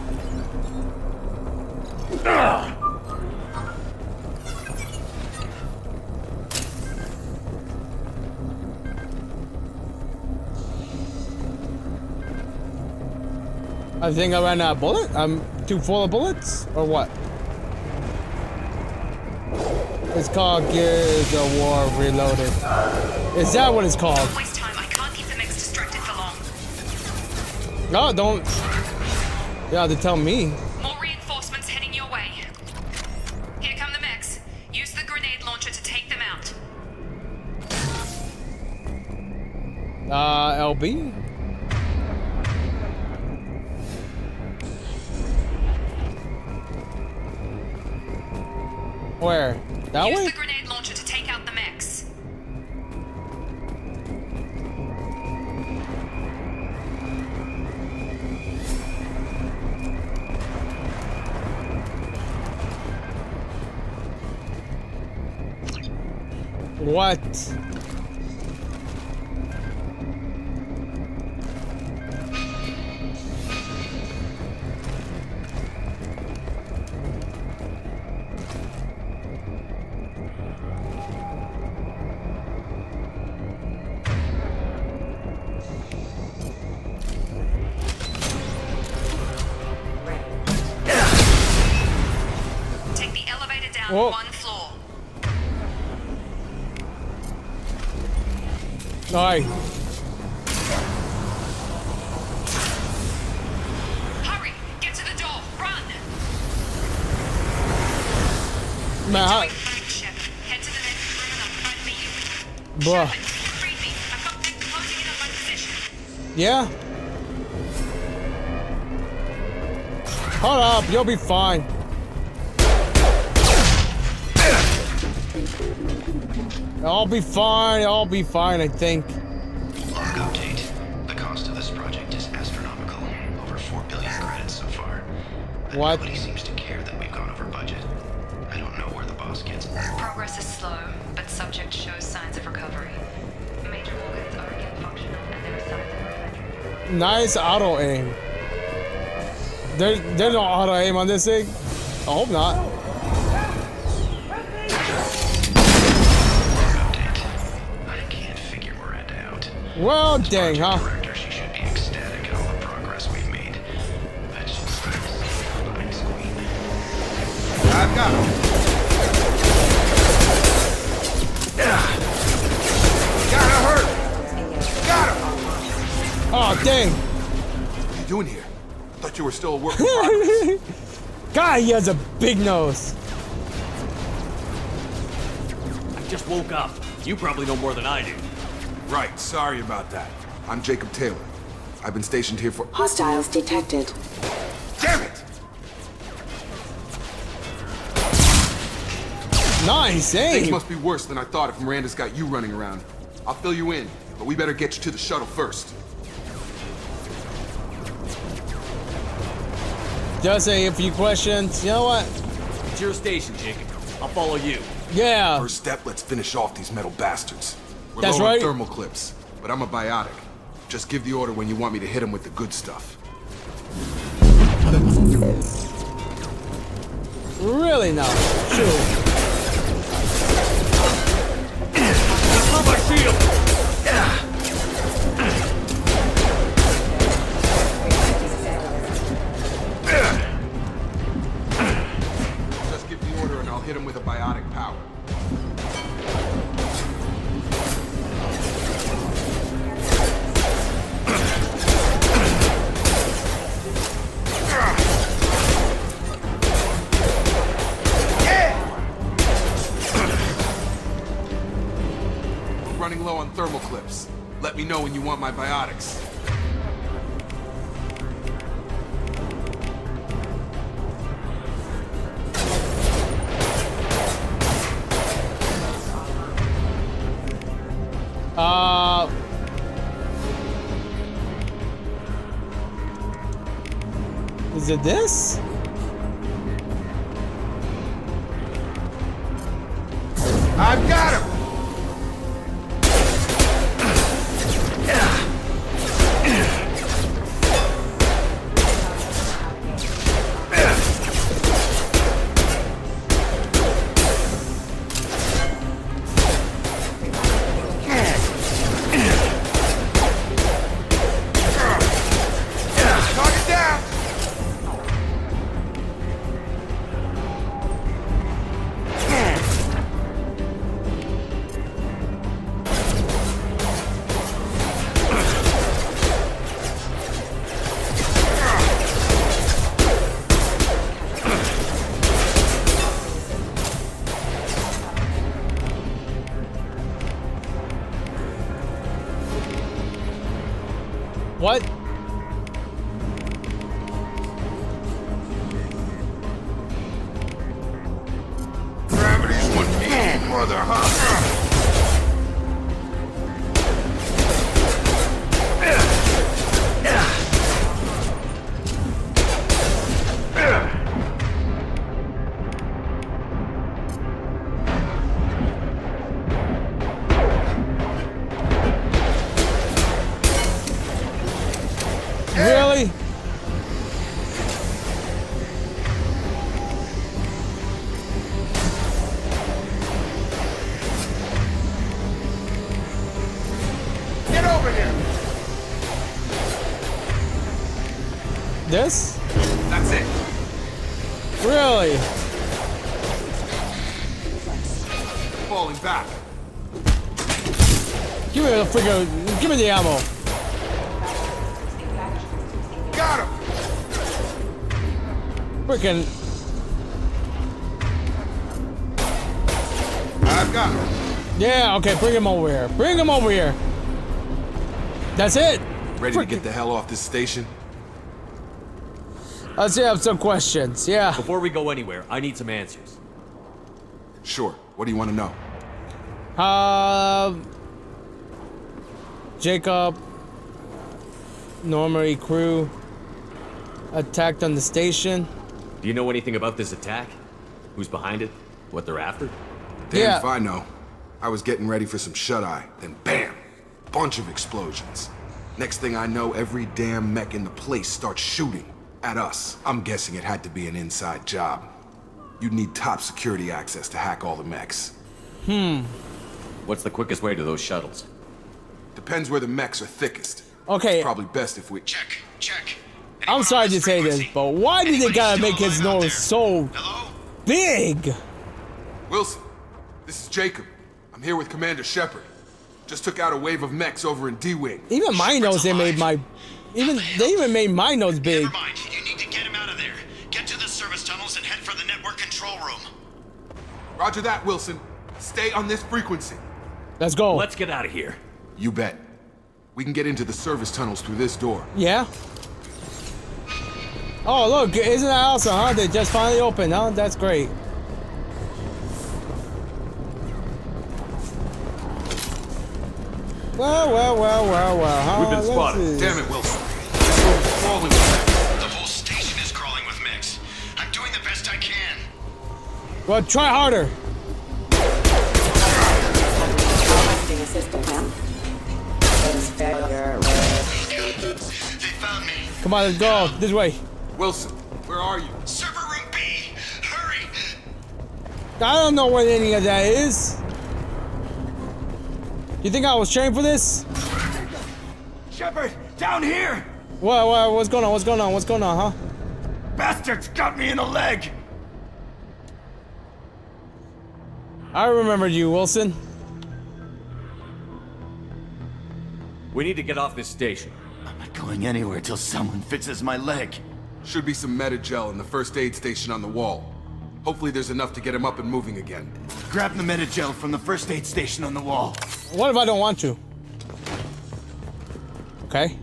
I think I ran out of bullet. I'm too full of bullets, or what? It's called Gears of War Reloaded. Is that what it's called? Don't waste time. I can't keep the mechs distracted for long. No, don't. You have to tell me. More reinforcements heading your way. Here come the mechs. Use the grenade launcher to take them out. LB? Where? That Use way? the grenade launcher to take out the mechs. What? Take the elevator down Whoa. one floor. Alright. Hurry! Get to the door! Run! Man, how... Head to the next room and I'll try to meet you. Bruh. Read me. I've got mechs closing in on my position. Yeah? Hold up, you'll be fine. I'll be fine, I think. Log update. The cost of this project is astronomical. Over 4 billion credits so far. But what? Nobody seems to care that we've gone over budget. I don't know where the boss gets it. Progress is slow, but subject shows signs of recovery. Major organs are again functional, and there are signs of Nice auto aim. There's no auto aim on this thing? I hope not. Well, dang, huh? Director, she should be ecstatic at all the progress we've made. I just behind the screen. I've got him. Gotta hurt. Got him. Oh, dang. What are you doing here? I thought you were still a work in progress. God, he has a big nose. I just woke up. You probably know more than I do. Right, sorry about that. I'm Jacob Taylor. I've been stationed here for— Hostiles detected. Damn it! Nice aim. Things must be worse than I thought if Miranda's got you running around. I'll fill you in, but we better get you to the shuttle first. does say a few questions. You know what? It's your station, Jacob. I'll follow you. Yeah. First step, let's finish off these metal bastards. We're That's low right. on thermal clips, but I'm a biotic. Just give the order when you want me to hit them with the good stuff. Really now? Sure. Throw my shield! Just give the order and I'll hit them with a biotic power. Running low on thermal clips. Let me know when you want my biotics. Is it this? I've got him! Target down! What? Gravity's one mean mother, huh? Really? Get over here! This? That's it. Really? Falling back. Give me the freaking. Give me the ammo. Got him! Freaking. I've got him. Yeah, okay, bring him over here. Bring him over here. That's it. Ready to get the hell off this station? Let's have some questions. Yeah. Before we go anywhere, I need some answers. Sure. What do you want to know? Jacob, Normally crew attacked on the station. Do you know anything about this attack? Who's behind it? What they're after? Damn if I know. I was getting ready for some shut-eye, then bam! Bunch of explosions. Next thing I know, every damn mech in the place starts shooting at us. I'm guessing it had to be an inside job. You'd need top security access to hack all the mechs. What's the quickest way to those shuttles? Depends where the mechs are thickest. Okay. It's probably best if we... Check. I'm sorry to say this, but why did they gotta make his nose so big? Wilson, this is Jacob. I'm here with Commander Shepard. Just took out a wave of mechs over in D-Wing. Even my nose, they made my... They even made my nose big. Never mind. You need to get him out of there. Get to the service tunnels and head for the network control room. Roger that, Wilson. Stay on this frequency. Let's go. Let's get out of here. You bet. We can get into the service tunnels through this door. Yeah? Oh, look, isn't that awesome, huh? They just finally opened, huh? That's great. Well, huh? We've been spotted. Damn it, Wilson. This room is crawling with mechs. The whole station is crawling with mechs. Well, try harder. Come on, let's go. This way. Wilson, where are you? Server room B! Hurry! I don't know what any of that is. You think I was trained for this? Shepard, down here! What's going on? What's going on? What's going on, huh? Bastards got me in the leg! I remember you, Wilson. We need to get off this station. I'm not going anywhere till someone fixes my leg. Should be some Metagel in the first aid station on the wall. Hopefully there's enough to get him up and moving again. Grab the Metagel from the first aid station on the wall. What if I don't want to? Okay.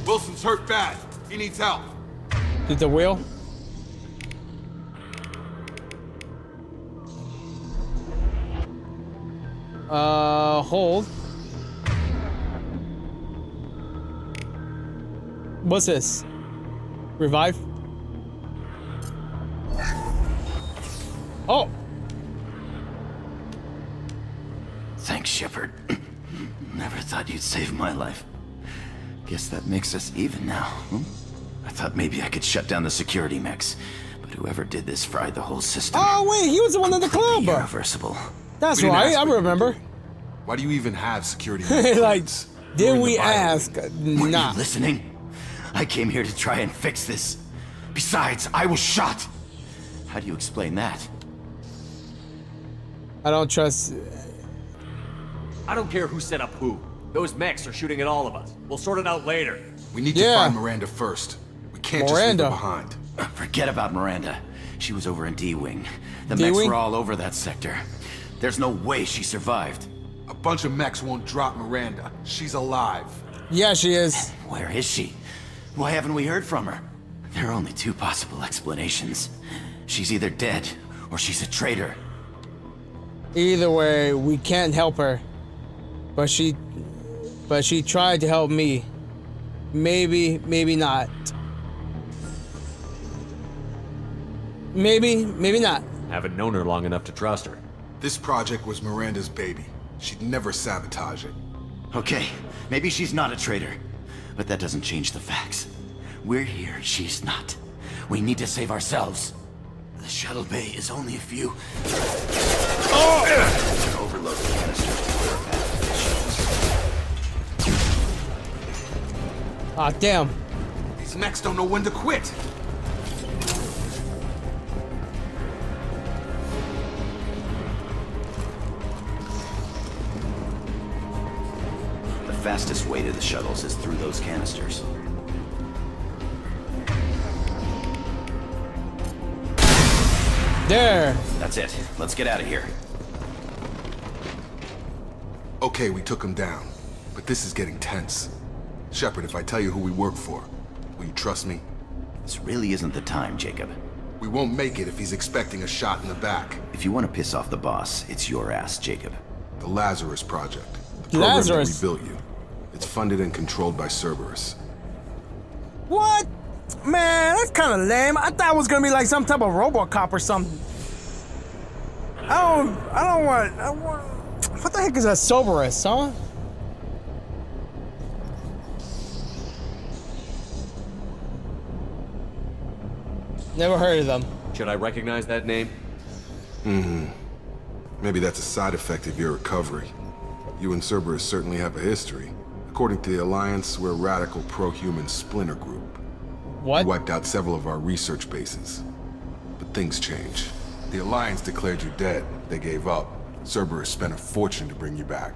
Wilson's hurt bad. He needs help. Did the wheel? Hold. What's this? Revive? Oh! Thanks, Shepard. Never thought you'd save my life. Guess that makes us even now, hmm? I thought maybe I could shut down the security mechs, but whoever did this fried the whole system. Oh wait, he was the one in the club. Irreversible. That's right, I remember. Why do you even have security? Like, did we ask? Were Nah. you listening? I came here to try and fix this. Besides, I was shot. How do you explain that? I don't trust. I don't care who set up who. Those mechs are shooting at all of us. We'll sort it out later. We need to find Miranda first. We can't just leave her behind. Forget about Miranda. She was over in D-Wing. The D-Wing? mechs were all over that sector. There's no way she survived. A bunch of mechs won't drop Miranda. She's alive. Yeah, she is. Where is she? Why haven't we heard from her? There are only two possible explanations. She's either dead, or she's a traitor. Either way, we can't help her. But she tried to help me. Maybe, maybe not. Maybe not. Haven't known her long enough to trust her. This project was Miranda's baby. She'd never sabotage it. Okay, maybe she's not a traitor. But that doesn't change the facts. We're here, she's not. We need to save ourselves. The shuttle bay is only a few... Oh! Overload the canister. Ah, damn. These mechs don't know when to quit. The fastest way to the shuttles is through those canisters. There. That's it. Let's get out of here. Okay, we took him down. But this is getting tense. Shepard, if I tell you who we work for, will you trust me? This really isn't the time, Jacob. We won't make it if he's expecting a shot in the back. If you want to piss off the boss, it's your ass, Jacob. The Lazarus Project. Lazarus? Program that we built you. It's funded and controlled by Cerberus. What? Man, that's kind of lame. I thought it was gonna be like some type of RoboCop or something. I don't want. What the heck is a Cerberus, huh? Never heard of them. Should I recognize that name? Mm-hmm. Maybe that's a side effect of your recovery. You and Cerberus certainly have a history. According to the Alliance, we're a radical pro-human splinter group. What? We wiped out several of our research bases. But things change. The Alliance declared you dead. They gave up. Cerberus spent a fortune to bring you back.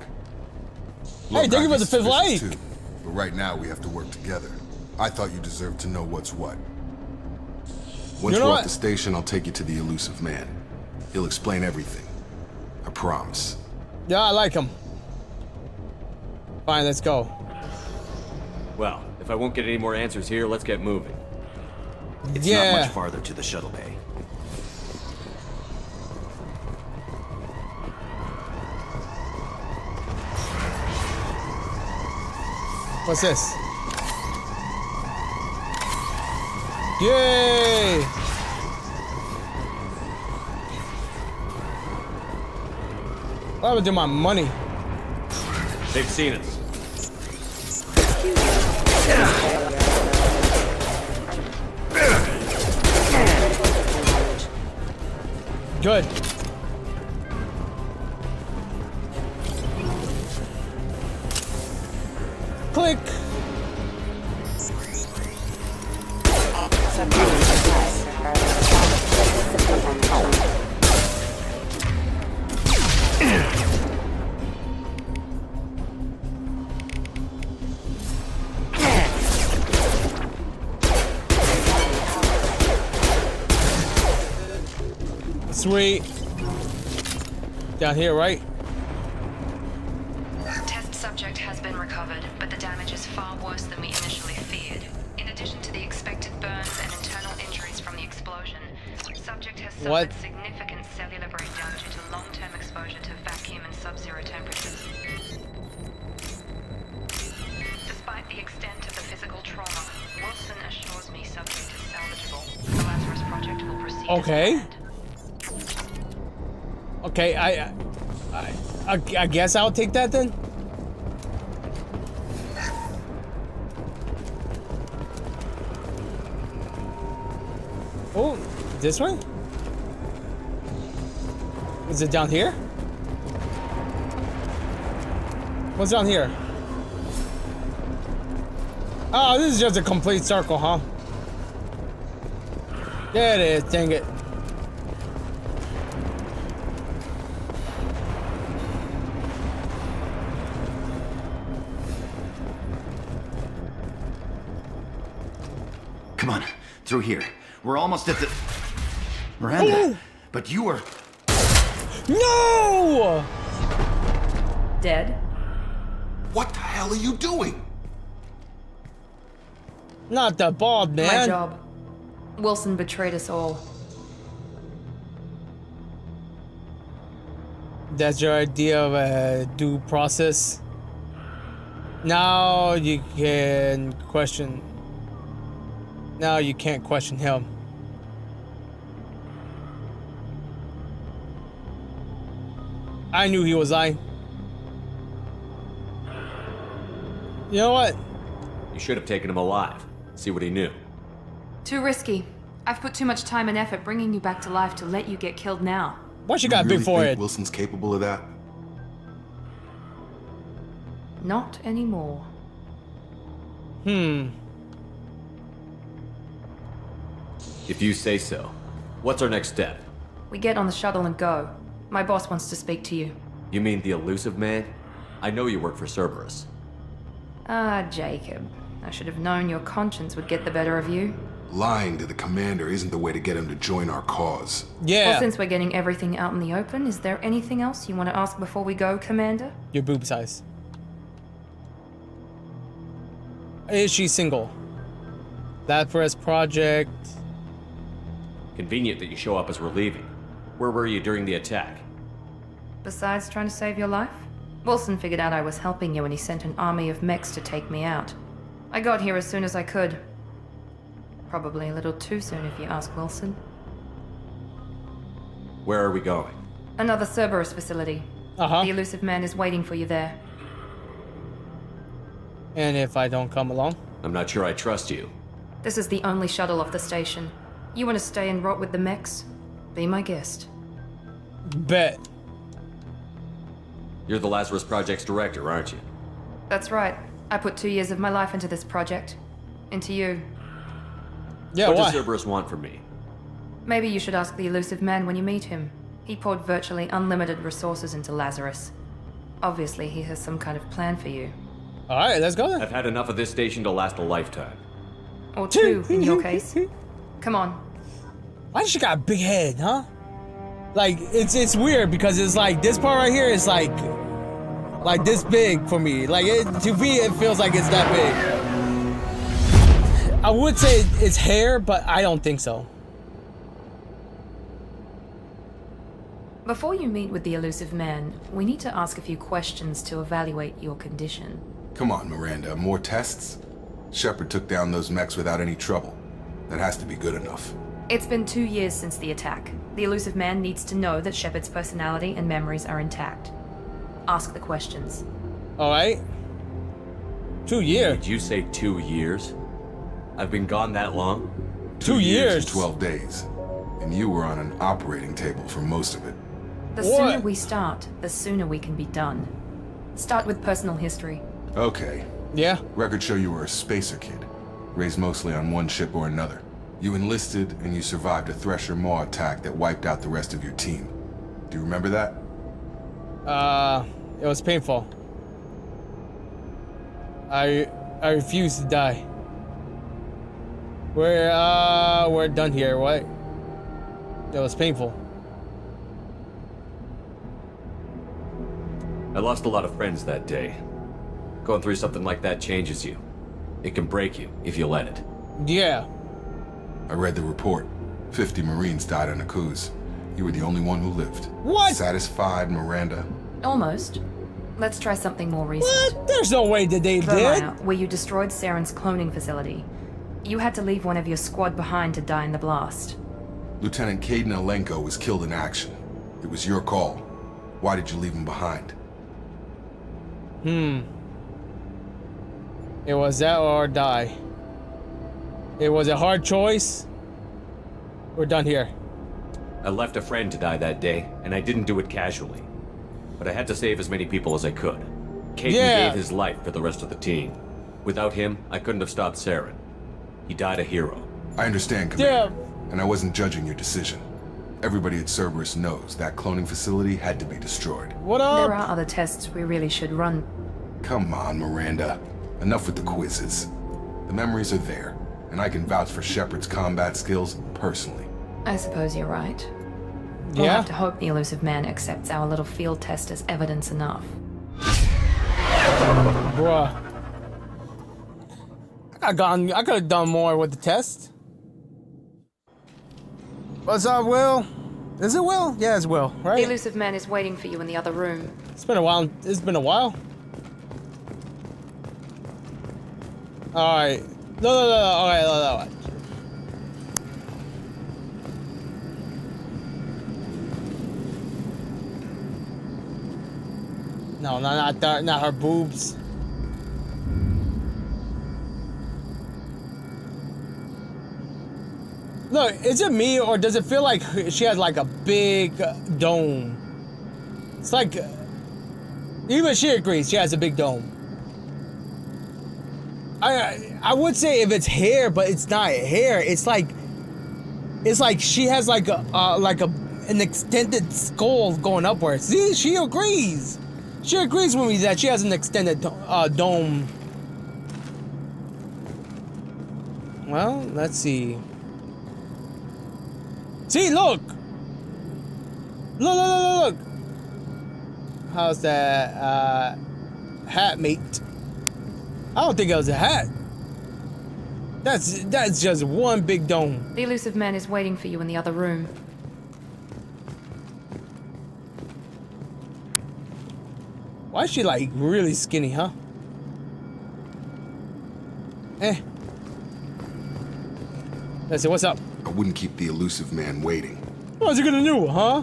Hey, thank you for the fifth like. Too, but right now we have to work together. I thought you deserved to know what's what. Once we're off the station, I'll take you to the elusive man. He'll explain everything. I promise. Yeah, I like him. Fine, let's go. Well, if I won't get any more answers here, let's get moving. It's not much farther to the shuttle bay. What's this? Yay! What happened to my money? They've seen us. Good. Click. Sweet. Down here, right? Test subject has been recovered, but the damage is far worse than we initially feared. In addition to the expected burns and internal injuries from the explosion, subject has suffered significant cellular breakdown due to long-term exposure to vacuum and sub-zero temperatures. Despite the extent of the physical trauma, Wilson assures me subject is salvageable. The Lazarus project will proceed. Okay. Okay, I guess I'll take that then. Oh, this way? Is it down here? What's down here? Oh, this is just a complete circle, huh? There it is, dang it. Come on, through here. We're almost at the... Miranda, but you were... No! Dead? What the hell are you doing? Not the bald man. My job. Wilson betrayed us all. That's your idea of a due process? Now you can question... Now you can't question him. I knew he was lying. You know what? You should have taken him alive. See what he knew. Too risky. I've put too much time and effort bringing you back to life to let you get killed now. What you got really big forehead? Think Wilson's capable of that? Not anymore. If you say so. What's our next step? We get on the shuttle and go. My boss wants to speak to you. You mean the elusive man? I know you work for Cerberus. Ah, Jacob. I should have known your conscience would get the better of you. Lying to the commander isn't the way to get him to join our cause. Yeah. Well, since we're getting everything out in the open, is there anything else you want to ask before we go, Commander? Your boob size. Is she single? Lazarus project. Convenient that you show up as we're leaving. Where were you during the attack? Besides trying to save your life? Wilson figured out I was helping you when he sent an army of mechs to take me out. I got here as soon as I could. Probably a little too soon if you ask Wilson. Where are we going? Another Cerberus facility. The elusive man is waiting for you there. And if I don't come along? I'm not sure I trust you. This is the only shuttle off the station. You want to stay and rot with the mechs? Be my guest. Bet. You're the Lazarus Project's director, aren't you? That's right. I put 2 years of my life into this project. Into you. Yeah, what why? does Cerberus want from me? Maybe you should ask the elusive man when you meet him. He poured virtually unlimited resources into Lazarus. Obviously, he has some kind of plan for you. Alright, let's go then. I've had enough of this station to last a lifetime. Or 2, in your case. Come on. Why does she got a big head, huh? Like, it's weird because it's like, this part right here is like this big for me. Like, to me, it feels like it's that big. I would say it's hair, but I don't think so. Before you meet with the elusive man, we need to ask a few questions to evaluate your condition. Come on, Miranda, more tests? Shepard took down those mechs without any trouble. That has to be good enough. It's been 2 years since the attack. The elusive man needs to know that Shepard's personality and memories are intact. Ask the questions. Alright. 2 years? Did you say 2 years? I've been gone that long? 2 years and 12 days. And you were on an operating table for most of it. The sooner we start, the sooner we can be done. Start with personal history. Okay. Yeah? Records show you were a spacer kid, raised mostly on one ship or another. You enlisted and you survived a Thresher Maw attack that wiped out the rest of your team. Do you remember that? It was painful. I refuse to die. We're done here, what? It was painful. I lost a lot of friends that day. Going through something like that changes you. It can break you if you let it. Yeah. I read the report. 50 Marines died on a cruise. You were the only one who lived. What? Satisfied, Miranda? Almost. Let's try something more recent. What? There's no way that they did. Where you destroyed Saren's cloning facility. You had to leave one of your squad behind to die in the blast. Lieutenant Caden Alenko was killed in action. It was your call. Why did you leave him behind? It was that or die. It was a hard choice. We're done here. I left a friend to die that day, and I didn't do it casually. But I had to save as many people as I could. Caden gave his life for the rest of the team. Without him, I couldn't have stopped Saren. He died a hero. I understand, Commander. And I wasn't judging your decision. Everybody at Cerberus knows that cloning facility had to be destroyed. What up? There are other tests we really should run. Come on, Miranda. Enough with the quizzes. The memories are there, and I can vouch for Shepard's combat skills personally. I suppose you're right. We'll have to hope the elusive man accepts our little field test as evidence enough. Bruh. I could have done more with the test. What's up, Will? Is it Will? Yeah, it's Will, right? The elusive man is waiting for you in the other room. It's been a while. It's been a while. Alright. No. Alright, no. No, not that, not her boobs. Look, is it me or does it feel like she has like a big dome? It's like, even she agrees she has a big dome. I would say if it's hair, but it's not hair. It's like she has like an extended skull going upwards. See, she agrees. She agrees with me that she has an extended dome. Well, let's see. See, look! Look! How's that, hat mate? I don't think it was a hat. That's just one big dome. The elusive man is waiting for you in the other room. Why is she like really skinny, huh? Let's see, what's up? I wouldn't keep the elusive man waiting. What's he gonna do, huh?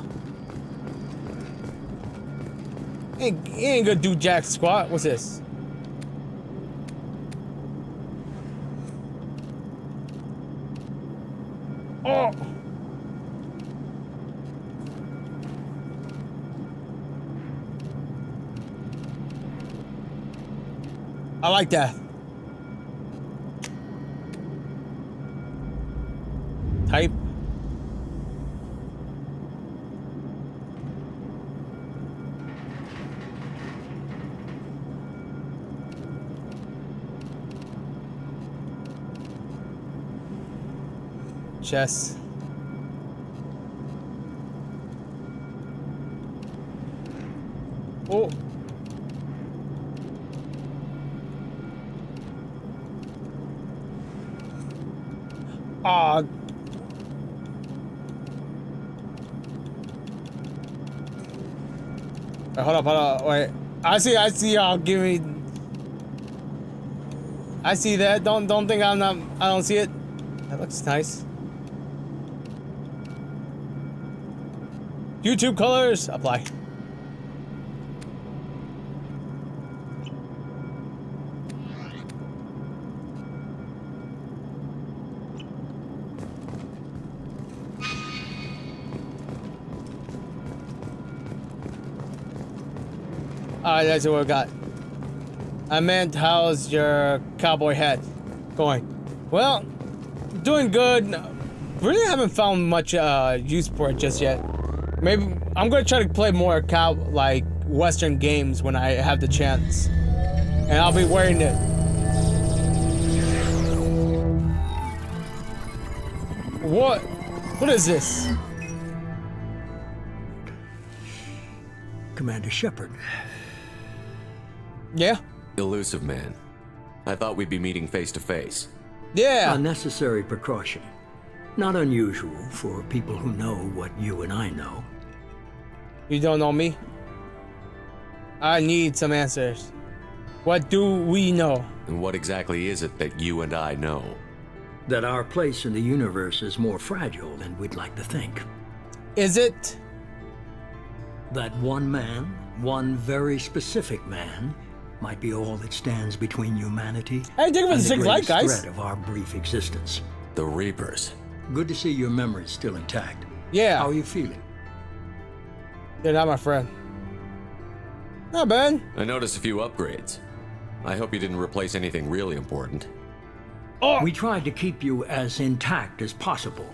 He ain't gonna do jack squat. What's this? Oh! I like that. Type. Chess. Oh. Hold up, wait. I see y'all give me. I see that. Don't think I don't see it. That looks nice. YouTube colors, apply. Alright, that's what we got. I meant, how's your cowboy hat going? Well, doing good. Really haven't found much use for it just yet. Maybe I'm gonna try to play more like Western games when I have the chance, and I'll be wearing it. What is this? Commander Shepard. Yeah? Elusive man. I thought we'd be meeting face to face. Yeah. A necessary precaution. Not unusual for people who know what you and I know. You don't know me? I need some answers. What do we know? And what exactly is it that you and I know? That our place in the universe is more fragile than we'd like to think. Is it? That one man, one very specific man, might be all that stands between humanity and the greatest threat of our brief existence. The Reapers. Good to see your memory's still intact. Yeah. How are you feeling? You're not my friend. Not bad. I noticed a few upgrades. I hope you didn't replace anything really important. Oh. We tried to keep you as intact as possible.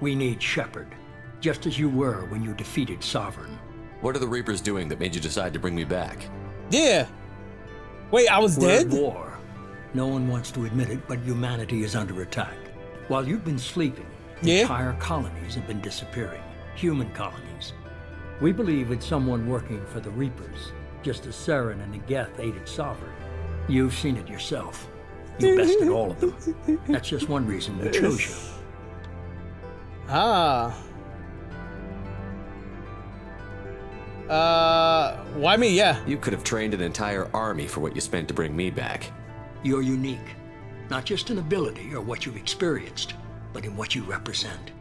We need Shepard, just as you were when you defeated Sovereign. What are the Reapers doing that made you decide to bring me back? Yeah. Wait, I was dead? We're at war. No one wants to admit it, but humanity is under attack. While you've been sleeping, entire colonies have been disappearing. Human colonies. We believe it's someone working for the Reapers, just as Saren and Negeth aided Sovereign. You've seen it yourself. You bested all of them. That's just one reason we chose you. Ah. Why me? Yeah. You could have trained an entire army for what you spent to bring me back. You're unique. Not just in ability or what you've experienced, but in what you represent.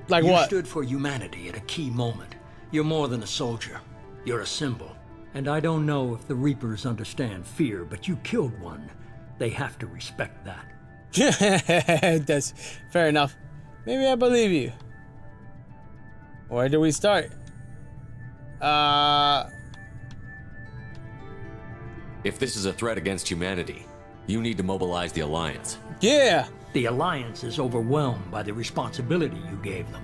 Like you what? You stood for humanity at a key moment. You're more than a soldier. You're a symbol. And I don't know if the Reapers understand fear, but you killed one. They have to respect that. That's fair enough. Maybe I believe you. Where do we start? If this is a threat against humanity, you need to mobilize the Alliance. Yeah! The Alliance is overwhelmed by the responsibility you gave them.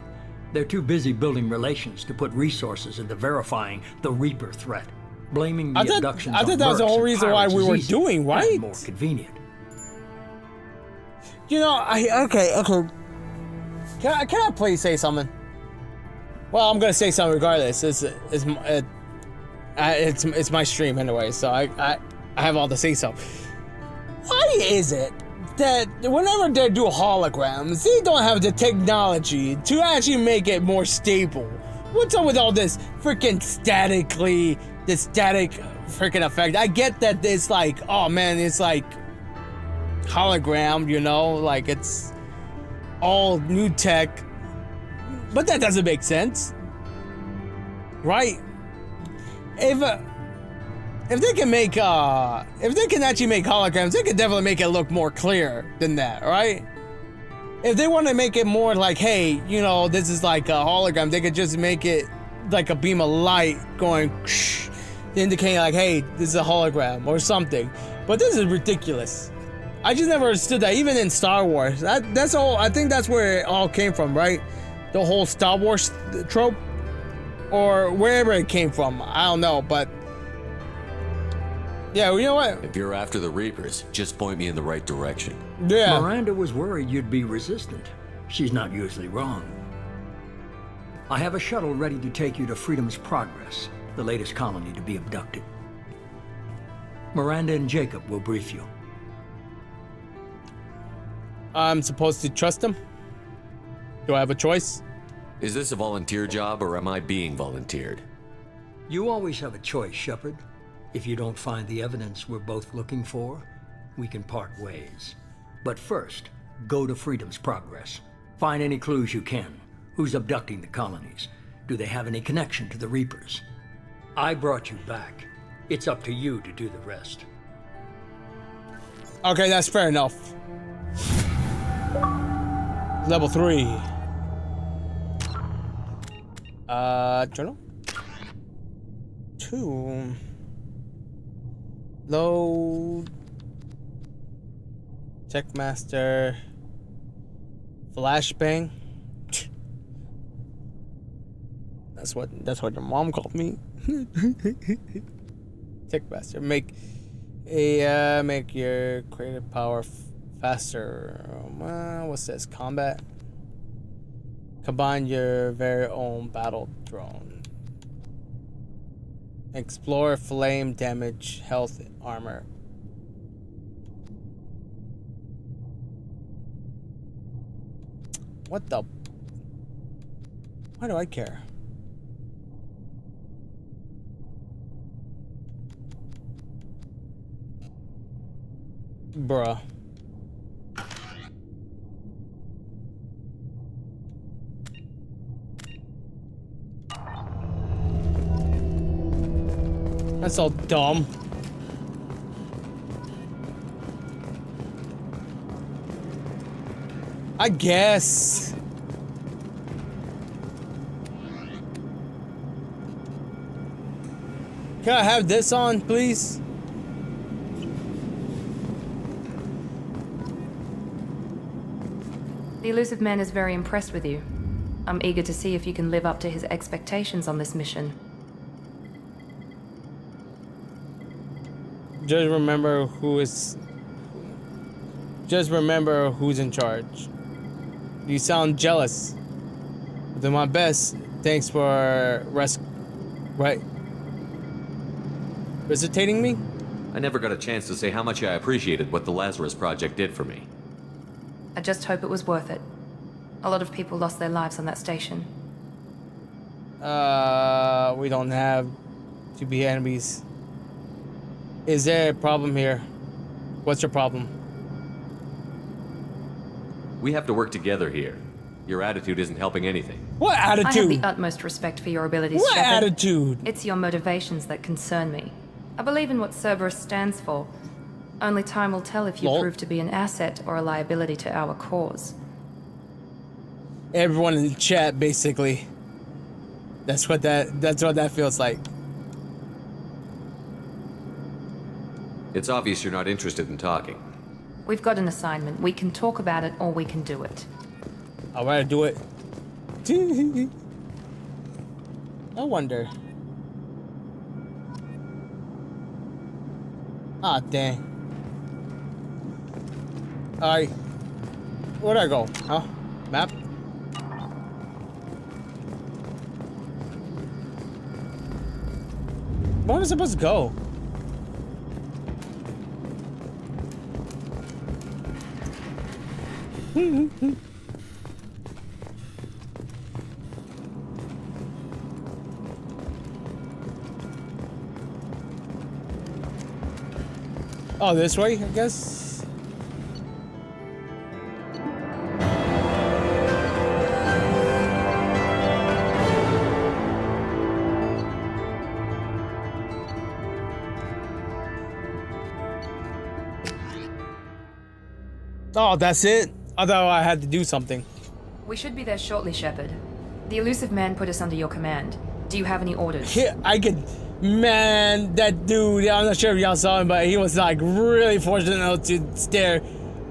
They're too busy building relations to put resources into verifying the Reaper threat. Blaming the abductions I thought that was the whole reason why we were doing, right? More convenient. You know, okay. Can I please say something? Well, I'm gonna say something regardless. It's my stream anyway, so I have all to say so. Why is it that whenever they do holograms, they don't have the technology to actually make it more stable? What's up with all this freaking static freaking effect? I get that it's like, oh man, it's like hologram, you know, like it's all new tech, but that doesn't make sense, right? If they can make if they can actually make holograms, they can definitely make it look more clear than that, right? If they want to make it more like, hey, you know, this is like a hologram, they could just make it like a beam of light going indicating like, hey, this is a hologram or something. But this is ridiculous. I just never understood that, even in Star Wars. That's all. I think that's where it all came from, right? The whole Star Wars trope, or wherever it came from. I don't know, but yeah, you know what? If you're after the Reapers, just point me in the right direction. Yeah. Miranda was worried you'd be resistant. She's not usually wrong. I have a shuttle ready to take you to Freedom's Progress, the latest colony to be abducted. Miranda and Jacob will brief you. I'm supposed to trust him? Do I have a choice? Is this a volunteer job, or am I being volunteered? You always have a choice, Shepard. If you don't find the evidence we're both looking for, we can part ways. But first, Go to Freedom's Progress. Find any clues you can. Who's abducting the colonies? Do they have any connection to the Reapers? I brought you back. It's up to you to do the rest. Okay, that's fair enough. Level 3. Journal? 2. Load. Techmaster. Flashbang. That's what your mom called me. Techmaster. Make your creative power faster. What's this? Combat. Combine your very own battle drone. Explore flame damage, health, armor. What the? Why do I care? Bruh. That's all dumb. I guess. Can I have this on, please? The elusive man is very impressed with you. I'm eager to see if you can live up to his expectations on this mission. Just remember who's in charge. You sound jealous. I'll do my best. Thanks for recitating me? I never got a chance to say how much I appreciated what the Lazarus Project did for me. I just hope it was worth it. A lot of people lost their lives on that station. We don't have to be enemies. Is there a problem here? What's your problem? We have to work together here. Your attitude isn't helping anything. What attitude? I have the utmost respect for your abilities, What Shepard. attitude? It's your motivations that concern me. I believe in what Cerberus stands for. Only time will tell if you prove to be an asset or a liability to our cause. Everyone in the chat, basically. That's what that feels like. It's obvious you're not interested in talking. We've got an assignment. We can talk about it or we can do it. I'd rather do it. I wonder. Ah, dang. Alright. Where'd I go? Huh? Map? Where was I supposed to go? Oh, this way, I guess? Oh, that's it? I thought I had to do something. We should be there shortly, Shepard. The elusive man put us under your command. Do you have any orders? Yeah, I could... Man, that dude, I'm not sure if y'all saw him, but he was like really fortunate enough to stare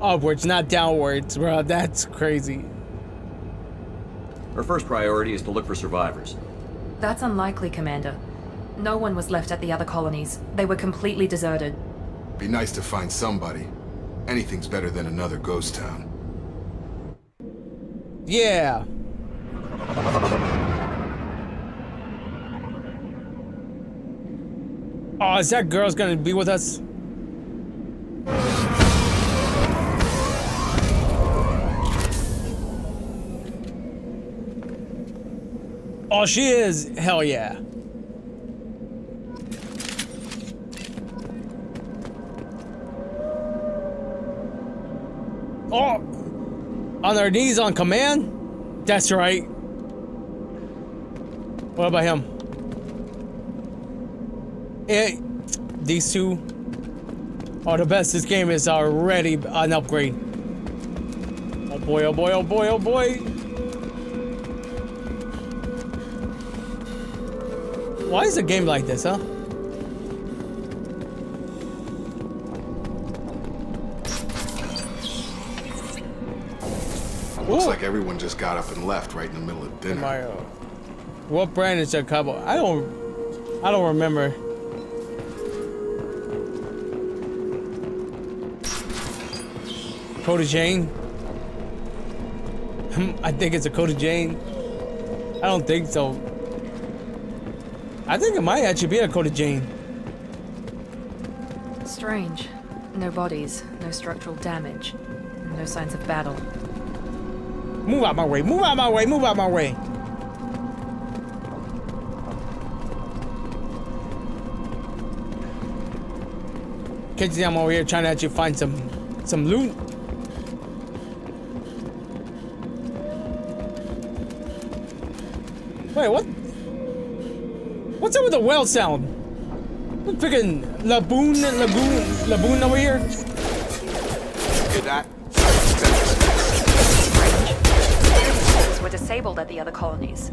upwards, not downwards, bro. That's crazy. Our first priority is to look for survivors. That's unlikely, Commander. No one was left at the other colonies. They were completely deserted. Be nice to find somebody. Anything's better than another ghost town. Yeah. Oh, is that girl's gonna be with us? Oh, she is. Hell yeah. Oh, On our knees on command? That's right. What about him? These two are the best. This game is already an upgrade. Oh boy, oh boy, oh boy, oh boy. Why is a game like this, huh? Looks like everyone just got up and left right in the middle of dinner. What brand is your couple? I don't remember. Coda Jane? I think it's a Coda Jane. I don't think so. I think it might actually be a Coda Jane. Strange. No bodies, no structural damage, no signs of battle. Move out my way, move out my way, move out my way. Can't you see I'm over here trying to actually find some loot? Wait, what? What's up with the whale sound? I'm picking laboon over here. Did that? Were disabled at the other colonies.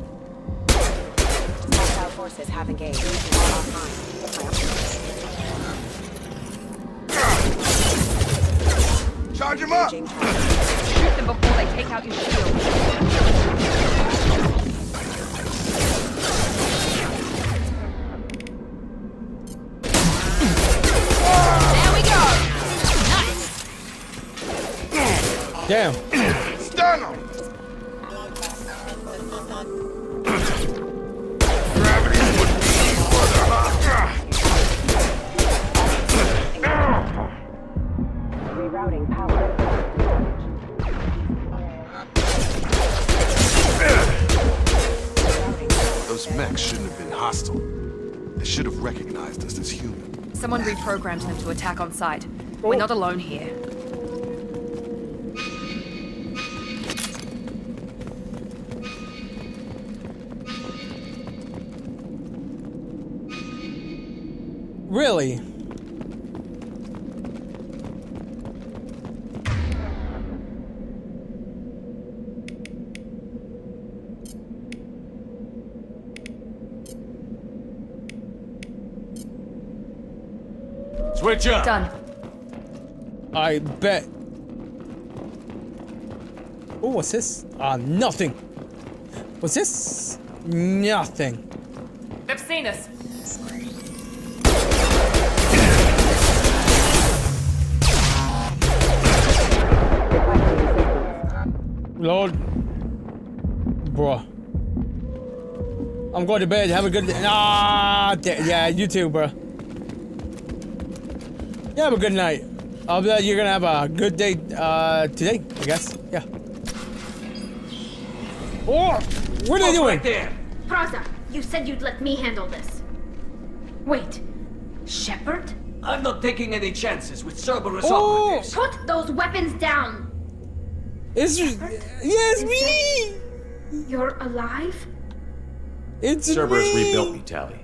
Hostile forces have engaged. Charge him up! Shoot them before they take out your shield. Damn. Stun him! Rerouting power. Those mechs shouldn't have been hostile. They should have recognized us as human. Someone reprogrammed them to attack on sight. We're not alone here. Really? Switch up. Done. I bet. Oh, what's this? Nothing. What's this? Nothing. They've seen us. Lord. Bruh. I'm going to bed. Have a good day. Yeah, you too, bruh. Yeah, have a good night. I'll bet you're gonna have a good day today, I guess. Yeah. Oh! What are they doing? Right there. Praza, you said you'd let me handle this. Wait. Shepard? I'm not taking any chances with Cerberus operatives. Put those weapons down! It's me! You're alive? It's Cerberus me! rebuilt me, Tally.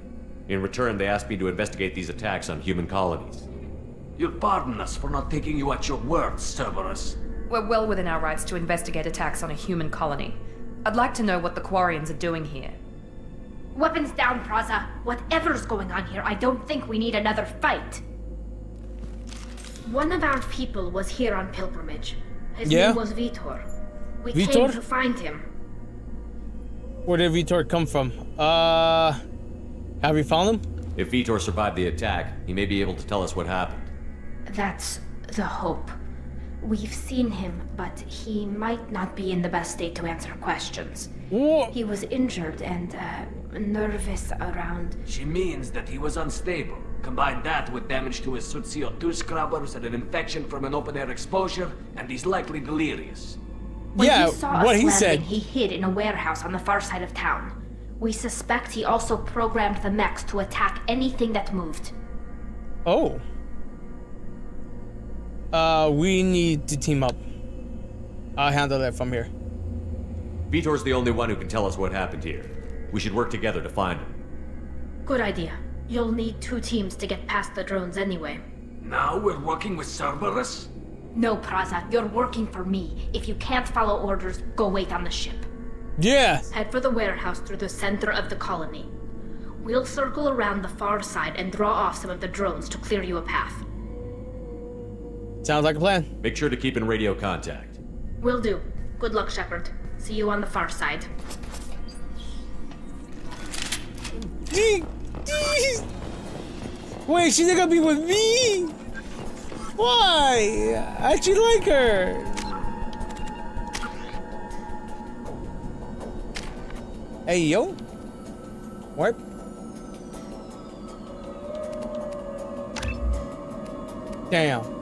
In return, they asked me to investigate these attacks on human colonies. You'll pardon us for not taking you at your word, Cerberus. We're well within our rights to investigate attacks on a human colony. I'd like to know what the Quarians are doing here. Weapons down, Praza. Whatever's going on here, I don't think we need another fight. One of our people was here on pilgrimage. His name was Vitor. We came to find him. Where did Vitor come from? Have you found him? If Vitor survived the attack, he may be able to tell us what happened. That's the hope. We've seen him, but he might not be in the best state to answer questions. What? He was injured and nervous around. She means that he was unstable. Combine that with damage to his suit CO2 scrubbers and an infection from an open-air exposure, and he's likely delirious. When he saw us landing, he hid in a warehouse on the far side of town. We suspect he also programmed the mechs to attack anything that moved. Oh. We need to team up. I'll handle it from here. Vitor's the only one who can tell us what happened here. We should work together to find him. Good idea. You'll need 2 teams to get past the drones anyway. Now we're working with Cerberus? No, Praza, you're working for me. If you can't follow orders, go wait on the ship. Yes. Head for the warehouse through the center of the colony. We'll circle around the far side and draw off some of the drones to clear you a path. Sounds like a plan. Make sure to keep in radio contact. Will do. Good luck, Shepard. See you on the far side. Wait, she's not gonna be with me? Why? I actually like her. Hey, yo. What? Damn.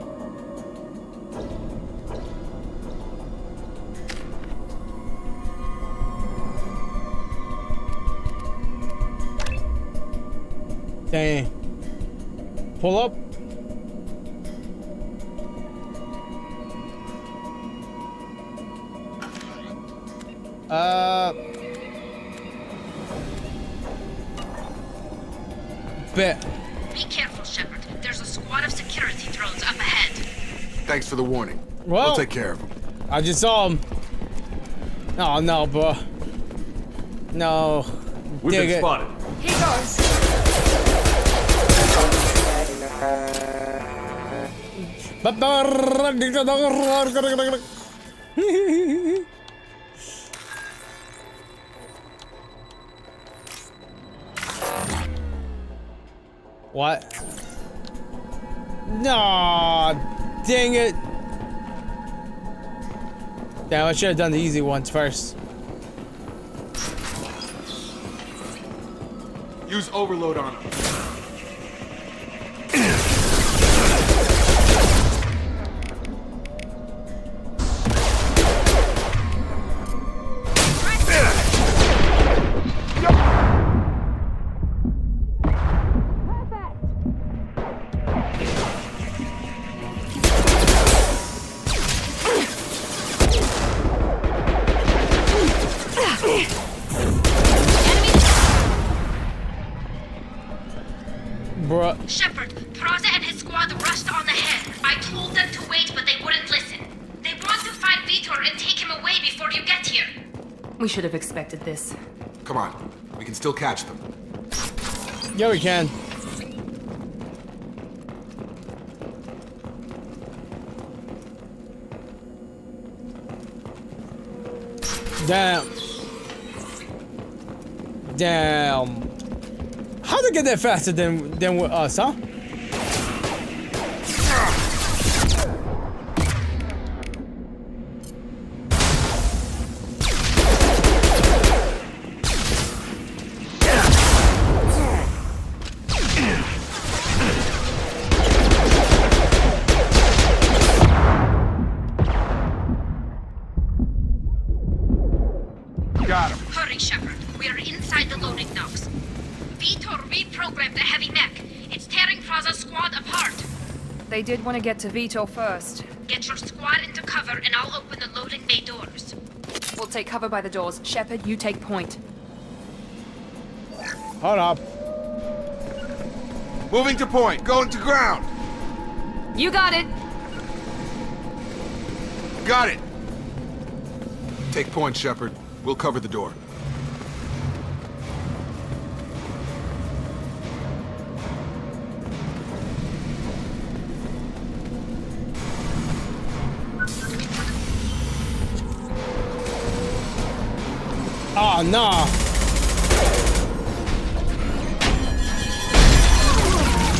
Dang. Pull up. Bet. Be careful, Shepard. There's a squad of security drones up ahead. Thanks for the warning. Well, we'll take care of them. I just saw him. Oh no, bro. No. We've been spotted. He goes. What? No, dang it. Damn, I should have done the easy ones first. Use overload on them. Shepard, Praza and his squad rushed on ahead. I told them to wait, but they wouldn't listen. They want to find Vitor and take him away before you get here. We should have expected this. Come on, we can still catch them. Yeah, we can. Damn. Damn. How'd they get there faster than with us, huh? Got him. Hurry, Shepard. We are inside the loading docks. Vitor reprogrammed the heavy mech. It's tearing Praza's squad apart. They did want to get to Vitor first. Get your squad into cover and I'll open the loading bay doors. We'll take cover by the doors. Shepard, you take point. Hold up. Moving to point. Going to ground. You got it. Got it. Take point, Shepard. We'll cover the door. Oh, no.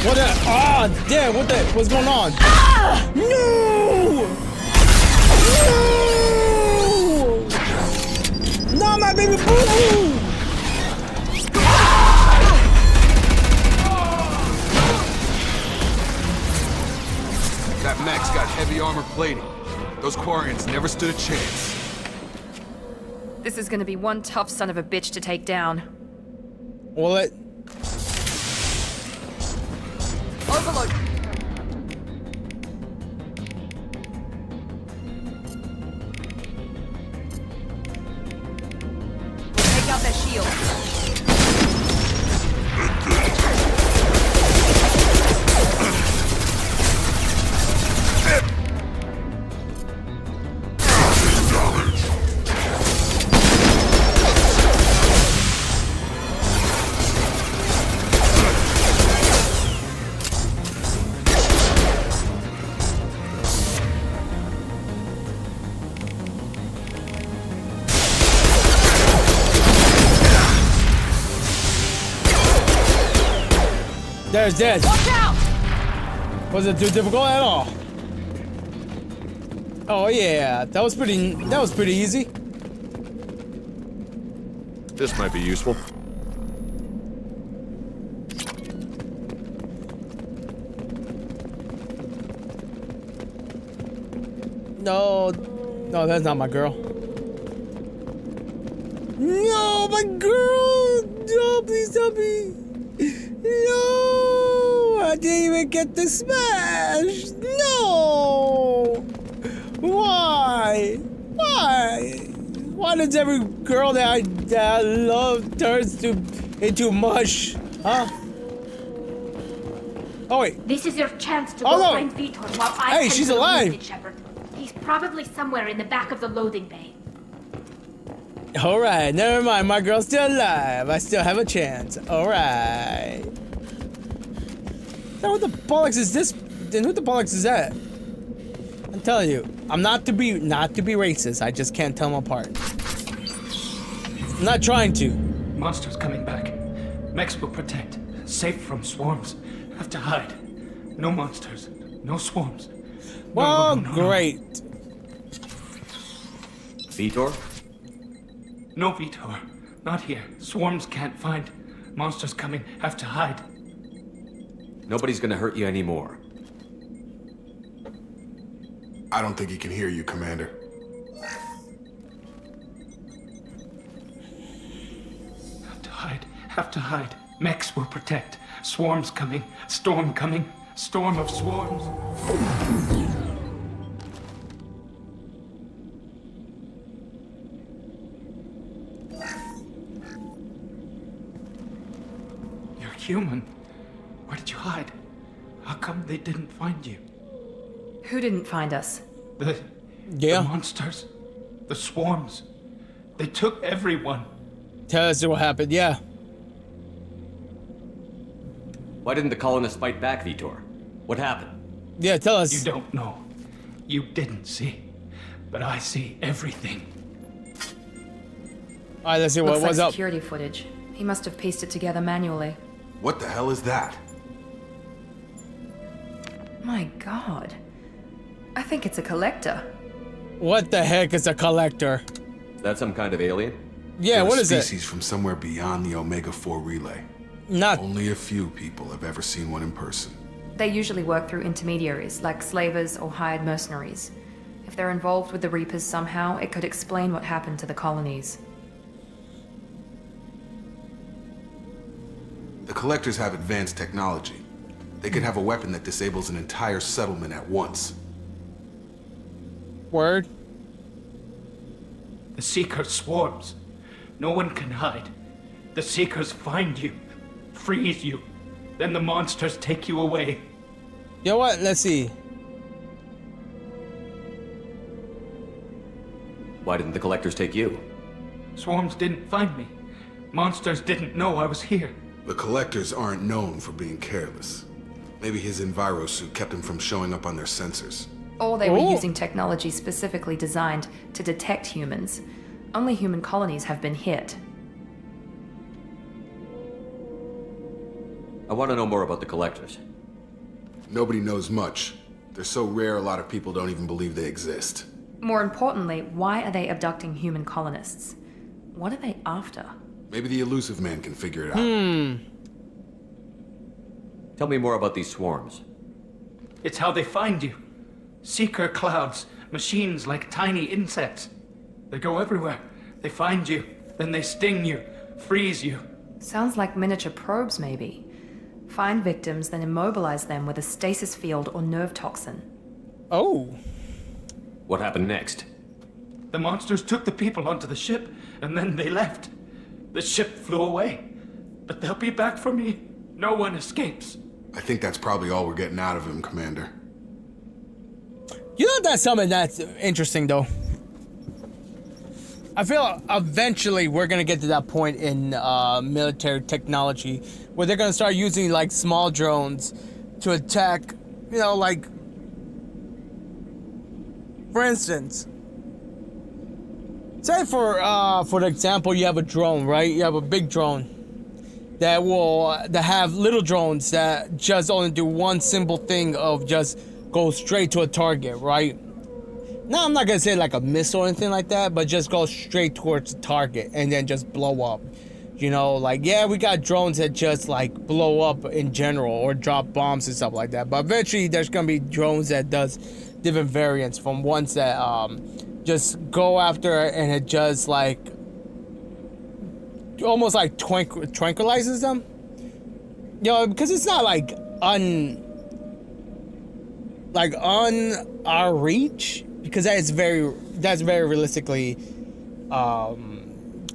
What the? Oh, damn. What's going on? Ah! No! No! No, my baby boo-boo! That mech's got heavy armor plating. Those Quarians never stood a chance. This is gonna be one tough son of a bitch to take down. Will it? Overload. their shields. There's dead. Watch out! Wasn't too difficult at all. Oh yeah, that was pretty easy. This might be useful. No, that's not my girl. No, my girl! No, please tell me. No, I didn't even get the smash. No. Why? Why does every girl that I love turns into mush? Huh? Oh wait. This is your chance to go find Vitor while I Hey, she's alive. Shepard. He's probably somewhere in the back of the loading bay. All right, never mind. My girl's still alive. I still have a chance. All right. Now what the bollocks is this? Then who the bollocks is that? I'm telling you, I'm not to be racist. I just can't tell them apart. I'm not trying to. Monsters coming back. Mechs will protect. Safe from swarms. Have to hide. No monsters. No swarms. Well, great. Vitor? No, Vitor. Not here. Swarms can't find. Monsters coming. Have to hide. Nobody's gonna hurt you anymore. I don't think he can hear you, Commander. Have to hide. Have to hide. Mechs will protect. Swarms coming. Storm coming. Storm of swarms. You're human. Where did you hide? How come they didn't find you? Who didn't find us? The monsters. The swarms. They took everyone. Tell us what happened, yeah. Why didn't the colonists fight back, Vitor? What happened? Yeah, tell us. You don't know. You didn't see. But I see everything. Alright, let's see what was up. Security footage. He must have pieced it together manually. What the hell is that? My god. I think it's a collector. What the heck is a collector? Is that some kind of alien? Yeah, what is it? Species from somewhere beyond the Omega-4 relay. Only a few people have ever seen one in person. They usually work through intermediaries, like slavers or hired mercenaries. If they're involved with the Reapers somehow, it could explain what happened to the colonies. The Collectors have advanced technology. They could have a weapon that disables an entire settlement at once. Word? The Seeker swarms. No one can hide. The Seekers find you, freeze you, then the monsters take you away. You know what? Let's see. Why didn't the Collectors take you? Swarms didn't find me. Monsters didn't know I was here. The Collectors aren't known for being careless. Maybe his Enviro suit kept him from showing up on their sensors. Or they were using technology specifically designed to detect humans. Only human colonies have been hit. I want to know more about the Collectors. Nobody knows much. They're so rare, a lot of people don't even believe they exist. More importantly, why are they abducting human colonists? What are they after? Maybe the Elusive Man can figure it out. Tell me more about these swarms. It's how they find you. Seeker clouds, machines like tiny insects. They go everywhere. They find you, then they sting you, freeze you. Sounds like miniature probes, maybe. Find victims, then immobilize them with a stasis field or nerve toxin. Oh. What happened next? The monsters took the people onto the ship, and then they left. The ship flew away, but they'll be back for me. No one escapes. I think that's probably all we're getting out of him, Commander. You know, that's something that's interesting, though. I feel eventually we're gonna get to that point in military technology where they're gonna start using like small drones to attack, you know, like, for instance, say for example, you have a drone, right? You have a big drone that have little drones that just only do one simple thing of just go straight to a target, right? Now, I'm not gonna say like a missile or anything like that, but just go straight towards the target and then just blow up. You know, like, yeah, we got drones that just like blow up in general or drop bombs and stuff like that. But eventually there's gonna be drones that does different variants, from ones that just go after and it just like almost like tranquilizes them. You know, because it's not like on our reach, because that's very realistically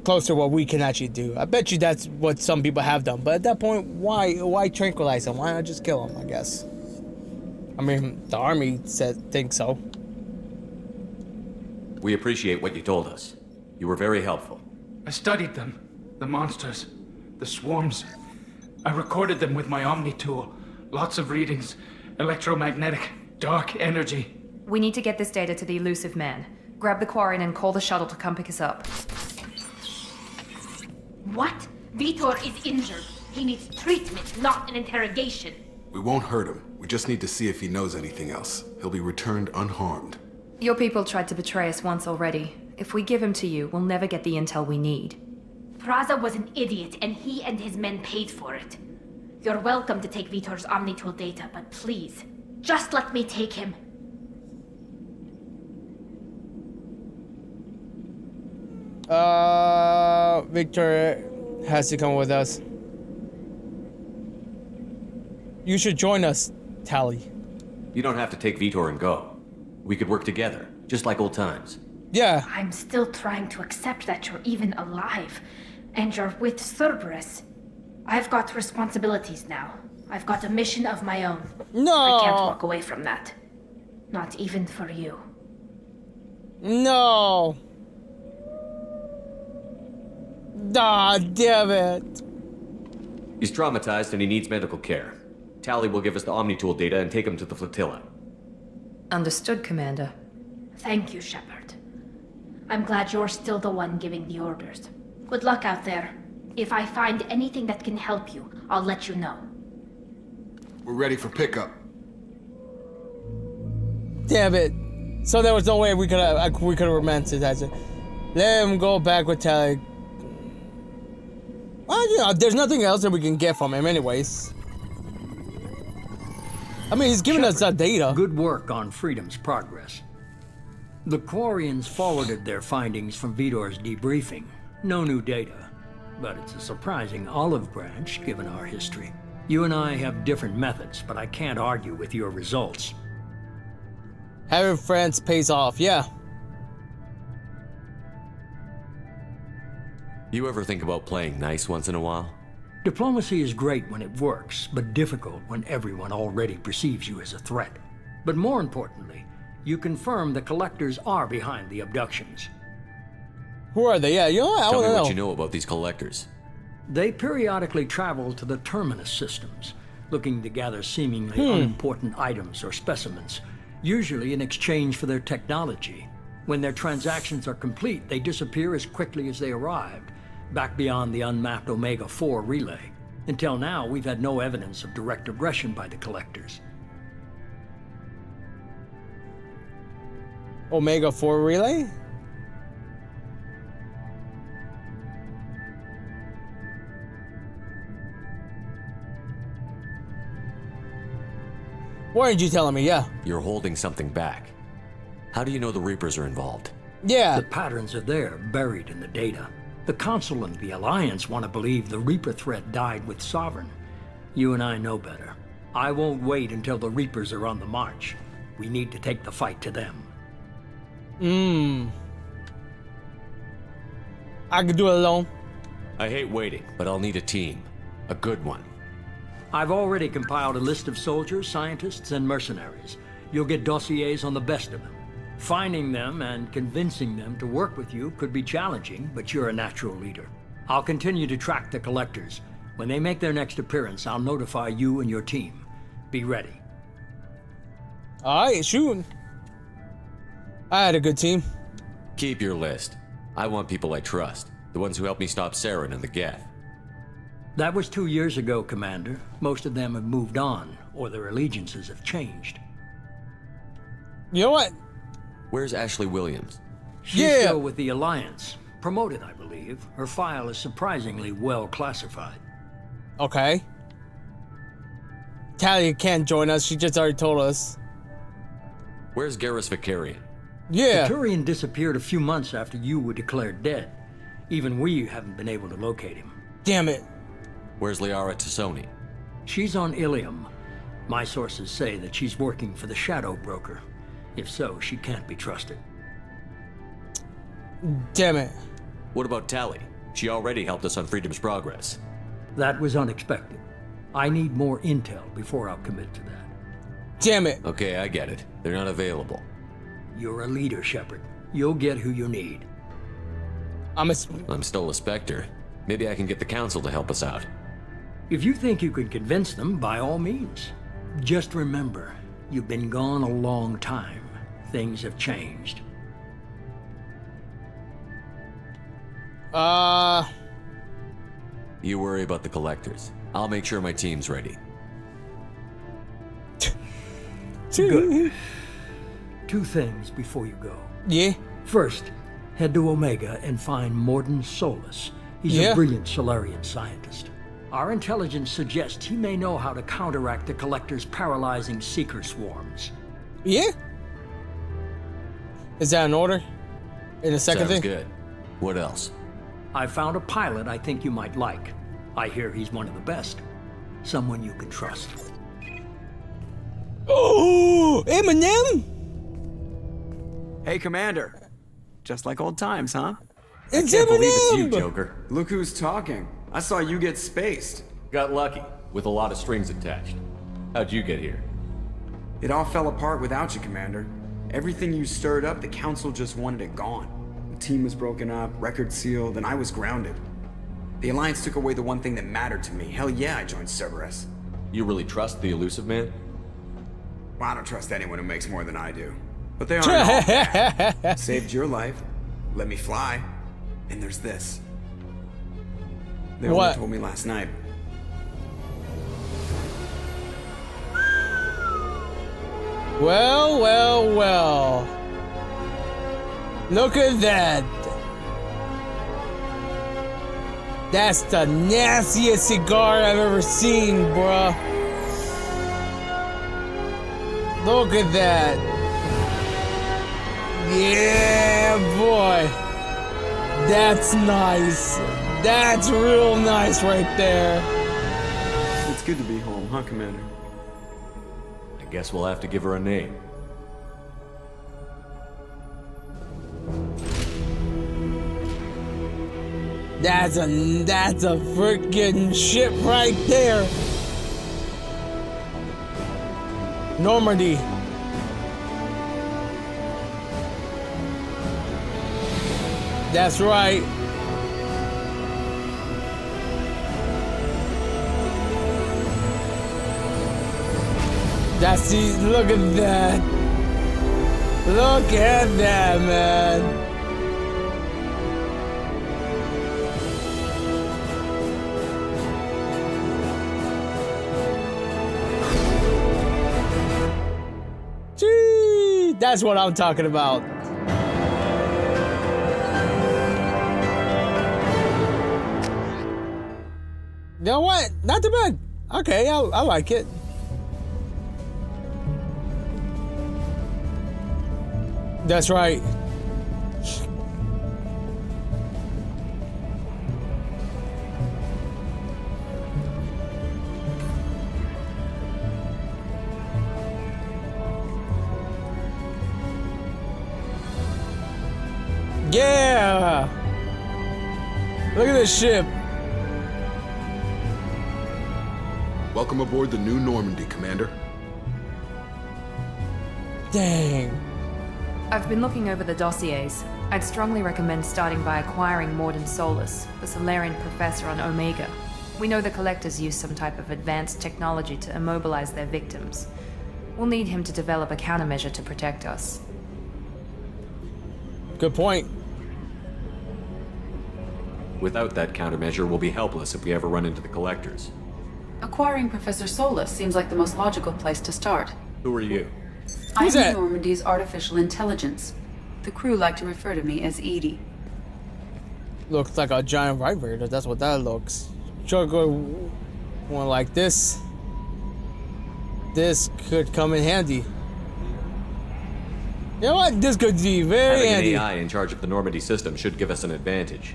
close to what we can actually do. I bet you that's what some people have done, but at that point, why tranquilize them? Why not just kill them? I guess. I mean, the army thinks so. We appreciate what you told us. You were very helpful. I studied them. The monsters. The swarms. I recorded them with my Omni tool. Lots of readings. Electromagnetic. Dark energy. We need to get this data to the elusive man. Grab the Quarian and call the shuttle to come pick us up. What? Vitor is injured. He needs treatment, not an interrogation. We won't hurt him. We just need to see if he knows anything else. He'll be returned unharmed. Your people tried to betray us once already. If we give him to you, we'll never get the intel we need. Praza was an idiot, and he and his men paid for it. You're welcome to take Vitor's Omnitool data, but please, just let me take him. Victor has to come with us. You should join us, Tali. You don't have to take Vitor and go. We could work together, just like old times. Yeah. I'm still trying to accept that you're even alive, and you're with Cerberus. I've got responsibilities now. I've got a mission of my own. No. I can't walk away from that. Not even for you. No. Ah, damn it. He's traumatized and he needs medical care. Tali will give us the Omnitool data and take him to the flotilla. Understood, Commander. Thank you, Shepard. I'm glad you're still the one giving the orders. Good luck out there. If I find anything that can help you, I'll let you know. We're ready for pickup. Damn it. So there was no way we could have romanticized it. Let him go back with Tali. Well, you know, there's nothing else that we can get from him anyways. I mean, he's giving us that data. Good work on Freedom's progress. The Quarians forwarded their findings from Vitor's debriefing. No new data, but it's a surprising olive branch given our history. You and I have different methods, but I can't argue with your results. Having friends pays off, yeah. You ever think about playing nice once in a while? Diplomacy is great when it works, but difficult when everyone already perceives you as a threat. But more importantly, you confirm the collectors are behind the abductions. Who are they? Yeah, you know, I Tell want me to know. what you know about these collectors. They periodically travel to the terminus systems, looking to gather seemingly unimportant items or specimens, usually in exchange for their technology. When their transactions are complete, they disappear as quickly as they arrived, back beyond the unmapped Omega-4 relay. Until now, we've had no evidence of direct aggression by the collectors. Omega-4 relay? Why aren't you telling me? Yeah. You're holding something back. How do you know the Reapers are involved? Yeah. The patterns are there, buried in the data. The Council and the Alliance want to believe the Reaper threat died with Sovereign. You and I know better. I won't wait until the Reapers are on the march. We need to take the fight to them. I could do it alone. I hate waiting, but I'll need a team. A good one. I've already compiled a list of soldiers, scientists, and mercenaries. You'll get dossiers on the best of them. Finding them and convincing them to work with you could be challenging, but you're a natural leader. I'll continue to track the collectors. When they make their next appearance, I'll notify you and your team. Be ready. Alright, shooting. I had a good team. Keep your list. I want people I trust. The ones who helped me stop Saren and the Geth. That was 2 years ago, Commander. Most of them have moved on, or their allegiances have changed. You know what? Where's Ashley Williams? She's still with the Alliance. Promoted, I believe. Her file is surprisingly well classified. Okay. Talia can't join us. She just already told us. Where's Garrus Vicarian? Yeah. Vicarian disappeared a few months after you were declared dead. Even we haven't been able to locate him. Damn it. Where's Liara Tassoni? She's on Ilium. My sources say that she's working for the Shadow Broker. If so, she can't be trusted. Damn it. What about Tali? She already helped us on Freedom's Progress. That was unexpected. I need more intel before I'll commit to that. Damn it. Okay, I get it. They're not available. You're a leader, Shepard. You'll get who you need. I'm still a Spectre. Maybe I can get the Council to help us out. If you think you can convince them, by all means. Just remember, you've been gone a long time. Things have changed. You worry about the collectors. I'll make sure my team's ready. Good. 2 things before you go. Yeah? First, head to Omega and find Morden Solus. He's a brilliant Solarian scientist. Our intelligence suggests he may know how to counteract the Collector's paralyzing Seeker swarms. Yeah? Is that an order? In the second Sounds thing? good. What else? I found a pilot I think you might like. I hear he's one of the best. Someone you can trust. Oh, Eminem? Hey, Commander. Just like old times, huh? It's I can't believe it's Eminem! you, Joker. Look who's talking. I saw you get spaced. Got lucky, with a lot of strings attached. How'd you get here? It all fell apart without you, Commander. Everything you stirred up, the Council just wanted it gone. The team was broken up, record sealed, and I was grounded. The Alliance took away the one thing that mattered to me. Hell yeah, I joined Cerberus. You really trust the Elusive Man? Well, I don't trust anyone who makes more than I do. But they aren't all bad. Saved your life, let me fly, and there's this. They only told me last night. Well, well, well. Look at that. That's the nastiest cigar I've ever seen, bruh. Look at that. Yeah, boy. That's nice. That's real nice right there. It's good to be home, huh, Commander? I guess we'll have to give her a name. That's a freaking ship right there. Normandy. That's right. That's the, look at that. Look at that, man. Gee, that's what I'm talking about. You know what? Not too bad. Okay, I like it. That's right. Yeah! Look at this ship. Welcome aboard the new Normandy, Commander. Dang. I've been looking over the dossiers. I'd strongly recommend starting by acquiring Morden Solus, the Solarian professor on Omega. We know the Collectors use some type of advanced technology to immobilize their victims. We'll need him to develop a countermeasure to protect us. Good point. Without that countermeasure, we'll be helpless if we ever run into the Collectors. Acquiring Professor Solus seems like the most logical place to start. Who are you? I'm Normandy's artificial intelligence. The crew like to refer to me as Edie. Looks like a giant vibrator. That's what that looks. Sure, go one like this. This could come in handy. You know what? This could be very handy. Having an AI in charge of the Normandy system should give us an advantage.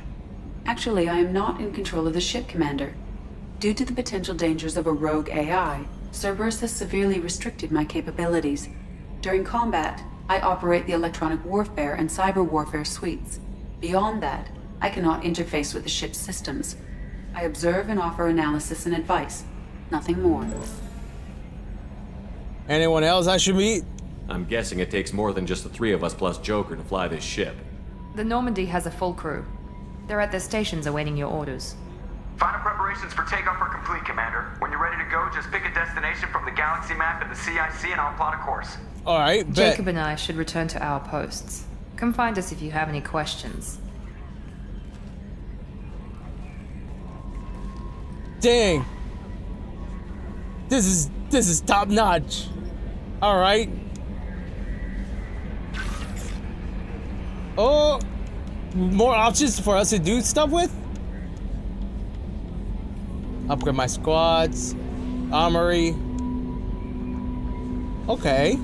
Actually, I am not in control of the ship, Commander. Due to the potential dangers of a rogue AI, Cerberus has severely restricted my capabilities. During combat, I operate the electronic warfare and cyber warfare suites. Beyond that, I cannot interface with the ship's systems. I observe and offer analysis and advice. Nothing more. Anyone else I should meet? I'm guessing it takes more than just the three of us plus Joker to fly this ship. The Normandy has a full crew. They're at their stations awaiting your orders. Final preparations for takeoff are complete, Commander. When you're ready to go, just pick a destination from the galaxy map in the CIC and I'll plot a course. Alright, bet. Jacob and I should return to our posts. Come find us if you have any questions. Dang. This is top notch. Alright. Oh, more options for us to do stuff with? Upgrade my squads. Armory. Okay.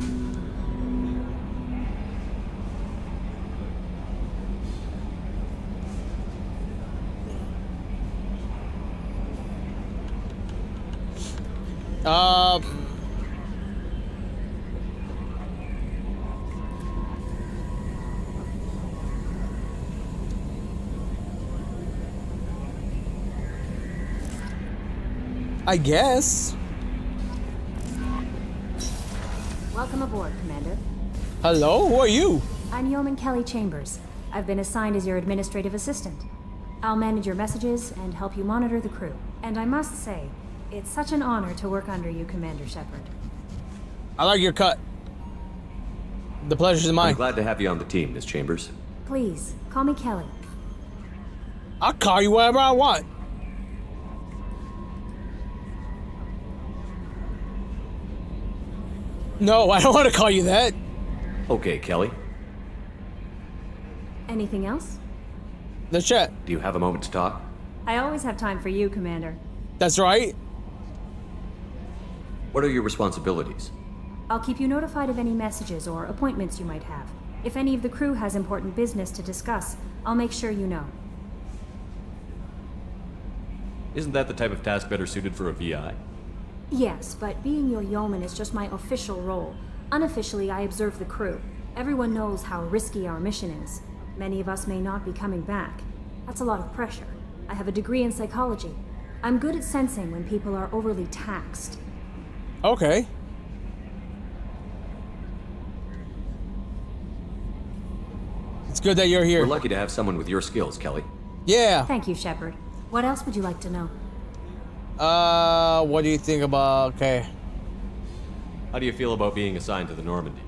I guess. Welcome aboard, Commander. Hello, who are you? I'm Yeoman Kelly Chambers. I've been assigned as your administrative assistant. I'll manage your messages and help you monitor the crew. And I must say, it's such an honor to work under you, Commander Shepard. I like your cut. The pleasure's mine. I'm glad to have you on the team, Miss Chambers. Please, call me Kelly. I'll call you whatever I want. No, I don't want to call you that. Okay, Kelly. Anything else? Let's chat. Do you have a moment to talk? I always have time for you, Commander. That's right. What are your responsibilities? I'll keep you notified of any messages or appointments you might have. If any of the crew has important business to discuss, I'll make sure you know. Isn't that the type of task better suited for a VI? Yes, but being your yeoman is just my official role. Unofficially, I observe the crew. Everyone knows how risky our mission is. Many of us may not be coming back. That's a lot of pressure. I have a degree in psychology. I'm good at sensing when people are overly taxed. Okay. It's good that you're here. We're lucky to have someone with your skills, Kelly. Yeah. Thank you, Shepard. What else would you like to know? What do you think about... Okay. How do you feel about being assigned to the Normandy?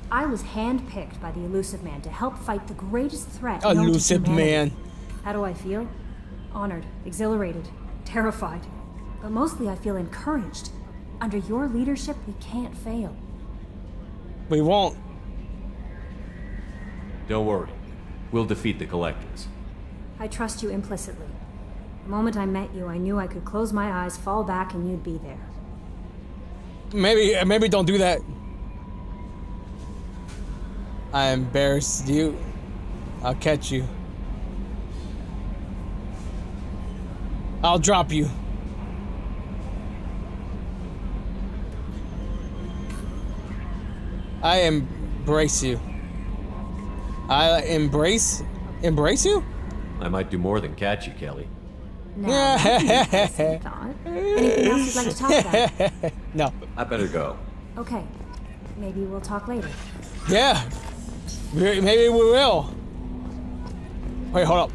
I was handpicked by the Elusive Man to help fight the greatest threat Elusive known to humanity. Man. How do I feel? Honored, exhilarated, terrified. But mostly I feel encouraged. Under your leadership, we can't fail. We won't. Don't worry. We'll defeat the Collectors. I trust you implicitly. The moment I met you, I knew I could close my eyes, fall back, and you'd be there. Maybe don't do that. I embarrassed you. I'll catch you. I'll drop you. I embrace you. I embrace you? I might do more than catch you, Kelly. Now, thought. Anything else you'd like to talk about? No. I better go. Okay. Maybe we'll talk later. Yeah. Maybe we will. Wait, hold up.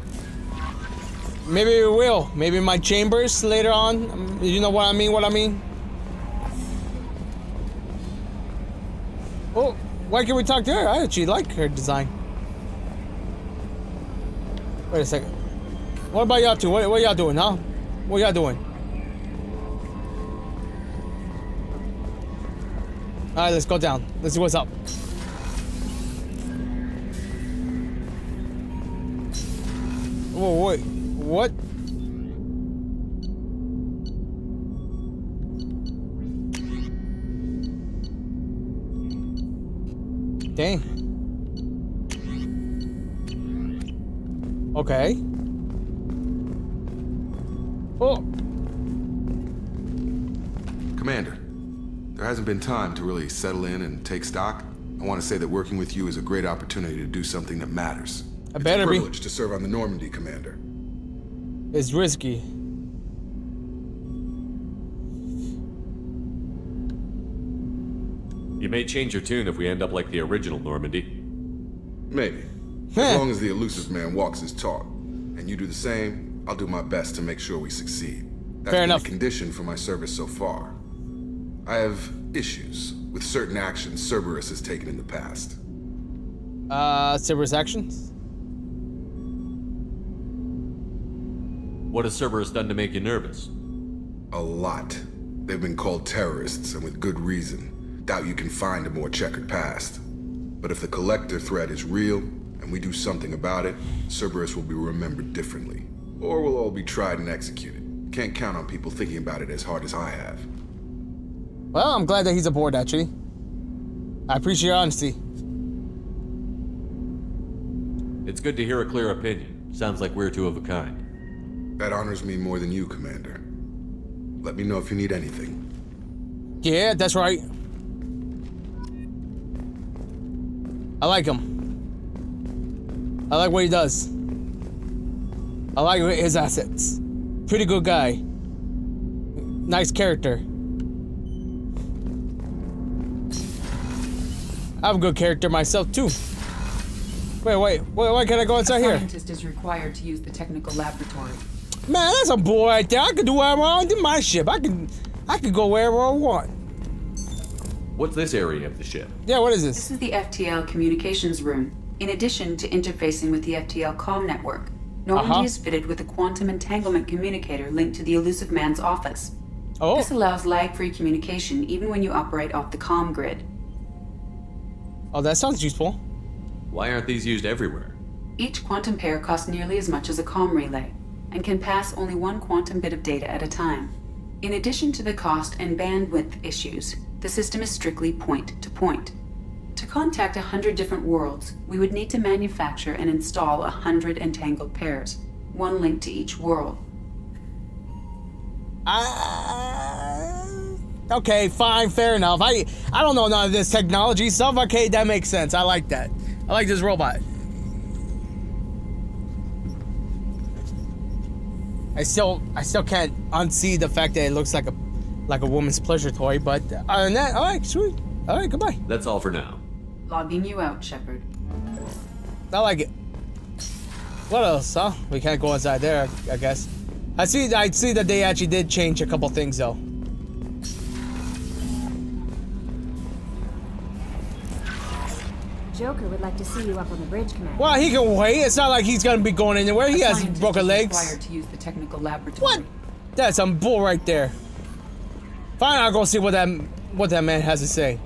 Maybe we will. Maybe my chambers later on. You know what I mean? Oh, why can't we talk to her? I actually like her design. Wait a second. What about y'all two? What y'all doing, huh? What y'all doing? Alright, let's go down. Let's see what's up. Whoa, wait. What? Dang. Okay. Oh. Commander, there hasn't been time to really settle in and take stock. I want to say that working with you is a great opportunity to do something that matters. I better be. It's a privilege to serve on the Normandy, Commander. It's risky. You may change your tune if we end up like the original Normandy. Maybe. As long as the elusive man walks his talk, and you do the same, I'll do my best to make sure we succeed. That's been a condition for my service so far. I have issues with certain actions Cerberus has taken in the past. Cerberus actions? What has Cerberus done to make you nervous? A lot. They've been called terrorists, and with good reason. Doubt you can find a more checkered past. But if the Collector threat is real, and we do something about it, Cerberus will be remembered differently. Or we'll all be tried and executed. Can't count on people thinking about it as hard as I have. Well, I'm glad that he's aboard, actually. I appreciate your honesty. It's good to hear a clear opinion. Sounds like we're two of a kind. That honors me more than you, Commander. Let me know if you need anything. Yeah, that's right. I like him. I like what he does. I like his assets. Pretty good guy. Nice character. I have a good character myself too. Wait, why can't I go inside here? A scientist is required to use the technical laboratory. Man, that's a bull right there. I can do whatever I want in my ship. I can go wherever I want. What's this area of the ship? Yeah, what is this? This is the FTL communications room. In addition to interfacing with the FTL comm network, Normandy is fitted with a quantum entanglement communicator linked to the elusive man's office. Oh. This allows lag-free communication even when you operate off the comm grid. Oh, that sounds useful. Why aren't these used everywhere? Each quantum pair costs nearly as much as a comm relay, and can pass only one quantum bit of data at a time. In addition to the cost and bandwidth issues, the system is strictly point-to-point. To contact 100 different worlds, we would need to manufacture and install 100 entangled pairs, one link to each world. Okay, fine, fair enough. I don't know none of this technology stuff. Okay, that makes sense. I like that. I like this robot. I still can't unsee the fact that it looks like a woman's pleasure toy, but other than that, all right, sweet. All right, goodbye. That's all for now. Logging you out, Shepard. I like it. What else, huh? We can't go inside there, I guess. I see that they actually did change a couple things, though. Joker would like to see you up on the bridge, Commander. Well, he can wait. It's not like he's gonna be going anywhere. He has broken legs. Required to use the technical laboratory. What? That's some bull right there. Fine, I'll go see what that man has to say.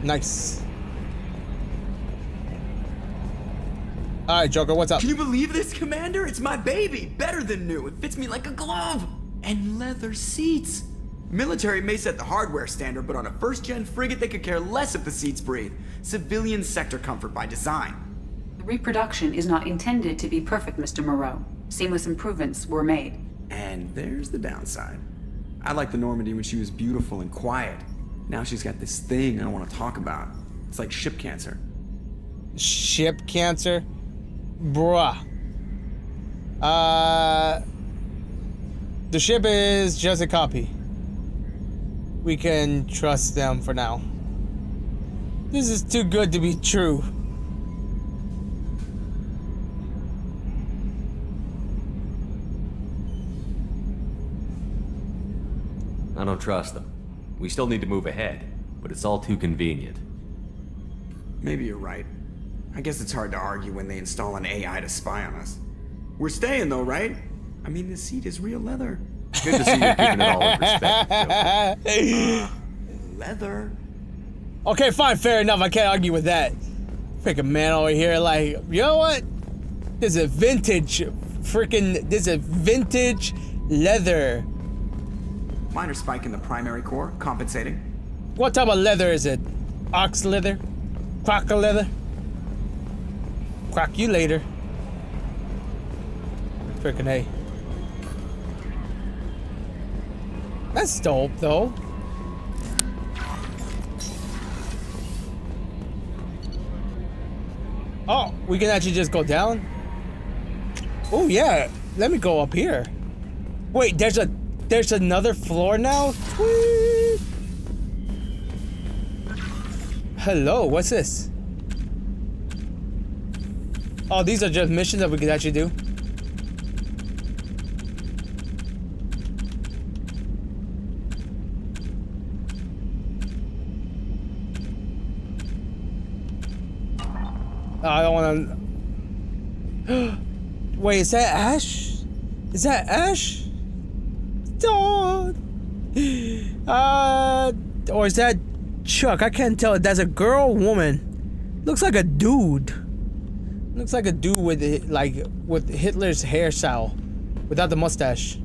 Nice. Alright, Joker, what's up? Can you believe this, Commander? It's my baby! Better than new. It fits me like a glove! And leather seats! Military may set the hardware standard, but on a first-gen frigate, they could care less if the seats breathe. Civilian sector comfort by design. The reproduction is not intended to be perfect, Mr. Moreau. Seamless improvements were made. And there's the downside. I liked the Normandy when she was beautiful and quiet. Now she's got this thing I don't want to talk about. It's like ship cancer. Ship cancer? Bruh. The ship is just a copy. We can trust them for now. This is too good to be true. I don't trust them. We still need to move ahead, but it's all too convenient. Maybe you're right. I guess it's hard to argue when they install an AI to spy on us. We're staying though, right? I mean, the seat is real leather. Good to see you keeping it all in respect. Leather? Okay, fine, fair enough. I can't argue with that. Freaking man over here, like, you know what? This is vintage, this is vintage leather. Minor spike in the primary core, compensating. What type of leather is it? Ox leather? Croco leather? Croc you later. Freaking A. That's dope, though. Oh, we can actually just go down? Oh, yeah. Let me go up here. Wait, there's another floor now? Sweet. Hello, what's this? Oh, these are just missions that we could actually do. I don't want to. Wait, is that Ash? Is that Ash? Dawn. Or is that Chuck? I can't tell. That's a girl, woman. Looks like a dude. Looks like a dude with Hitler's hairstyle, without the mustache.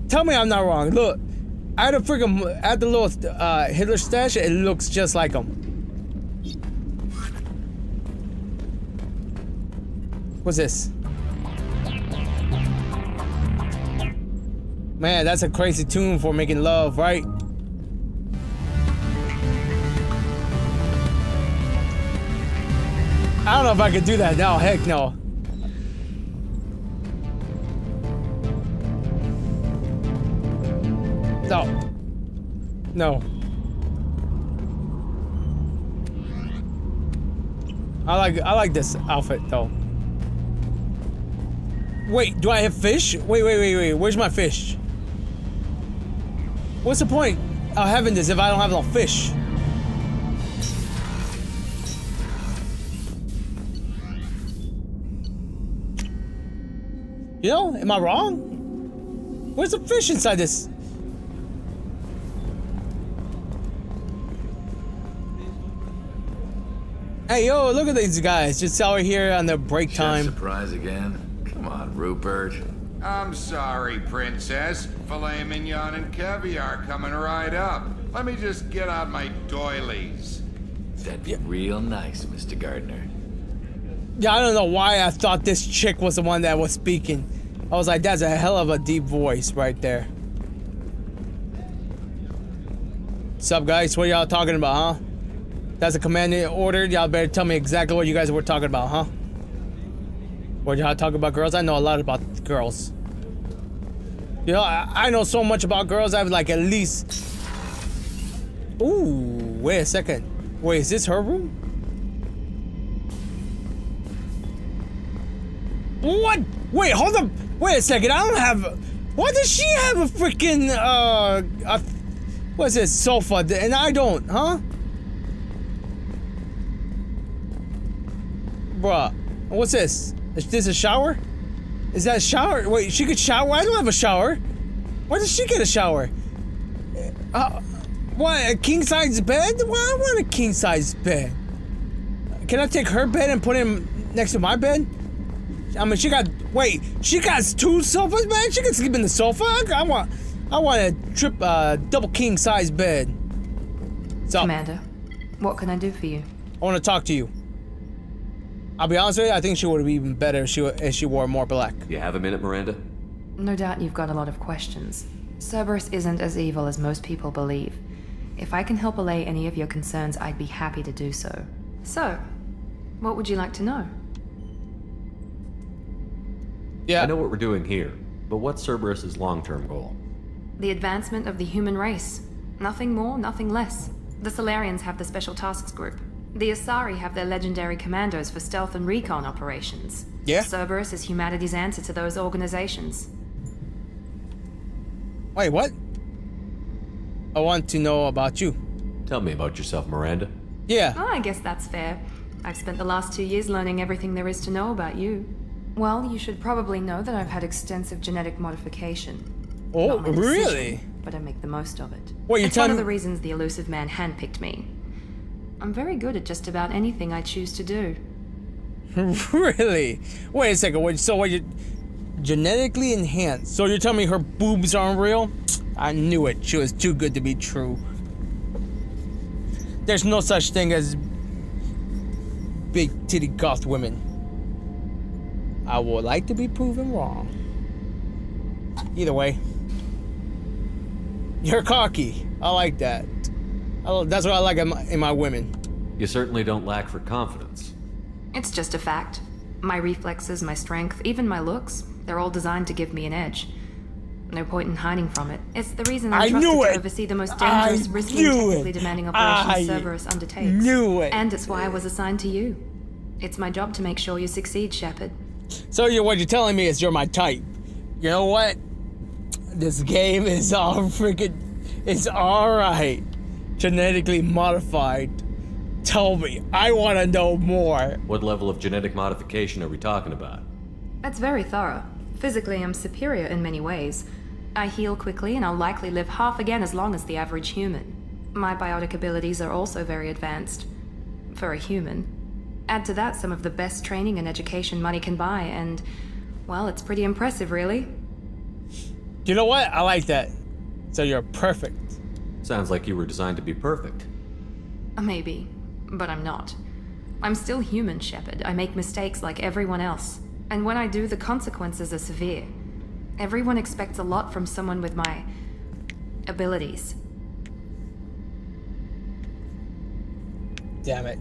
Tell me I'm not wrong. Look, at the little Hitler stash, it looks just like him. What's this? Man, that's a crazy tune for making love, right? I don't know if I could do that now. Heck no. No. No. I like this outfit though. Wait, do I have fish? Wait. Where's my fish? What's the point of having this if I don't have no fish? You know, am I wrong? Where's the fish inside this? Hey, yo, look at these guys just out here on their break time. Surprise again? Come on, Rupert. I'm sorry, Princess. Filet mignon and caviar coming right up. Let me just get out my doilies. That'd be real nice, Mr. Gardner. Yeah, I don't know why I thought this chick was the one that was speaking. I was like, that's a hell of a deep voice right there. What's up, guys? What y'all talking about, huh? That's a commanding order. Y'all better tell me exactly what you guys were talking about, huh? What y'all talking about girls? I know a lot about girls. You know, I know so much about girls. I have like at least... Ooh, wait a second. Wait, is this her room? What? Wait, hold up. Wait a second. I don't have... Why does she have a freaking, what's this? Sofa, and I don't, huh? Bruh. What's this? Is this a shower? Is that a shower? Wait, she could shower? I don't have a shower. Why does she get a shower? What, a king-size bed? Well, I want a king-size bed. Can I take her bed and put him next to my bed? I mean, she got two sofas, man? She can sleep in the sofa? I want a double king-size bed. So, Commander, what can I do for you? I want to talk to you. I'll be honest with you, I think she would be even better if she wore more black. You have a minute, Miranda? No doubt you've got a lot of questions. Cerberus isn't as evil as most people believe. If I can help allay any of your concerns, I'd be happy to do so. So, what would you like to know? Yeah. I know what we're doing here, but what's Cerberus's long-term goal? The advancement of the human race. Nothing more, nothing less. The Solarians have the Special Tasks Group. The Asari have their legendary commandos for stealth and recon operations. Yeah. Cerberus is humanity's answer to those organizations. Wait, what? I want to know about you. Tell me about yourself, Miranda. Yeah. Oh, I guess that's fair. I've spent the last 2 years learning everything there is to know about you. Well, you should probably know that I've had extensive genetic modification. Oh, Not my decision, really? but I make the most of it. What, you it's tell one of me- the reasons the elusive man handpicked me. I'm very good at just about anything I choose to do. Really? Wait a second. Wait, so what? You genetically enhanced? So you're telling me her boobs aren't real? I knew it. She was too good to be true. There's no such thing as big titty goth women. I would like to be proven wrong. Either way, you're cocky. I like that. That's what I like in my women. You certainly don't lack for confidence. It's just a fact. My reflexes, my strength, even my looks, they're all designed to give me an edge. No point in hiding from it. It's the reason I'm trusted to oversee the most dangerous, risky, and technically demanding operations Cerberus undertakes. Knew it. And it's why I was assigned to you. It's my job to make sure you succeed, Shepard. So what you're telling me is you're my type. You know what? This game is all freaking... It's alright. Genetically modified. Tell me. I want to know more. What level of genetic modification are we talking about? That's very thorough. Physically, I'm superior in many ways. I heal quickly, and I'll likely live half again as long as the average human. My biotic abilities are also very advanced. For a human. Add to that some of the best training and education money can buy, and... well, it's pretty impressive, really. You know what? I like that. So you're perfect. Sounds like you were designed to be perfect. Maybe, but I'm not. I'm still human, Shepard. I make mistakes like everyone else. And when I do, the consequences are severe. Everyone expects a lot from someone with my... abilities. Damn it.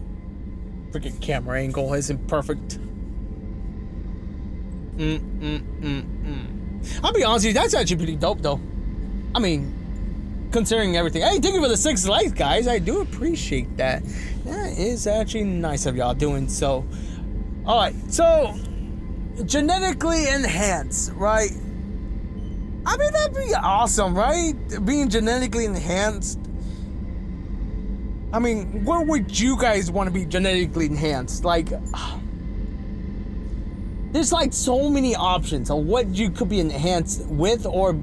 Freaking camera angle isn't perfect. I'll be honest with you, that's actually pretty dope, though. I mean, considering everything. Hey, thank you for the 6 likes, guys. I do appreciate that. That is actually nice of y'all doing so. Alright, so... genetically enhanced, right? I mean, that'd be awesome, right? Being genetically enhanced. I mean, where would you guys want to be genetically enhanced? Like, there's like so many options of what you could be enhanced with, or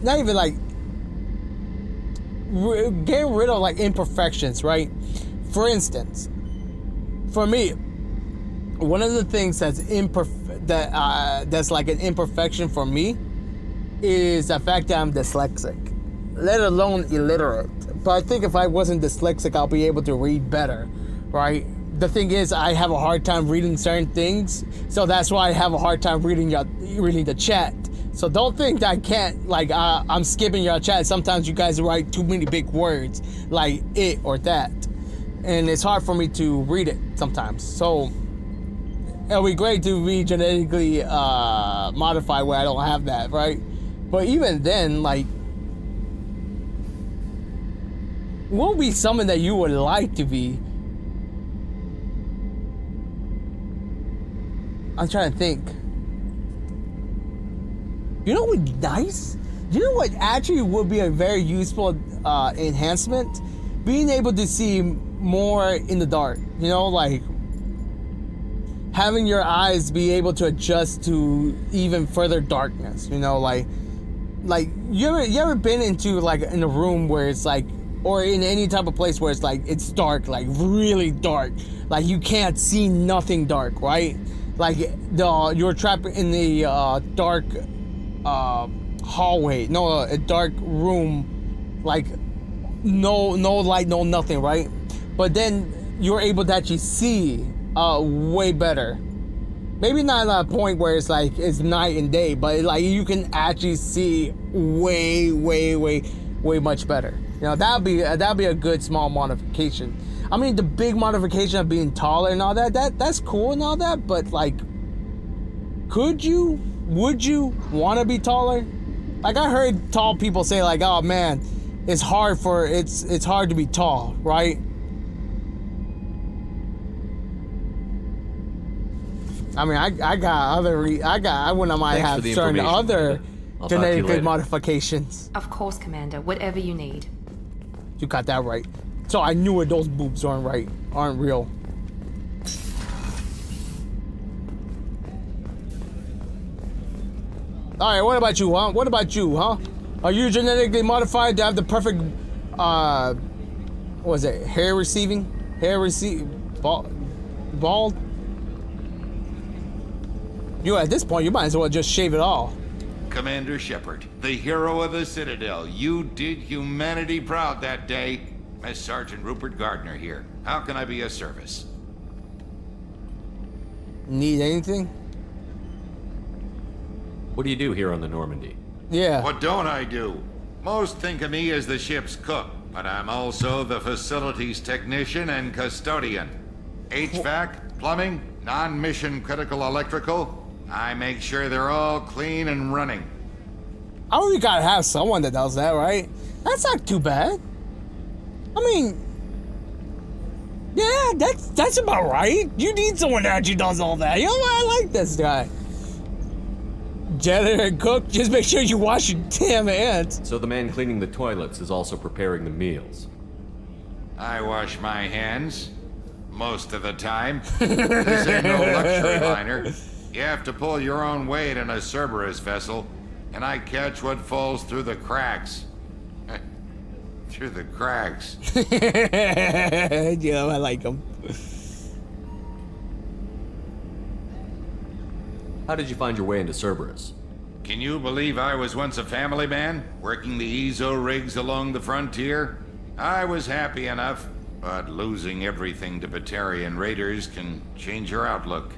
not even like getting rid of like imperfections, right? For instance, for me, one of the things that's that's like an imperfection for me is the fact that I'm dyslexic, let alone illiterate. But I think if I wasn't dyslexic, I'll be able to read better, right? The thing is, I have a hard time reading certain things, so that's why I have a hard time reading the chat. So don't think that I can't, like, I'm skipping your chat. Sometimes you guys write too many big words, like it or that. And it's hard for me to read it sometimes. So it'll be great to be genetically modified where I don't have that, right? But even then, like, what would be something that you would like to be? I'm trying to think. You know what would be nice? You know what actually would be a very useful enhancement? Being able to see more in the dark. You know, like having your eyes be able to adjust to even further darkness. You know, like you ever been into like in a room where it's like, or in any type of place where it's like it's dark, like really dark, like you can't see nothing dark, right? Like you're trapped in the dark hallway, a dark room, like no light, no nothing, right? But then you're able to actually see way better Maybe not at a point where it's like it's night and day, but like you can actually see way much better. You know, that'd be a good small modification. I mean, the big modification of being taller and all that's cool and all that, but like, would you want to be taller? Like I heard tall people say like, oh man, it's hard to be tall, right? I mean, I wouldn't mind have certain other genetic modifications. Of course, Commander. Whatever you need. You got that right. So I knew it. Those boobs aren't real. All right. What about you, huh? Are you genetically modified to have the perfect, what was it? Bald? You at this point, you might as well just shave it all. Commander Shepard, the hero of the Citadel. You did humanity proud that day. Miss Sergeant Rupert Gardner here. How can I be of service? Need anything? What do you do here on the Normandy? Yeah. What don't I do? Most think of me as the ship's cook, but I'm also the facilities technician and custodian. HVAC, plumbing, non-mission critical electrical. I make sure they're all clean and running. I only gotta have someone that does that, right? That's not too bad. I mean, yeah, that's about right. You need someone that actually does all that. You know what? I like this guy. Janitor and cook, just make sure you wash your damn hands. So the man cleaning the toilets is also preparing the meals. I wash my hands. Most of the time. This ain't no luxury liner. You have to pull your own weight in a Cerberus vessel, and I catch what falls through the cracks. Through the cracks. Yeah, I like them. How did you find your way into Cerberus? Can you believe I was once a family man, working the EZO rigs along the frontier? I was happy enough, but losing everything to Batarian raiders can change your outlook.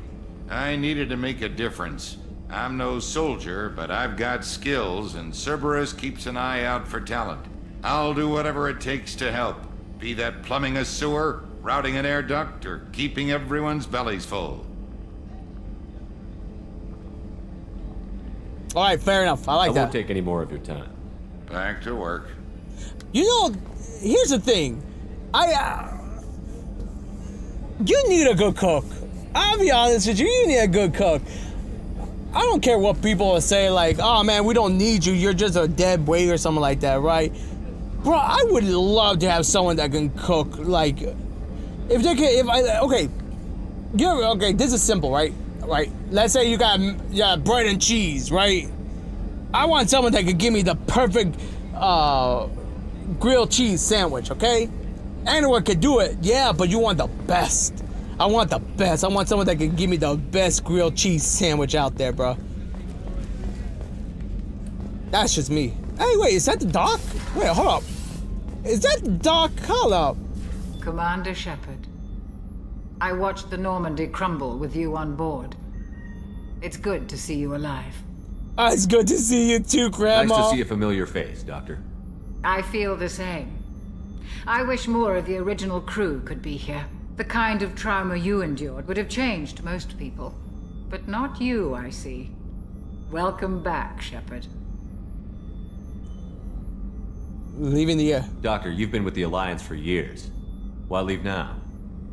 I needed to make a difference. I'm no soldier, but I've got skills, and Cerberus keeps an eye out for talent. I'll do whatever it takes to help, be that plumbing a sewer, routing an air duct, or keeping everyone's bellies full. All right, fair enough. I like that. I won't take any more of your time. Back to work. You know, here's the thing. You need a good cook. I'll be honest with you, you need a good cook. I don't care what people say, like, oh man, we don't need you, you're just a dead weight or something like that, right? Bro, I would love to have someone that can cook, like, okay, this is simple, right? Right, let's say you got bread and cheese, right? I want someone that could give me the perfect grilled cheese sandwich, okay? Anyone could do it, yeah, but you want the best. I want the best. I want someone that can give me the best grilled cheese sandwich out there, bro. That's just me. Hey, wait, is that the doc? Wait, hold up. Is that the doc? Hold up. Commander Shepard, I watched the Normandy crumble with you on board. It's good to see you alive. It's good to see you too, Grandma. Nice to see a familiar face, Doctor. I feel the same. I wish more of the original crew could be here. The kind of trauma you endured would have changed most people. But not you, I see. Welcome back, Shepard. Leaving the air. Doctor, you've been with the Alliance for years. Why leave now?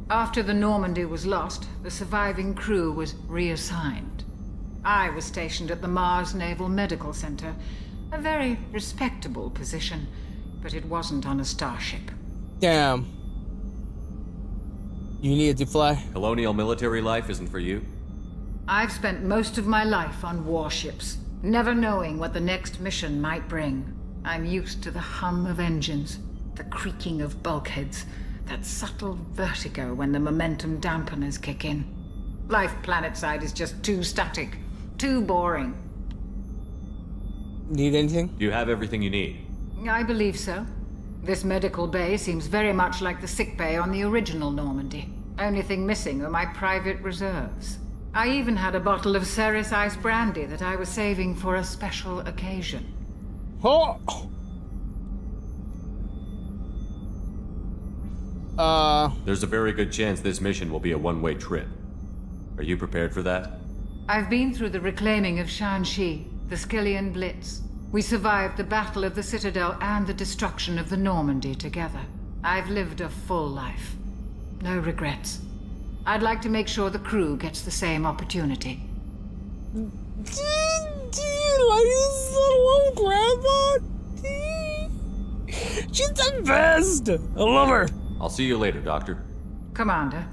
After the Normandy was lost, the surviving crew was reassigned. I was stationed at the Mars Naval Medical Center. A very respectable position, but it wasn't on a starship. Damn. You needed to fly? Colonial military life isn't for you? I've spent most of my life on warships, never knowing what the next mission might bring. I'm used to the hum of engines, the creaking of bulkheads, that subtle vertigo when the momentum dampeners kick in. Life planetside is just too static, too boring. Need anything? Do you have everything you need? I believe so. This medical bay seems very much like the sick bay on the original Normandy. Only thing missing are my private reserves. I even had a bottle of Ceres Ice brandy that I was saving for a special occasion. Oh! There's a very good chance this mission will be a one-way trip. Are you prepared for that? I've been through the reclaiming of Shanxi, the Skillian Blitz. We survived the Battle of the Citadel and the destruction of the Normandy together. I've lived a full life. No regrets. I'd like to make sure the crew gets the same opportunity. Do you like this little grandma? She's the best! I love her! I'll see you later, Doctor. Commander.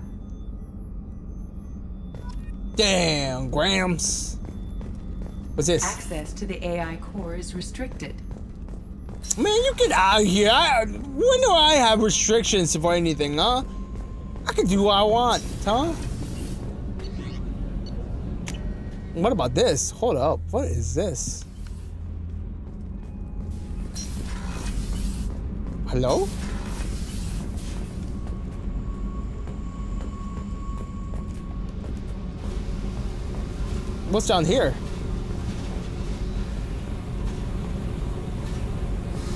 Damn, Grams. What's this? Access to the AI core is restricted. Man, you get out of here. When do I have restrictions for anything, huh? I can do what I want, huh? What about this? Hold up. What is this? Hello? What's down here?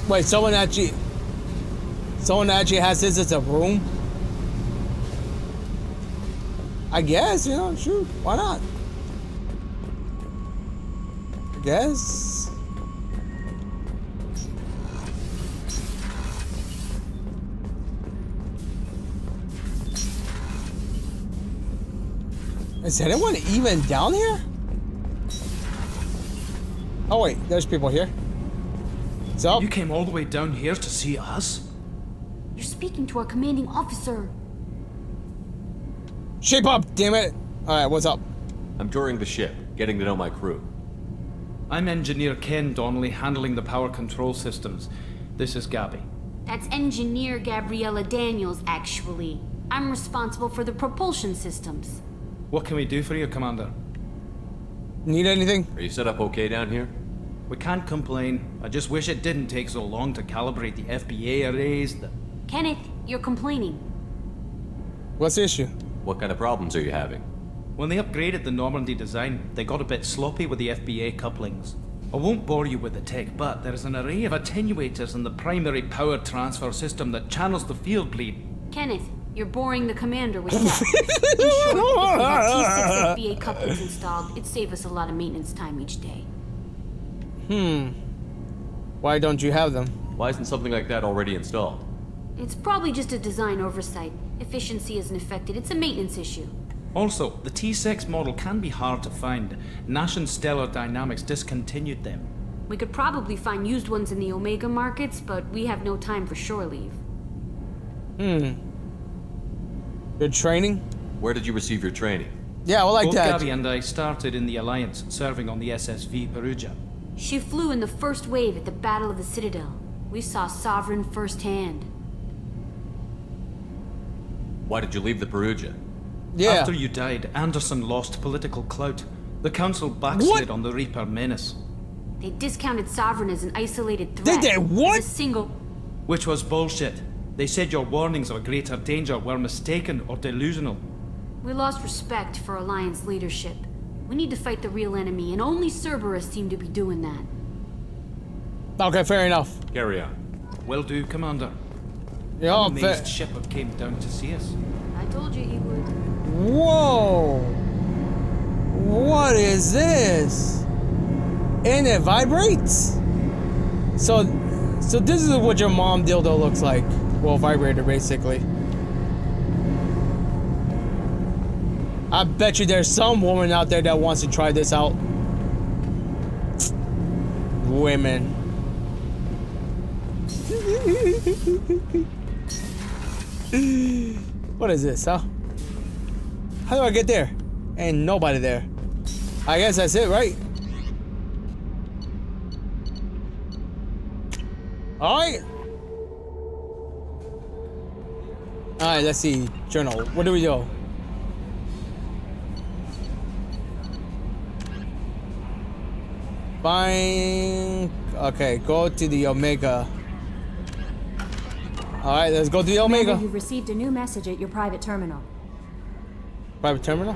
Wait, someone actually has this as a room? I guess, you know, shoot, why not? I guess. Is anyone even down here? Oh wait, there's people here. What's up? You came all the way down here to see us? You're speaking to our commanding officer. Shape up, damn it! Alright, what's up? I'm touring the ship, getting to know my crew. I'm Engineer Ken Donnelly, handling the power control systems. This is Gabby. That's Engineer Gabriella Daniels, actually. I'm responsible for the propulsion systems. What can we do for you, Commander? Need anything? Are you set up okay down here? We can't complain. I just wish it didn't take so long to calibrate the FBA arrays. Kenneth, you're complaining. What's the issue? What kind of problems are you having? When they upgraded the Normandy design, they got a bit sloppy with the FBA couplings. I won't bore you with the tech, but there is an array of attenuators in the primary power transfer system that channels the field bleed. Kenneth, you're boring the commander with that. In short, if we had T6 FBA couplings installed, it'd save us a lot of maintenance time each day. Why don't you have them? Why isn't something like that already installed? It's probably just a design oversight. Efficiency isn't affected. It's a maintenance issue. Also, the T6 model can be hard to find. Nash and Stellar Dynamics discontinued them. We could probably find used ones in the Omega markets, but we have no time for shore leave. Good training? Where did you receive your training? Yeah, well, like Both that. Gabby and I started in the Alliance, serving on the SSV Perugia. She flew in the first wave at the Battle of the Citadel. We saw Sovereign firsthand. Why did you leave the Perugia? Yeah. After you died, Anderson lost political clout. The Council backslid on the Reaper menace. They discounted Sovereign as an isolated threat. Did they what? As a single... Which was bullshit. They said your warnings of a greater danger were mistaken or delusional. We lost respect for Alliance leadership. We need to fight the real enemy, and only Cerberus seem to be doing that. Okay, fair enough. Carry on. Will do, Commander. Yeah, I'm amazed Shepard came down to see us. I told you he would. Whoa! What is this? And it vibrates? So this is what your mom dildo looks like. Well, vibrator, basically. I bet you there's some woman out there that wants to try this out. Women. What is this, huh? How do I get there? Ain't nobody there. I guess that's it, right? Alright. Alright, let's see. Journal. What do we do? Fine. Okay, go to the Omega. Alright, let's go to the Omega. Commander, you've received a new message at your private terminal. Private terminal?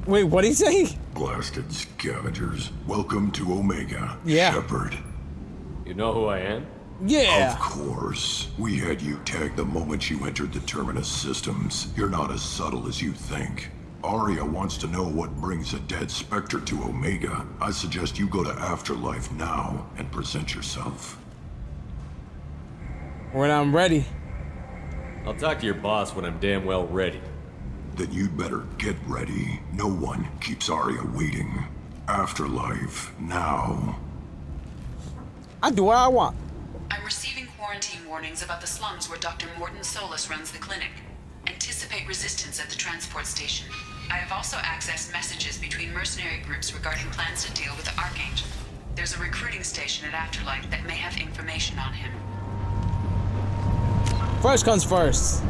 Wait, what'd he say? Blasted scavengers. Welcome to Omega, Yeah. Shepard. You know who I am? Yeah. Of course. We had you tagged the moment you entered the Terminus systems. You're not as subtle as you think. Arya wants to know what brings a dead Spectre to Omega. I suggest you go to Afterlife now and present yourself. When I'm ready. I'll talk to your boss when I'm damn well ready. Then you'd better get ready. No one keeps Arya waiting. Afterlife now. I do what I want. I'm receiving quarantine warnings about the slums where Dr. Morton Solus runs the clinic. Anticipate resistance at the transport station. I have also accessed messages between mercenary groups regarding plans to deal with the Archangel. There's a recruiting station at Afterlife that may have information on him. First comes first.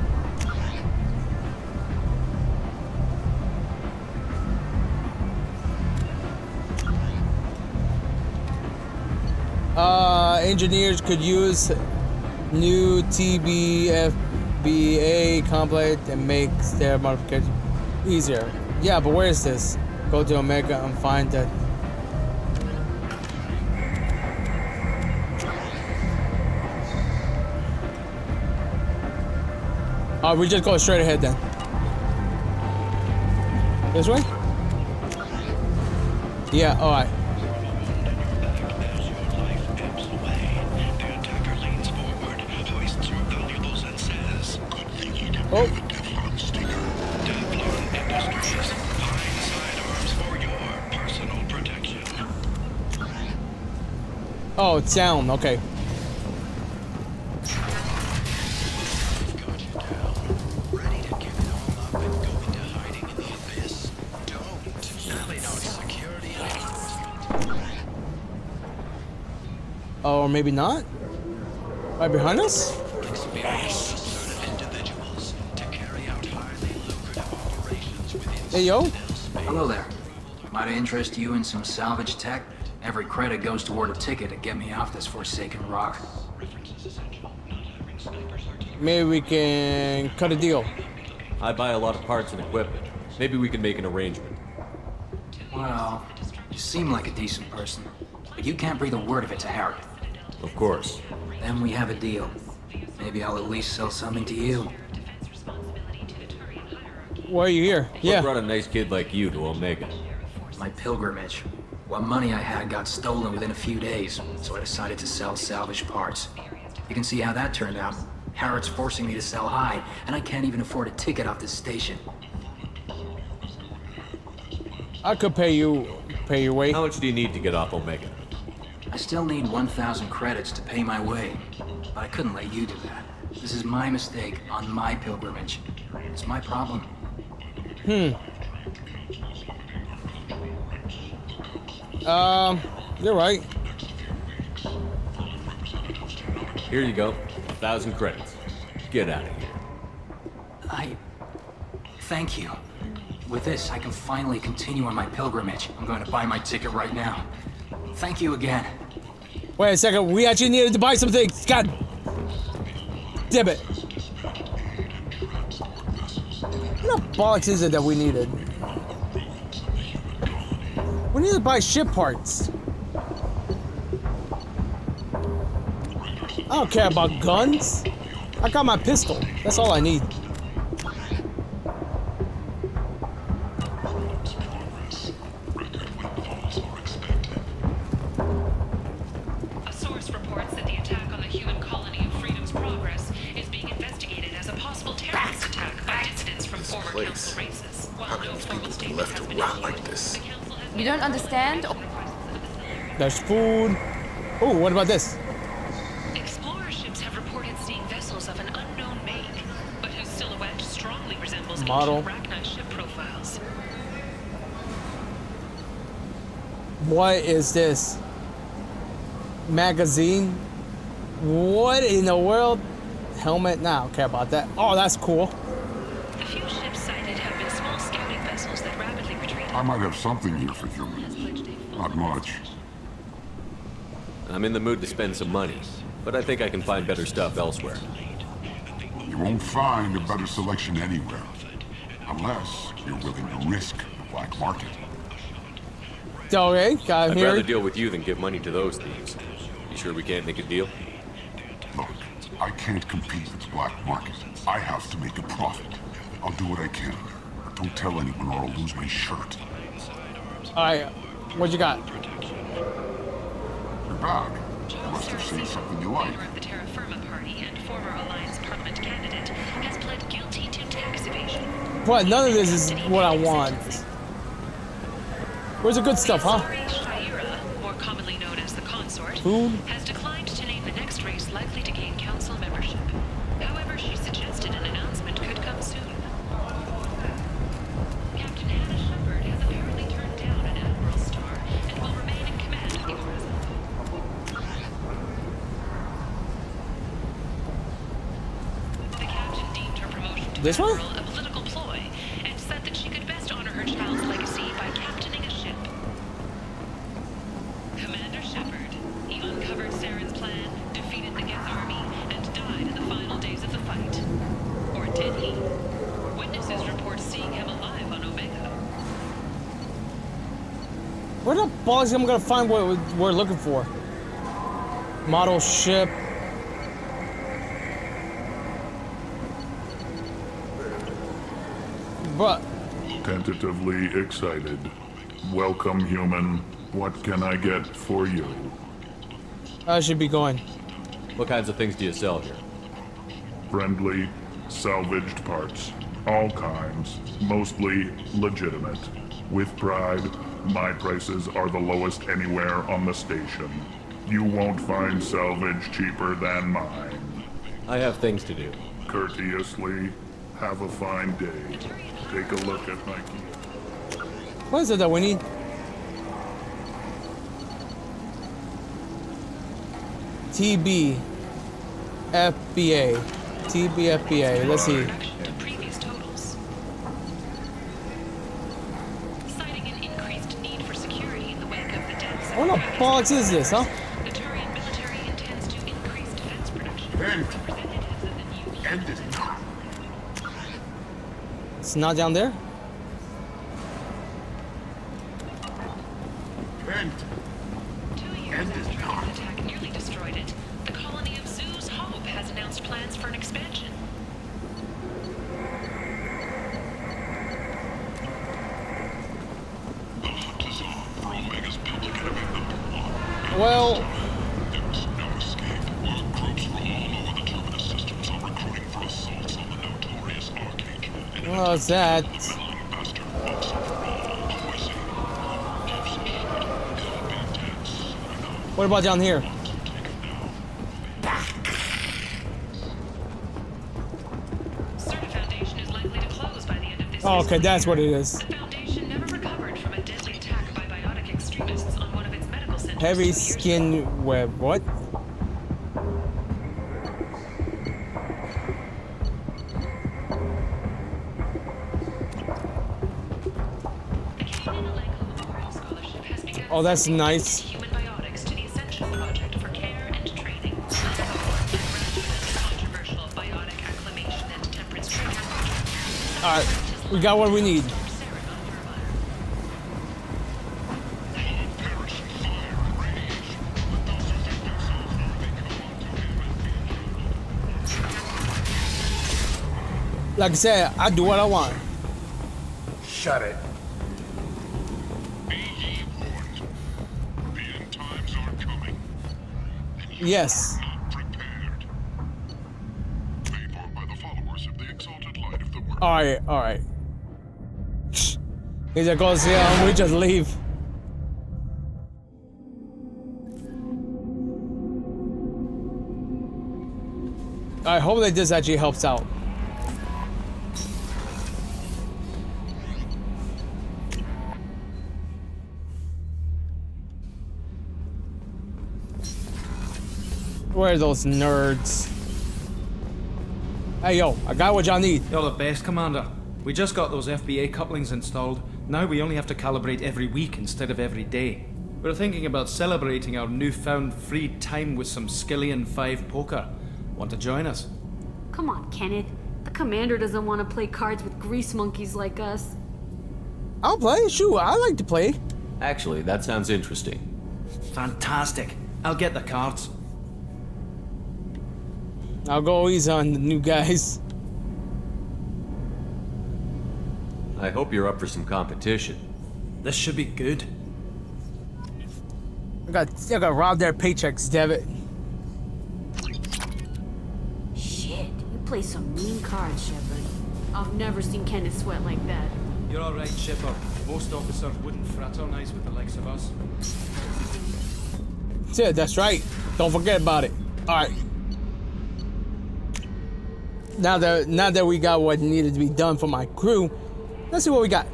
Engineers could use new TBFBA complex and makes their modification easier. Yeah, but where is this? Go to Omega and find that. We just go straight ahead then. This way? Yeah, alright. Oh. Oh, it's down. Okay. Or maybe not? Right behind us? Hey, yo. Hello there. Might I interest you in some salvage tech? Every credit goes toward a ticket to get me off this forsaken rock. Maybe we can cut a deal. I buy a lot of parts and equipment. Maybe we can make an arrangement. Well, you seem like a decent person, but you can't breathe a word of it to Harry. Of course. Then we have a deal. Maybe I'll at least sell something to you. Why are you here? What brought a nice kid like you to Omega? My pilgrimage. What money I had got stolen within a few days, so I decided to sell salvaged parts. You can see how that turned out. Harrod's forcing me to sell high, and I can't even afford a ticket off this station. I could pay your way. How much do you need to get off Omega? I still need 1,000 credits to pay my way, but I couldn't let you do that. This is my mistake on my pilgrimage. It's my problem. You're right. Here you go. 1,000 credits. Get out of here. Thank you. With this, I can finally continue on my pilgrimage. I'm going to buy my ticket right now. Thank you again. Wait a second, we actually needed to buy some things. God damn it. What bollocks is it that we needed? We need to buy ship parts. I don't care about guns. I got my pistol. That's all I need. A source reports that the attack on the human colony of Freedom's Progress is being investigated as a possible terrorist attack by dissidents from former council races. While no formal statement has been issued, like this? You don't understand? There's food. Oh, what about this? Explorer ships have reported seeing vessels of an unknown make, but whose silhouette strongly resembles Model. ancient Arachnite ship profiles. What is this? Magazine? What in the world? Helmet? Nah, I don't care about that. Oh, that's cool. The few ships sighted have been small scouting vessels that rapidly retreat. I might have something here for humans. Not much. I'm in the mood to spend some money, but I think I can find better stuff elsewhere. You won't find a better selection anywhere. Unless you're willing to risk black market. Okay, got I'd here. rather deal with you than give money to those thieves. You sure we can't make a deal? Look, I can't compete with the black market. I have to make a profit. I'll do what I can. But don't tell anyone or I'll lose my shirt. Alright, what you got? You're back. You must have seen something you like. The Terra Firma Party and former Alliance Parliament candidate has pled guilty to tax evasion. What? None of this is what I want. Where's the good stuff, huh? Shaira, more commonly known as the Consort, Food? has declined to name the next race likely to gain council membership. However, she suggested an announcement could come soon. Captain Hannah Shepard has apparently turned down an Admiral Star and will remain in command of the Orison. The captain deemed her promotion to This one? Admiral a political ploy and said that she could best honor her child's legacy by captaining a ship. Commander Shepard, he uncovered Saren's plan, defeated the Geth army, and died in the final days of the fight. Or did he? Witnesses report seeing him alive on Omega. Where the balls am I gonna find what we're looking for? Model ship. But Tentatively excited. Welcome, human. What can I get for you? I should be going. What kinds of things do you sell here? Friendly, salvaged parts. All kinds. Mostly legitimate. With pride, my prices are the lowest anywhere on the station. You won't find salvage cheaper than mine. I have things to do. Courteously, have a fine day. Take a look at my key. What is it that we need? TB FBA. TB FBA. Let's see. To previous totals. Citing an increased need for security in the wake of the deaths of What the bollocks is this, huh? the Turian military intends to increase defense production. End it now. It's not down there? End. 2 years after an attack nearly destroyed it, the colony of Zeus Hope has announced plans for an expansion. Well, what's that? What about down here? Certa Foundation is likely to close by the end of this Oh, okay, that's what it is. The Foundation never recovered from a deadly attack by biotic extremists on one of its medical centers. Heavy skin web. What? Oh, that's nice. Human biotics to the Essential Project for care and training. Controversial biotic acclimation and temperance training project. Alright, we got what we need. Like I said, I do what I want. Shut it. Yes. Alright, alright. He just goes here and we just leave. I hope that this actually helps out. Where are those nerds? Hey yo, I got what y'all need. You're the best, Commander. We just got those FBA couplings installed. Now we only have to calibrate every week instead of every day. We're thinking about celebrating our newfound free time with some Skillian 5 poker. Want to join us? Come on, Kenneth. The commander doesn't want to play cards with grease monkeys like us. I'll play. Shoot, I like to play. Actually, that sounds interesting. Fantastic. I'll get the cards. I'll go easy on the new guys. I hope you're up for some competition. This should be good. I got rob their paychecks, damn it. Shit, you play some mean cards, Shepard. I've never seen Kenneth sweat like that. You're alright, Shepard. Most officers wouldn't fraternize with the likes of us. Yeah, that's right. Don't forget about it. Alright. Now that we got what needed to be done for my crew, let's see what we got.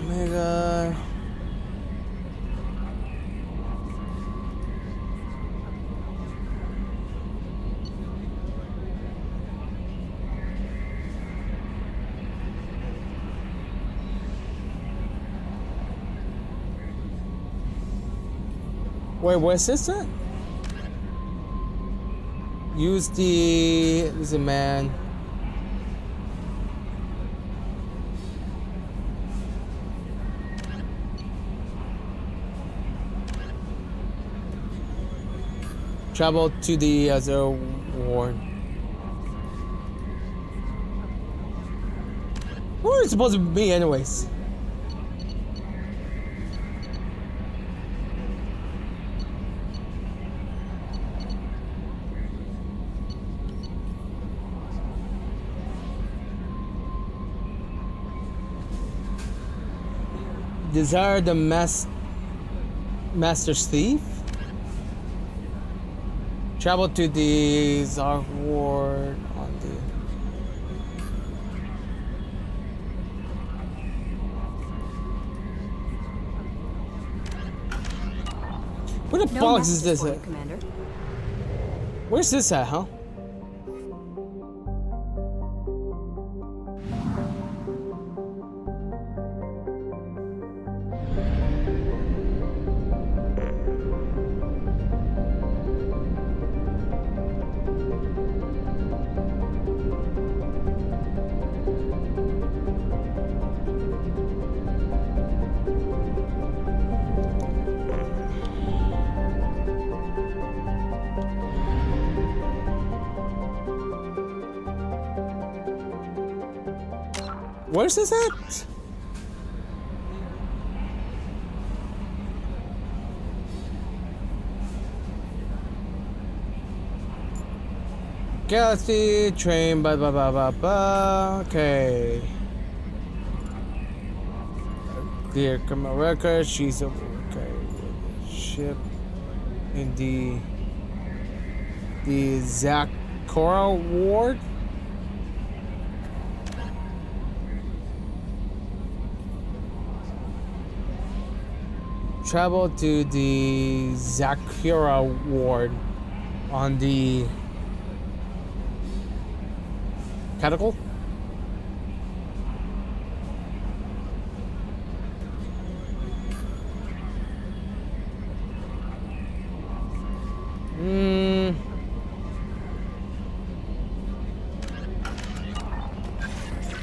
Omega. Wait, what's this at? Use the... Is it man? Travel to the other ward. Where is it supposed to be anyways? Desire the Master's Thief? Travel to the Zark Ward on the... Where the bollocks is this at? Commander. Where's this at, huh? Where's this at? Galaxy train, blah blah blah blah blah. Okay. Clear criminal record. She's okay. Ship in the Zakora ward. Travel to the Zakura ward on the catapult.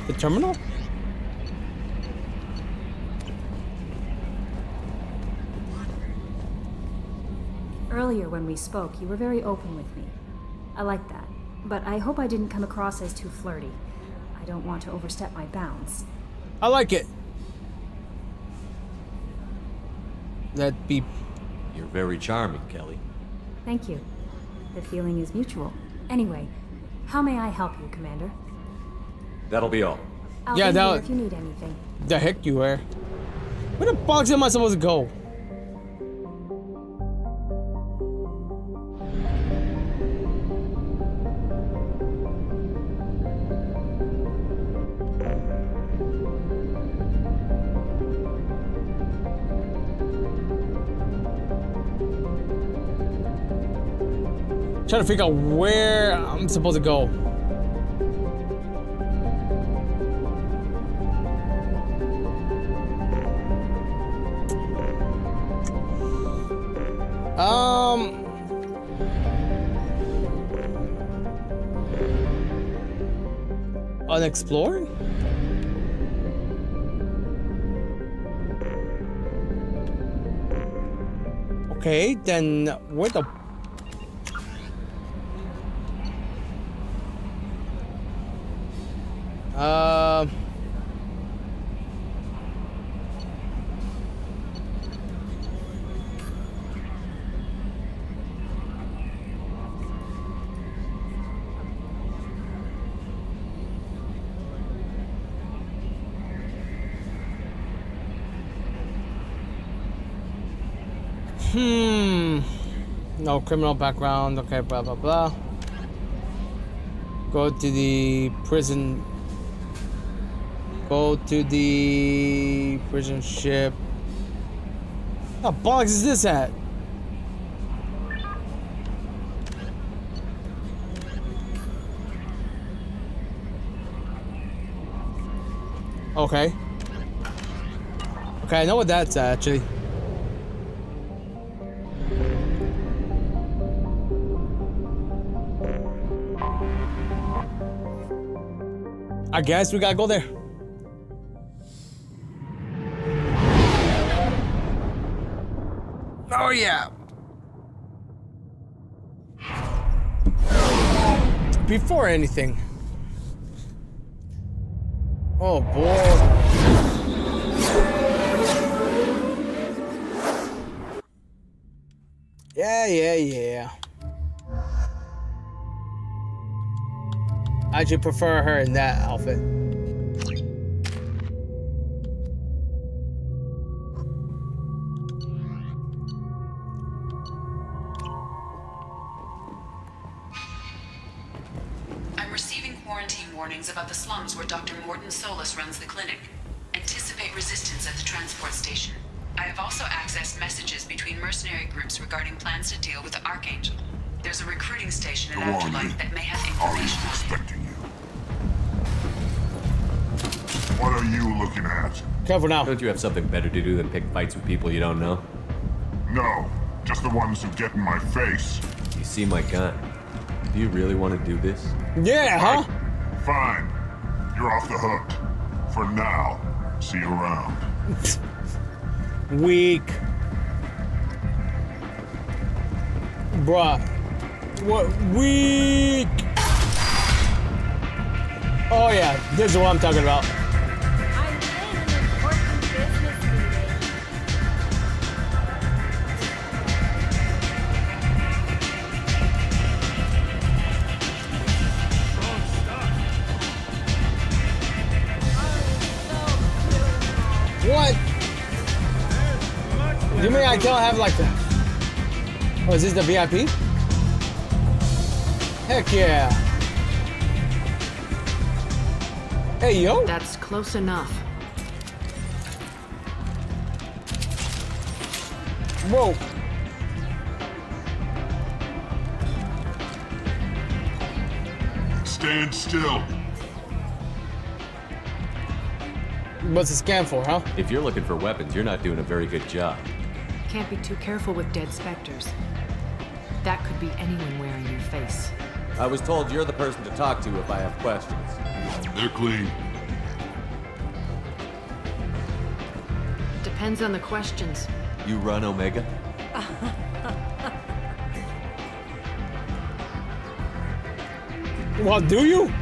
The terminal? Earlier when we spoke, you were very open with me. I like that, but I hope I didn't come across as too flirty. I don't want to overstep my bounds. I like it. That be... You're very charming, Kelly. Thank you. The feeling is mutual. Anyway, how may I help you, Commander? That'll be all. I'll be here if you need anything. The heck you are. Where the box am I supposed to go? Trying to figure out where I'm supposed to go. unexplored? Okay, then where the... No criminal background. Okay, blah blah blah. Go to the prison. Go to the prison ship. What the bollocks is this at? Okay. Okay, I know what that's at, actually. I guess we gotta go there. Oh yeah. Before anything. Oh boy. Yeah. I should prefer her in that outfit. I'm receiving quarantine warnings about the slums where Dr. Morton Solus runs the clinic. Anticipate resistance at the transport station. I have also accessed messages between mercenary groups regarding plans to deal with the Archangel. There's a recruiting station in Afterlife that may have information on it. Expecting you. What are you looking at? Careful now. Don't you have something better to do than pick fights with people you don't know? No, just the ones who get in my face. You see my gun. Do you really want to do this? Yeah, huh? Fine. You're off the hook. For now. See you around. Weak. Bruh. What? Weak. Oh yeah, this is what I'm talking about. I'm in an important business meeting. What? You mean I don't have like the... Oh, is this the VIP? Heck yeah. Hey, yo. That's close enough. Whoa. Stand still. What's the scan for, huh? If you're looking for weapons, you're not doing a very good job. Can't be too careful with dead specters. That could be anyone wearing your face. I was told you're the person to talk to if I have questions. They're clean. Depends on the questions. You run Omega? Well, do you?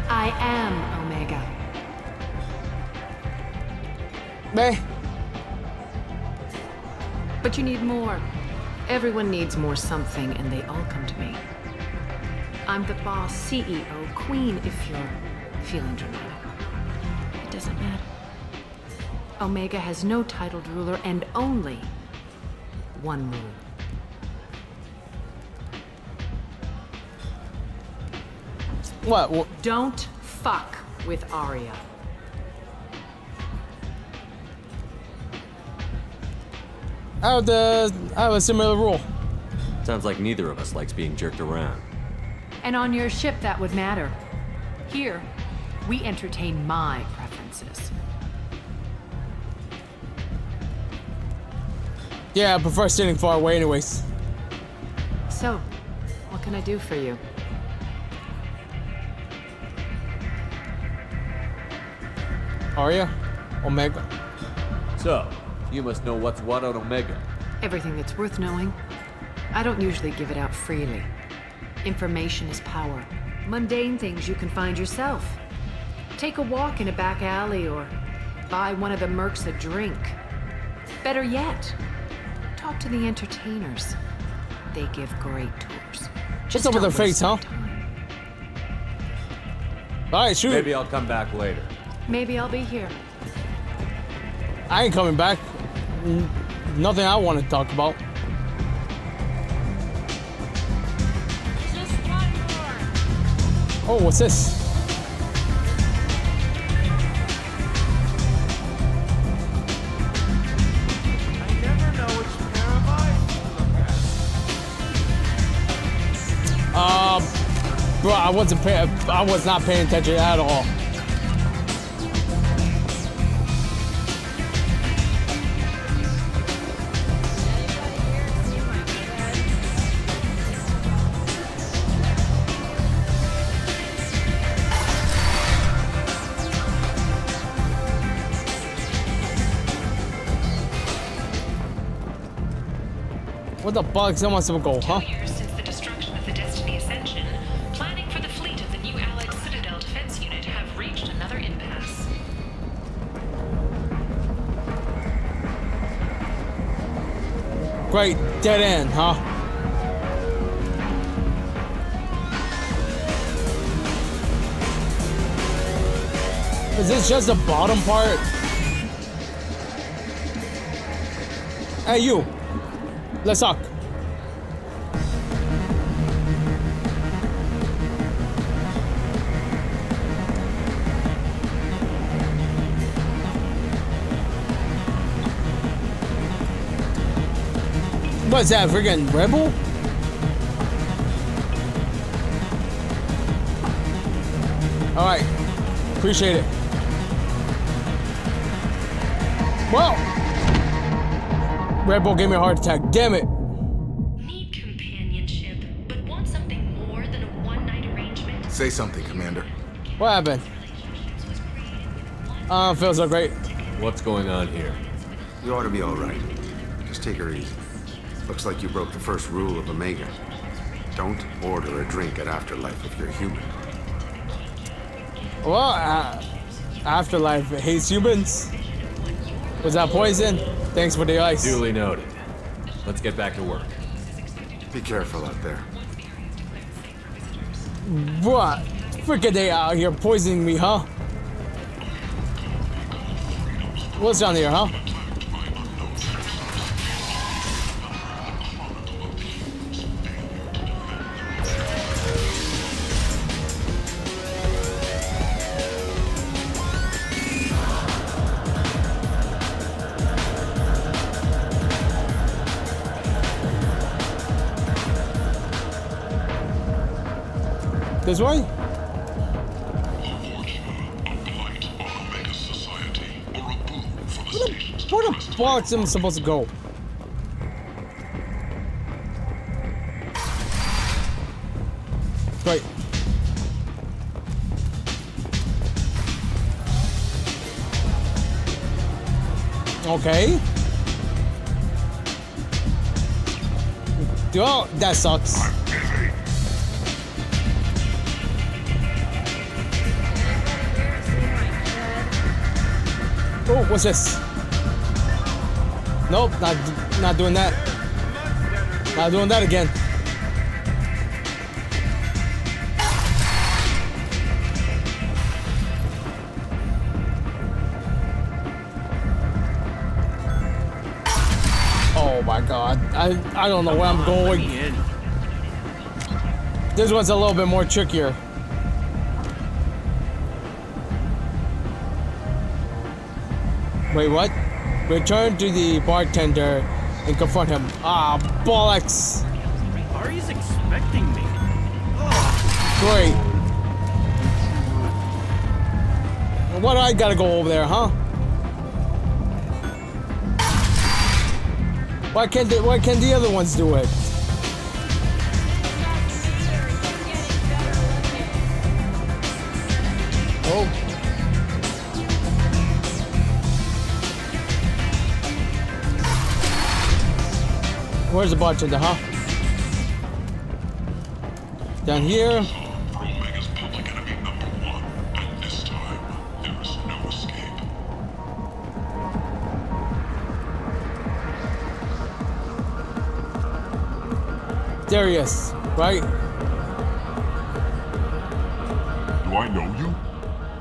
I am Omega. Meh. But you need more. Everyone needs more something, and they all come to me. I'm the boss, CEO, queen, if you're feeling dramatic. It doesn't matter. Omega has no titled ruler and only one rule. What? Don't fuck with Arya. I have a similar rule. Sounds like neither of us likes being jerked around. And on your ship, that would matter. Here, we entertain my preferences. Yeah, I prefer sitting far away anyways. So, what can I do for you? Arya? Omega. So, you must know what's what on Omega. Everything that's worth knowing. I don't usually give it out freely. Information is power. Mundane things you can find yourself. Take a walk in a back alley or buy one of the mercs a drink. Better yet, talk to the entertainers. They give great tours. Just over their face, huh? Alright, shoot. Maybe I'll come back later. Maybe I'll be here. I ain't coming back. Nothing I want to talk about. Oh, what's this? Bro, I was not paying attention at all. What the fuck? Someone's gonna go, huh? 2 years since the destruction of the Destiny Ascension, planning for the fleet of the new Allied Citadel Defense Unit have reached another impasse. Great, dead end, huh? Is this just the bottom part? Hey, you. Let's talk. What's that, friggin' rebel? Alright. Appreciate it. Well. Red Bull gave me a heart attack. Damn it. Need companionship, but want something more than a one-night arrangement? Say something, Commander. What happened? Feels so great. What's going on here? You ought to be all right. Just take her easy. Looks like you broke the first rule of Omega. Don't order a drink at Afterlife if you're human. Well, Afterlife hates humans. Was that poison? Thanks for the ice. Duly noted. Let's get back to work. Be careful out there. What? Freaking they out here poisoning me, huh? What's down here, huh? This way? Where the fuck am I supposed to go? Right. Okay. Oh, that sucks. Oh, what's this? Nope, not doing that. Not doing that again. Oh my god. I don't know where I'm going. This one's a little bit more trickier. Wait, what? Return to the bartender and confront him. Ah, bollocks! Ari's expecting me. Great. Why do I gotta go over there, huh? Why can't the other ones do it? Oh. Where's the bartender, huh? Down here. Omega's public enemy #1, and this time, there is no escape. There he is, right? Do I know you?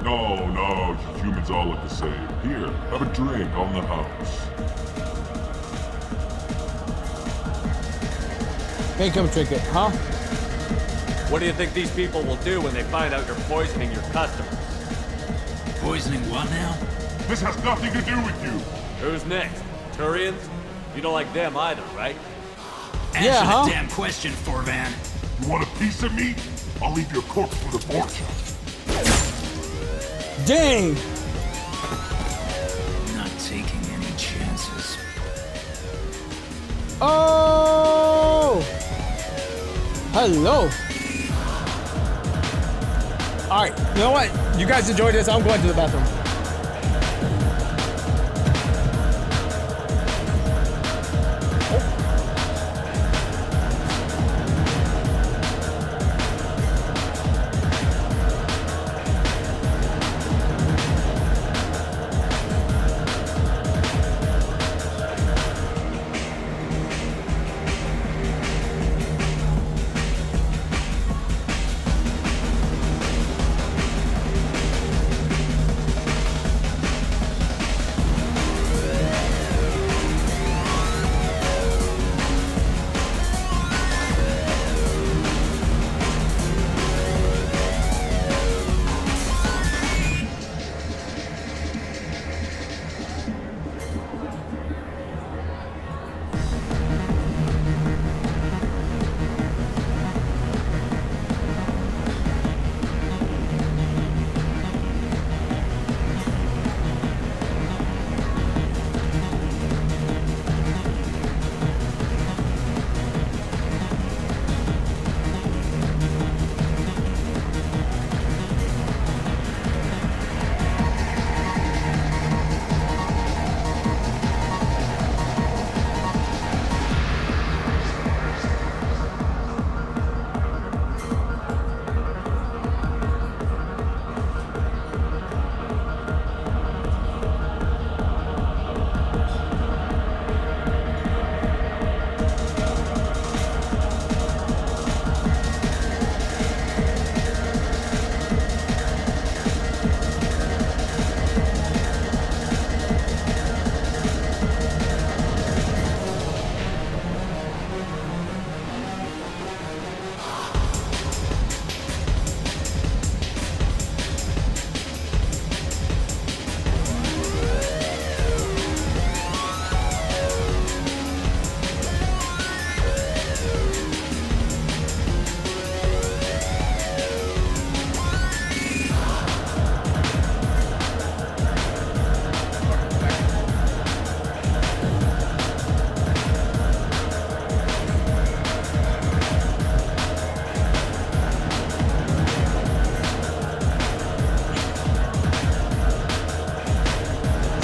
No, humans all look the same. Here, have a drink on the house. Make him drink it, huh? What do you think these people will do when they find out you're poisoning your customers? Poisoning what now? This has nothing to do with you. Who's next? Turians? You don't like them either, right? Answer the damn question, Forvan. You want a piece of me? I'll leave your corpse for the fortune. Dang! Not taking any chances. Oh! Hello. All right, you know what? You guys enjoy this. I'm going to the bathroom.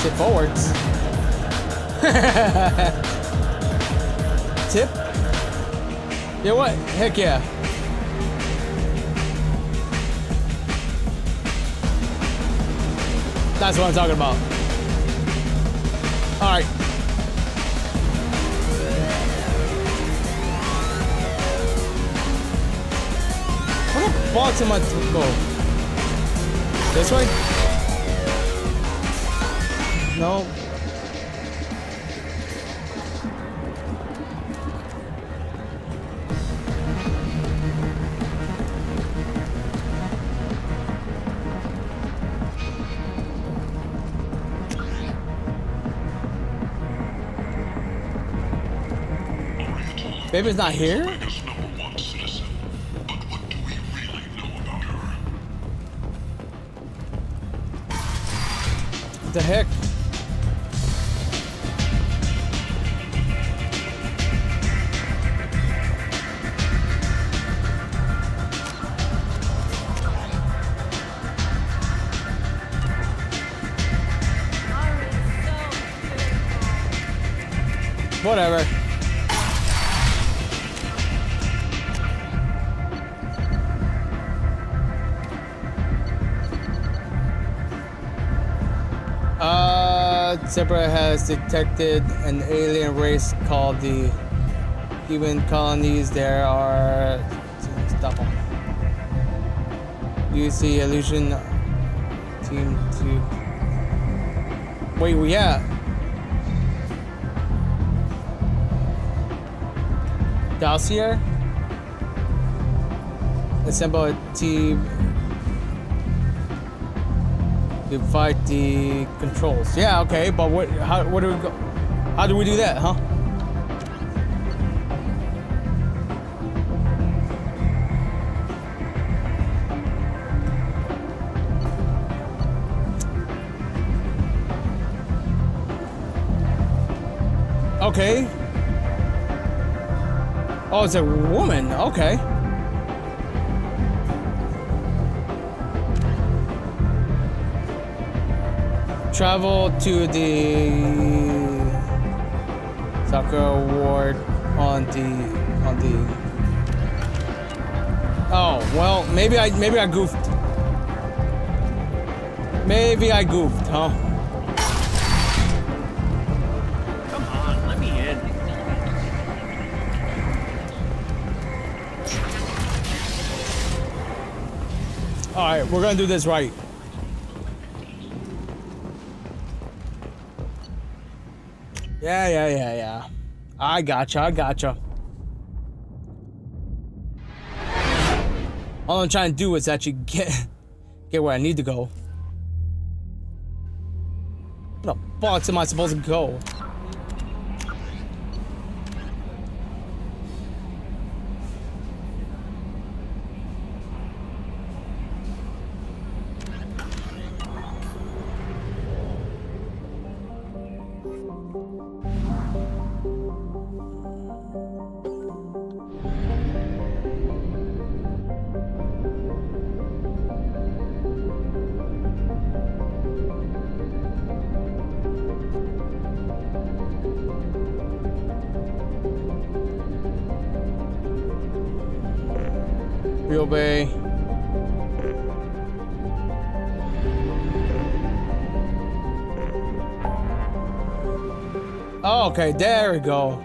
Tip forwards. Tip? Yeah, what? Heck yeah. That's what I'm talking about. Alright. Where the box am I to go? This way? No. Baby's not here? What the heck? Whatever. Zebra has detected an alien race called the human colonies. There are... Stop them. Use the illusion team to... Wait, yeah. Dossier? Assemble a team to fight the controls. Yeah, okay, but what do we go? How do we do that, huh? Okay. Oh, it's a woman. Okay. Travel to the soccer ward on the. Oh well, maybe I goofed. Maybe I goofed, huh? Come on, let me in. All right, we're gonna do this right. Yeah. I gotcha. All I'm trying to do is actually get where I need to go. Where the box am I supposed to go? Real Bay. Oh, okay, there we go.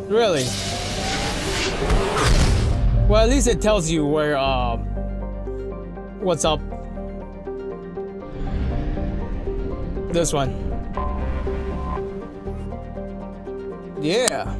Really? Well, at least it tells you where, what's up. This one. Yeah.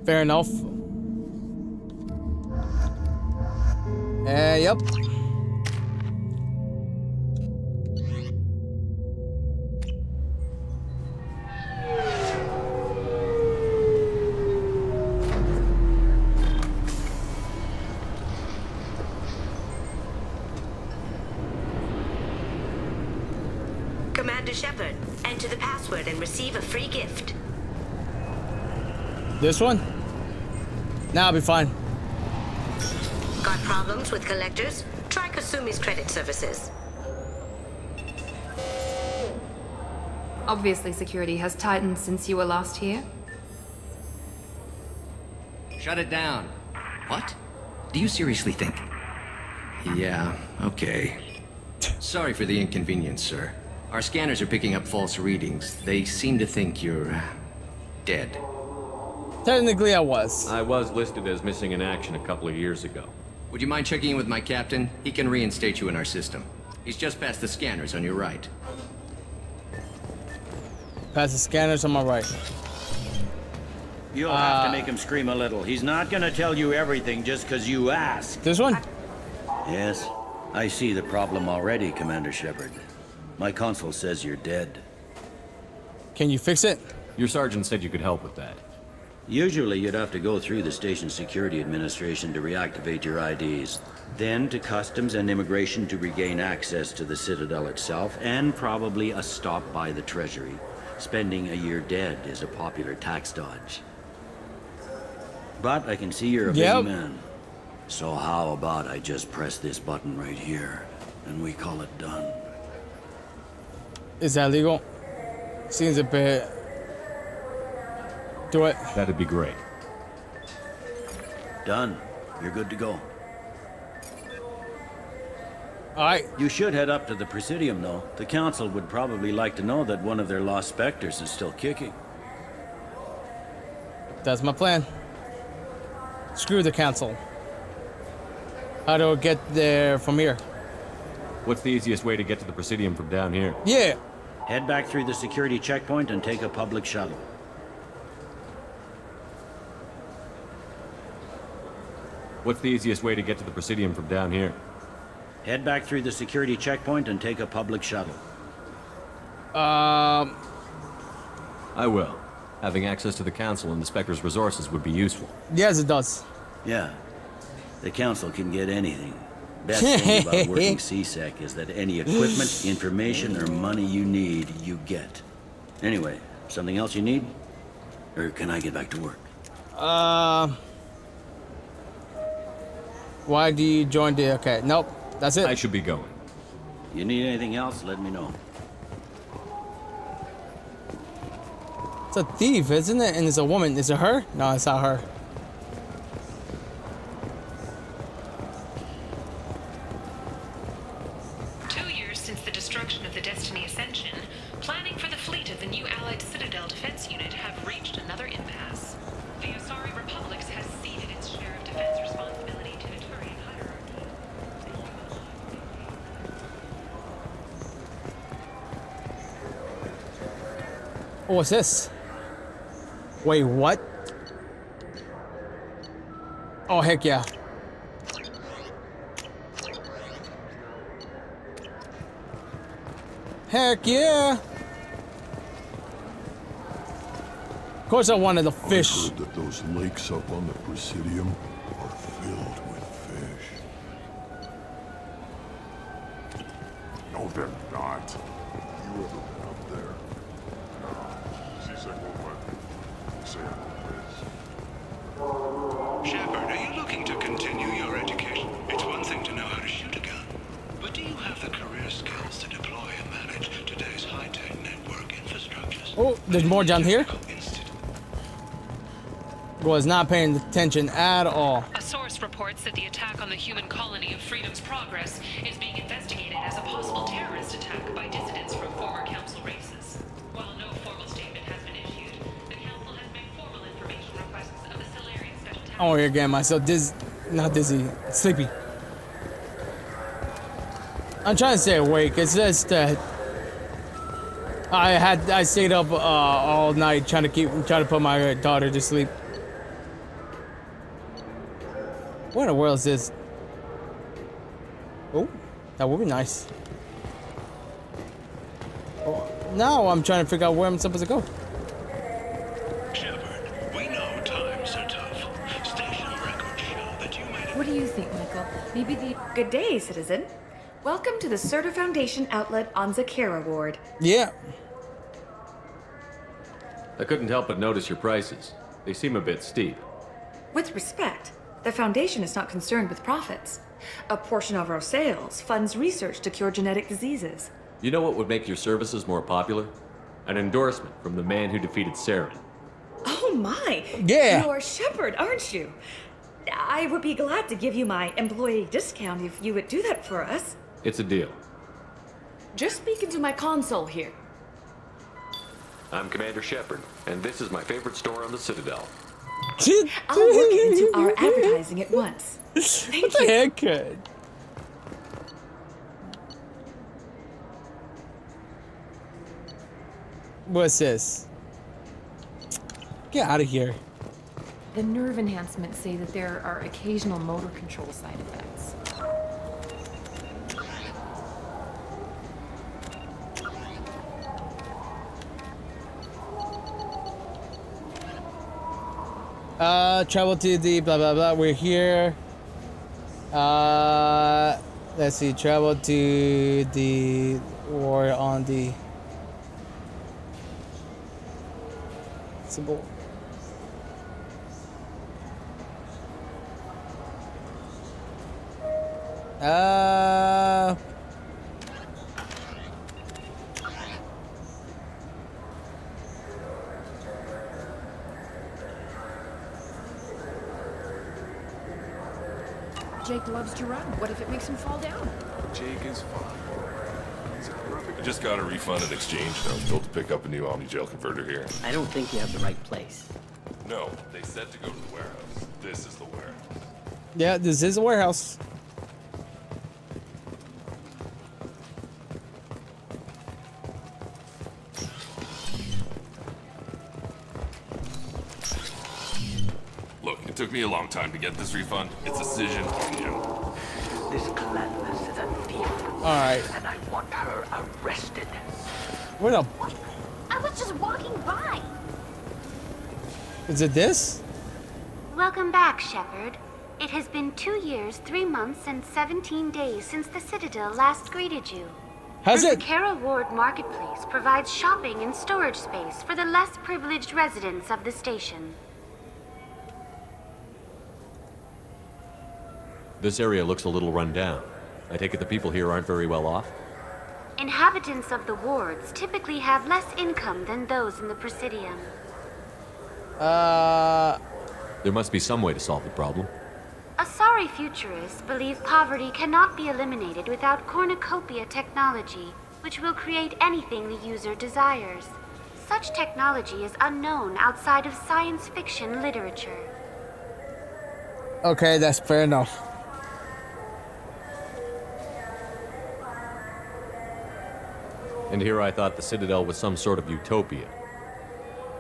Fair enough. Yep. Commander Shepard, enter the password and receive a free gift. This one? Nah, I'll be fine. Got problems with collectors? Try Kasumi's credit services. Obviously, security has tightened since you were last here. Shut it down. What? Do you seriously think? Yeah, okay. Sorry for the inconvenience, sir. Our scanners are picking up false readings. They seem to think you're... dead. Technically, I was. I was listed as missing in action a couple of years ago. Would you mind checking in with my captain? He can reinstate you in our system. He's just past the scanners on your right. Past the scanners on my right. You'll have to make him scream a little. He's not gonna tell you everything just because you ask. This one? Yes. I see the problem already, Commander Shepard. My console says you're dead. Can you fix it? Your sergeant said you could help with that. Usually you'd have to go through the station security administration to reactivate your IDs. Then to customs and immigration to regain access to the Citadel itself, and probably a stop by the Treasury. Spending a year dead is a popular tax dodge. But I can see you're a busy man. So how about I just press this button right here, and we call it done? Is that legal? Seems a bit... Do it. That'd be great. Done. You're good to go. Alright. You should head up to the Presidium, though. The Council would probably like to know that one of their lost specters is still kicking. That's my plan. Screw the Council. How do I get there from here? What's the easiest way to get to the Presidium from down here? Yeah. Head back through the security checkpoint and take a public shuttle. What's the easiest way to get to the Presidium from down here? Head back through the security checkpoint and take a public shuttle. I will. Having access to the Council and the Spectre's resources would be useful. Yes, it does. Yeah. The Council can get anything. Best thing about working CSEC is that any equipment, information, or money you need, you get. Anyway, something else you need? Or can I get back to work? Why do you join the... Okay, nope. That's it. I should be going. You need anything else, let me know. It's a thief, isn't it? And it's a woman. Is it her? No, it's not her. Since the destruction of the Destiny Ascension, planning for the fleet of the new Allied Citadel Defense Unit have reached another impasse. The Asari Republics has ceded its share of defense responsibility to the Turian hierarchy. Oh, what's this? Wait, what? Oh, heck yeah. Heck yeah! Of course I wanted the fish. I heard that those lakes up on the Presidium are filled with fish. No, they're not. You ever been up there? No. CSEC won't let me. Say I'm a Shepard, are you looking to continue your education? It's one thing to know how to shoot a gun, but do you have the career skills to deploy and manage today's high-tech network infrastructures? Oh, there's more down here. Was not paying attention at all. A source reports that the attack on the human colony of Freedom's Progress is being investigated as a possible terrorist attack by dissidents from former Council races. While no formal statement has been issued, the Council has made formal information requests of the Solarian Special Task Oh, here again, myself not dizzy, sleepy. I'm trying to stay awake. It's just that I stayed up all night trying to put my daughter to sleep. What in the world is this? Oh, that would be nice. Oh, now I'm trying to figure out where I'm supposed to go. Shepard, we know times are tough. Station records show that you might have... What do you think, Michael? Maybe the... Good day, citizen. Welcome to the Surtur Foundation outlet on Zakera Ward. Yeah. I couldn't help but notice your prices. They seem a bit steep. With respect, the Foundation is not concerned with profits. A portion of our sales funds research to cure genetic diseases. You know what would make your services more popular? An endorsement from the man who defeated Saren. Oh my! Yeah! You're Shepard, aren't you? I would be glad to give you my employee discount if you would do that for us. It's a deal. Just speak into my console here. I'm Commander Shepard, and this is my favorite store on the Citadel. I'll work it into our advertising at once. What the heck? What's this? Get out of here. The nerve enhancements say that there are occasional motor control side effects. Travel to the blah blah blah. We're here. Let's see. Travel to the war on the symbol. Jake loves to run. What if it makes him fall down? Jake is fine. I just got a refund at exchange, and I was told to pick up a new Omni-Jail converter here. I don't think you have the right place. No, they said to go to the warehouse. This is the warehouse. Yeah, this is a warehouse. Look, it took me a long time to get this refund. It's a decision on you. This Gladys is a thief. Alright. And I want her arrested. What up? I was just walking by. Is it this? Welcome back, Shepard. It has been 2 years, 3 months, and 17 days since the Citadel last greeted you. Has the it? Kara Ward Marketplace provides shopping and storage space for the less privileged residents of the station. This area looks a little run down. I take it the people here aren't very well off? Inhabitants of the wards typically have less income than those in the Presidium. There must be some way to solve the problem. Asari futurists believe poverty cannot be eliminated without cornucopia technology, which will create anything the user desires. Such technology is unknown outside of science fiction literature. Okay, that's fair enough. And here I thought the Citadel was some sort of utopia.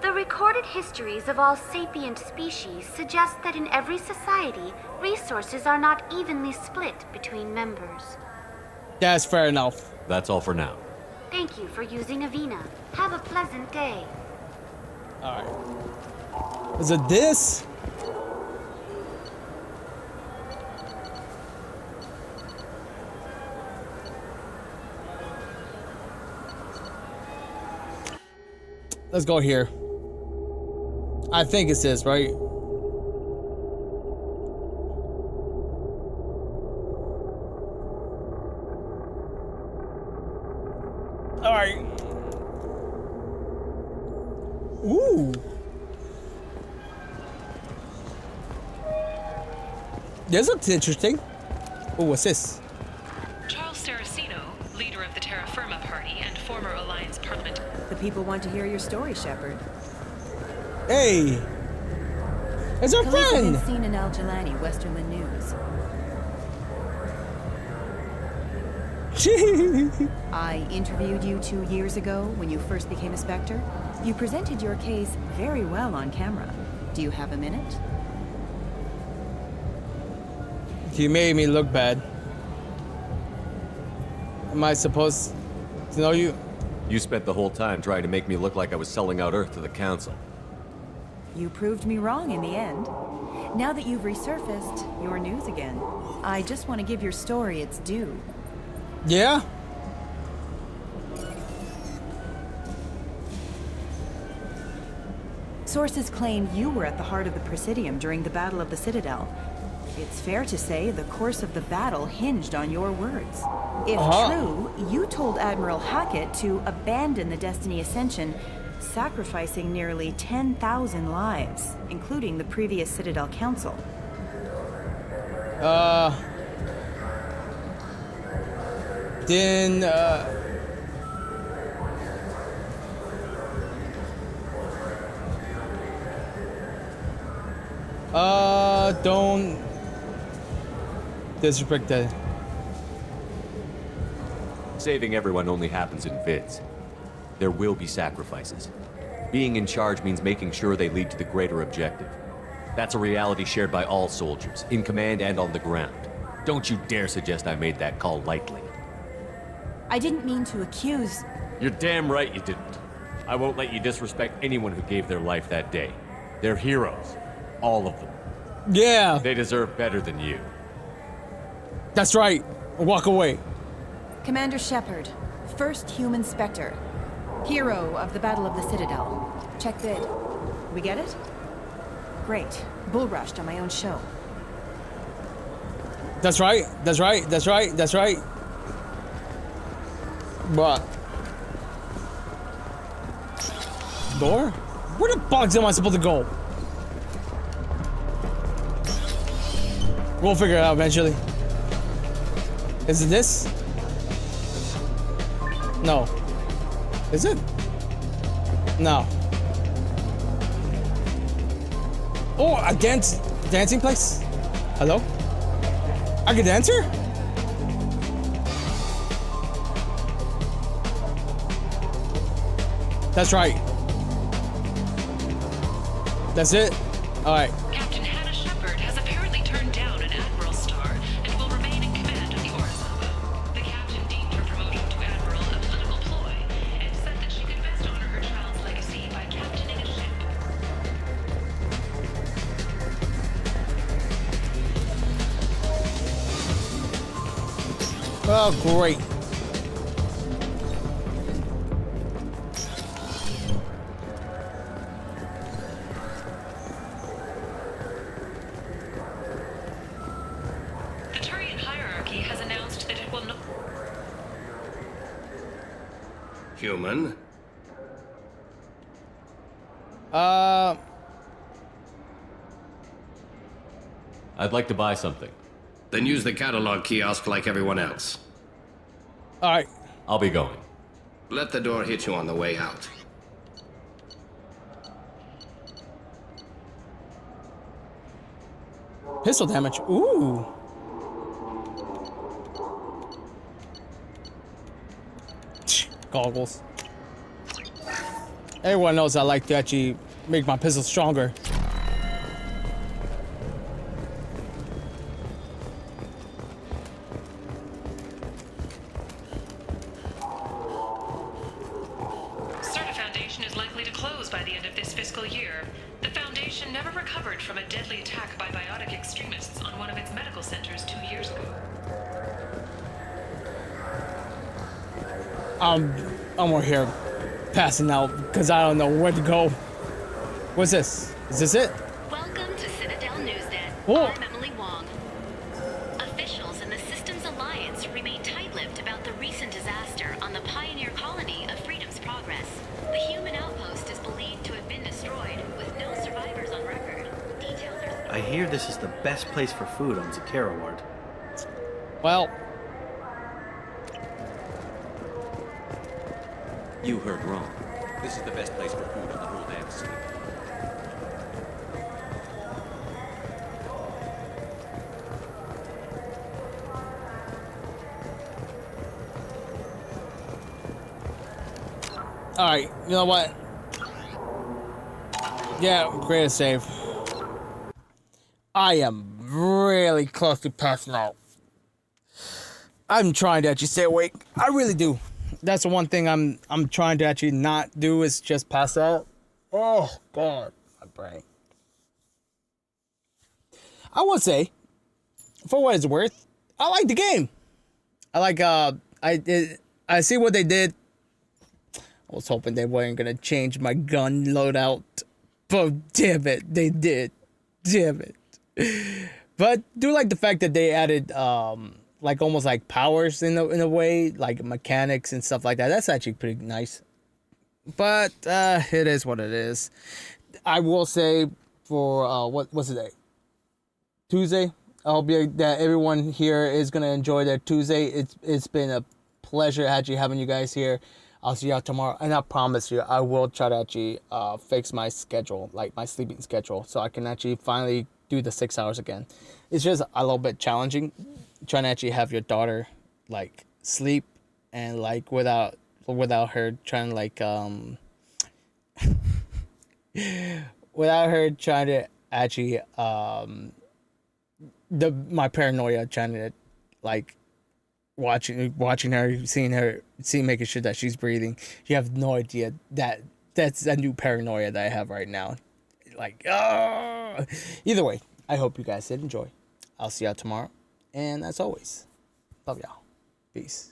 The recorded histories of all sapient species suggest that in every society, resources are not evenly split between members. That's fair enough. That's all for now. Thank you for using Avina. Have a pleasant day. Alright. Is it this? Let's go here. I think it's this, right? Alright. Ooh. This looks interesting. Oh, what's this? Charles Saraceno, leader of the Terra Firma Party and former Alliance Parliament. The people want to hear your story, Shepard. Hey! It's our friend! Been seen in Al Jelani, Westerland News. I interviewed you 2 years ago when you first became a Spectre. You presented your case very well on camera. Do you have a minute? You made me look bad. Am I supposed to know you? You spent the whole time trying to make me look like I was selling out Earth to the Council. You proved me wrong in the end. Now that you've resurfaced, you're news again. I just want to give your story its due. Yeah? Sources claim you were at the heart of the Presidium during the Battle of the Citadel. It's fair to say the course of the battle hinged on your words. If true, you told Admiral Hackett to abandon the Destiny Ascension, sacrificing nearly 10,000 lives, including the previous Citadel Council. Then, Don't disrespect that. Saving everyone only happens in vids. There will be sacrifices. Being in charge means making sure they lead to the greater objective. That's a reality shared by all soldiers, in command and on the ground. Don't you dare suggest I made that call lightly. I didn't mean to accuse... You're damn right you didn't. I won't let you disrespect anyone who gave their life that day. They're heroes. All of them. Yeah. They deserve better than you. That's right. Walk away. Commander Shepard, first human Spectre. Hero of the Battle of the Citadel. Check bid. We get it? Great. Bull rushed on my own show. That's right. That's right. That's right. That's right. But door? Where the bugs am I supposed to go? We'll figure it out eventually. Is it this? No. Is it? No. Oh, a dancing place? Hello? I can dance here? That's right. That's it? Alright. Captain Hannah Shepard has apparently turned down an Admiral star and will remain in command of the Orizaba. The captain deemed her promotion to Admiral a political ploy and said that she could best honor her child's legacy by captaining a ship. Oh, great. The Turian hierarchy has announced that it will not... Human? I'd like to buy something. Then use the catalog kiosk like everyone else. Alright. I'll be going. Let the door hit you on the way out. Pistol damage. Ooh. Goggles. Everyone knows I like to actually make my pistol stronger. Certa Foundation is likely to close by the end of this fiscal year. The Foundation never recovered from a deadly attack by biotic extremists on one of its medical centers 2 years ago. I'm over here passing out because I don't know where to go. What's this? Is this it? Welcome to Citadel Newsnet. Oh. I'm Emily Wong. Officials in the Systems Alliance remain tight-lipped about the recent disaster on the pioneer colony of Freedom's Progress. The human outpost is believed to have been destroyed, with no survivors on record. Details are... I hear this is the best place for food on Zakara Ward. Well... You heard wrong. This is the best place for food in the whole damn city. Alright, you know what? Yeah, create a save. I am really close to passing out. I'm trying to actually stay awake. I really do. That's the one thing I'm trying to actually not do is just pass out. Oh God, my brain. I will say, for what it's worth, I like the game. I like I see what they did. I was hoping they weren't gonna change my gun loadout, but damn it, they did. Damn it. But do like the fact that they added like almost like powers in a way, like mechanics and stuff like that. That's actually pretty nice. But it is what it is. I will say for what's the day? Tuesday. I hope that everyone here is gonna enjoy their Tuesday. It's been a pleasure actually having you guys here. I'll see y'all tomorrow, and I promise you, I will try to actually fix my schedule, like my sleeping schedule, so I can actually finally do the 6 hours again. It's just a little bit challenging trying to actually have your daughter like sleep and like without her trying to like without her trying to actually my paranoia trying to like watching her, making sure that she's breathing. You have no idea that's a new paranoia that I have right now. Like, either way, I hope you guys did enjoy. I'll see y'all tomorrow, and as always, love y'all. Peace.